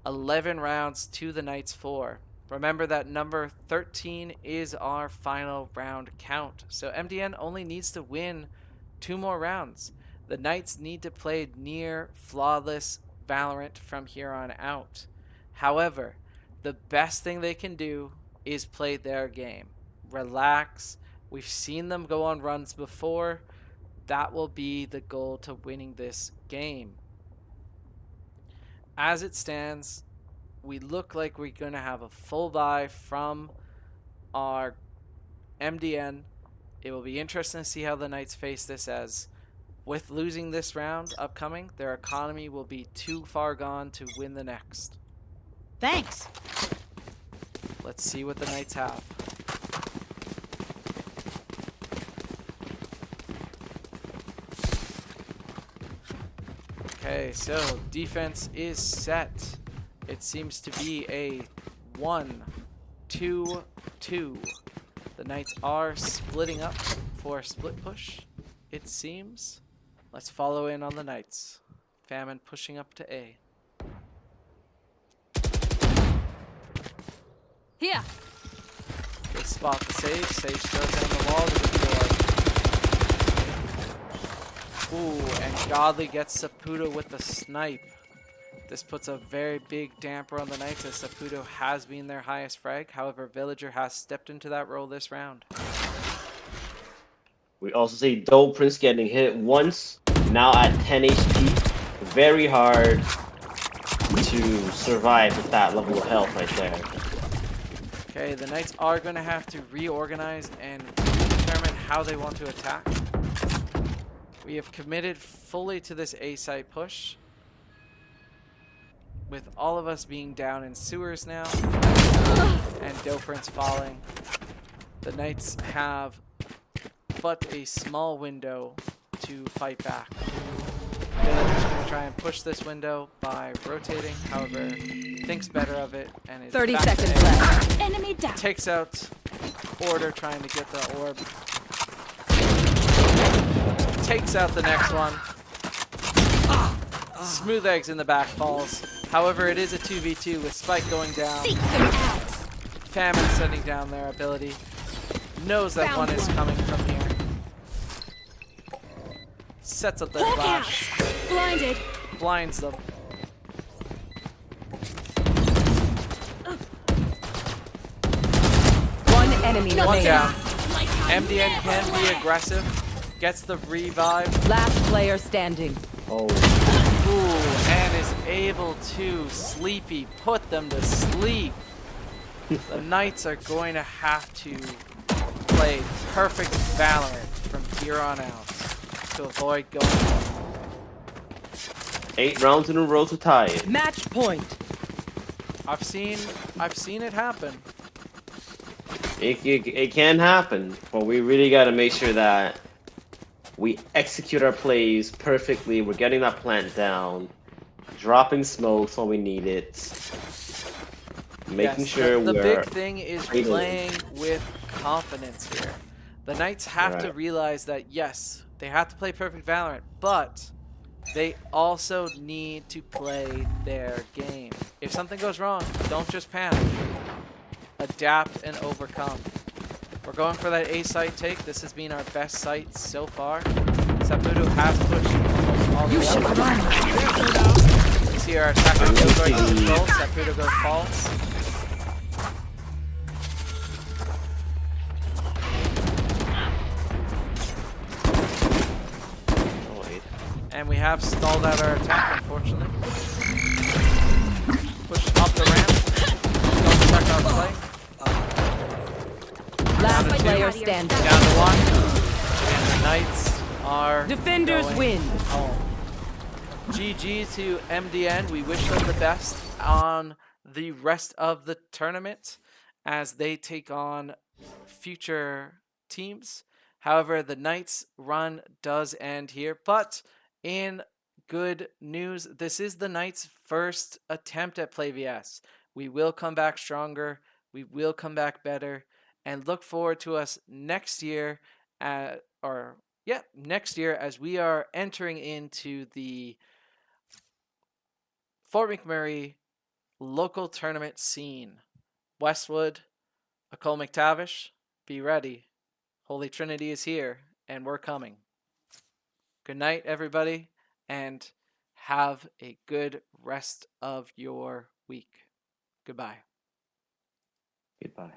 [SPEAKER 1] 11 rounds to the Knights 4. Remember that number 13 is our final round count. So MDN only needs to win 2 more rounds. The Knights need to play near flawless Valorant from here on out. However, the best thing they can do is play their game. Relax. We've seen them go on runs before. That will be the goal to winning this game. As it stands, we look like we're going to have a full buy from our MDN. It will be interesting to see how the Knights face this, as with losing this round upcoming, their economy will be too far gone to win the next.
[SPEAKER 9] Thanks.
[SPEAKER 1] Let's see what the Knights have. Okay, so defense is set. It seems to be a 1-2-2. The Knights are splitting up for a split push, it seems. Let's follow in on the Knights. Famine pushing up to A.
[SPEAKER 5] Here.
[SPEAKER 1] They spot the Sage. Sage throws down the wall to the door. Ooh, and Godly gets Saputo with the snipe. This puts a very big damper on the Knights, as Saputo has been their highest frag. However, Villager has stepped into that role this round.
[SPEAKER 6] We also see Doe Prince getting hit once, now at 10 HP. Very hard to survive with that level of health right there.
[SPEAKER 1] Okay, the Knights are going to have to reorganize and determine how they want to attack. We have committed fully to this A site push, with all of us being down in sewers now, and Doe Prince falling. The Knights have but a small window to fight back. Villager's going to try and push this window by rotating, however, thinks better of it and is
[SPEAKER 3] 30
[SPEAKER 1] back to
[SPEAKER 3] seconds
[SPEAKER 1] A.
[SPEAKER 3] left.
[SPEAKER 5] Enemy down.
[SPEAKER 1] Takes out Order, trying to get the orb. Takes out the next one. Smooth Eggs in the back falls. However, it is a 2v2 with Spike going down.
[SPEAKER 9] Seek them out.
[SPEAKER 1] Famine sending down their ability. Knows that
[SPEAKER 9] Found
[SPEAKER 1] one is
[SPEAKER 9] one.
[SPEAKER 1] coming from here. Sets up their
[SPEAKER 9] Hawk out.
[SPEAKER 1] flash.
[SPEAKER 9] Blinded.
[SPEAKER 1] Blinds them.
[SPEAKER 3] One enemy
[SPEAKER 1] One
[SPEAKER 3] remaining.
[SPEAKER 1] down.
[SPEAKER 9] Like a
[SPEAKER 1] MDN
[SPEAKER 9] never
[SPEAKER 1] can be
[SPEAKER 9] left.
[SPEAKER 1] aggressive. Gets the revive.
[SPEAKER 3] Last player standing.
[SPEAKER 6] Oh,
[SPEAKER 1] Ooh, and is able to Sleepy put them to sleep. The Knights are going to have to play perfect Valorant from here on out to avoid going home.
[SPEAKER 6] 8 rounds in a row to tie it.
[SPEAKER 3] Match point.
[SPEAKER 1] I've seen it happen.
[SPEAKER 6] It can happen, but we really got to make sure that we execute our plays perfectly. We're getting that plant down, dropping smokes when we need it, making
[SPEAKER 1] Yes,
[SPEAKER 6] sure
[SPEAKER 1] the
[SPEAKER 6] we're
[SPEAKER 1] big thing is
[SPEAKER 6] freedom.
[SPEAKER 1] playing with confidence here. The Knights have to
[SPEAKER 6] Right.
[SPEAKER 1] realize that yes, they have to play perfect Valorant, but they also need to play their game. If something goes wrong, don't just panic. Adapt and overcome. We're going for that A site take. This has been our best site so far. Saputo has pushed almost all the way up. You see our attacker goes right to control. Saputo goes false.
[SPEAKER 6] Oh, wait.
[SPEAKER 1] And we have stalled out our attack, unfortunately. Push up the ramp. Don't check our play.
[SPEAKER 3] Last
[SPEAKER 1] Down to
[SPEAKER 3] player
[SPEAKER 1] two.
[SPEAKER 3] standing.
[SPEAKER 1] Down to one. And the Knights are
[SPEAKER 3] Defenders
[SPEAKER 1] going
[SPEAKER 3] win.
[SPEAKER 1] home. GG to MDN. We wish them the best on the rest of the tournament as they take on future teams. However, the Knights run does end here, but in good news, this is the Knights' first attempt at PlayVS. We will come back stronger. We will come back better, and look forward to us next year, next year as we are entering into the Fort McMurray local tournament scene. Westwood, Akol McTavish, be ready. Holy Trinity is here, and we're coming. Good night, everybody, and have a good rest of your week. Goodbye.
[SPEAKER 6] Goodbye.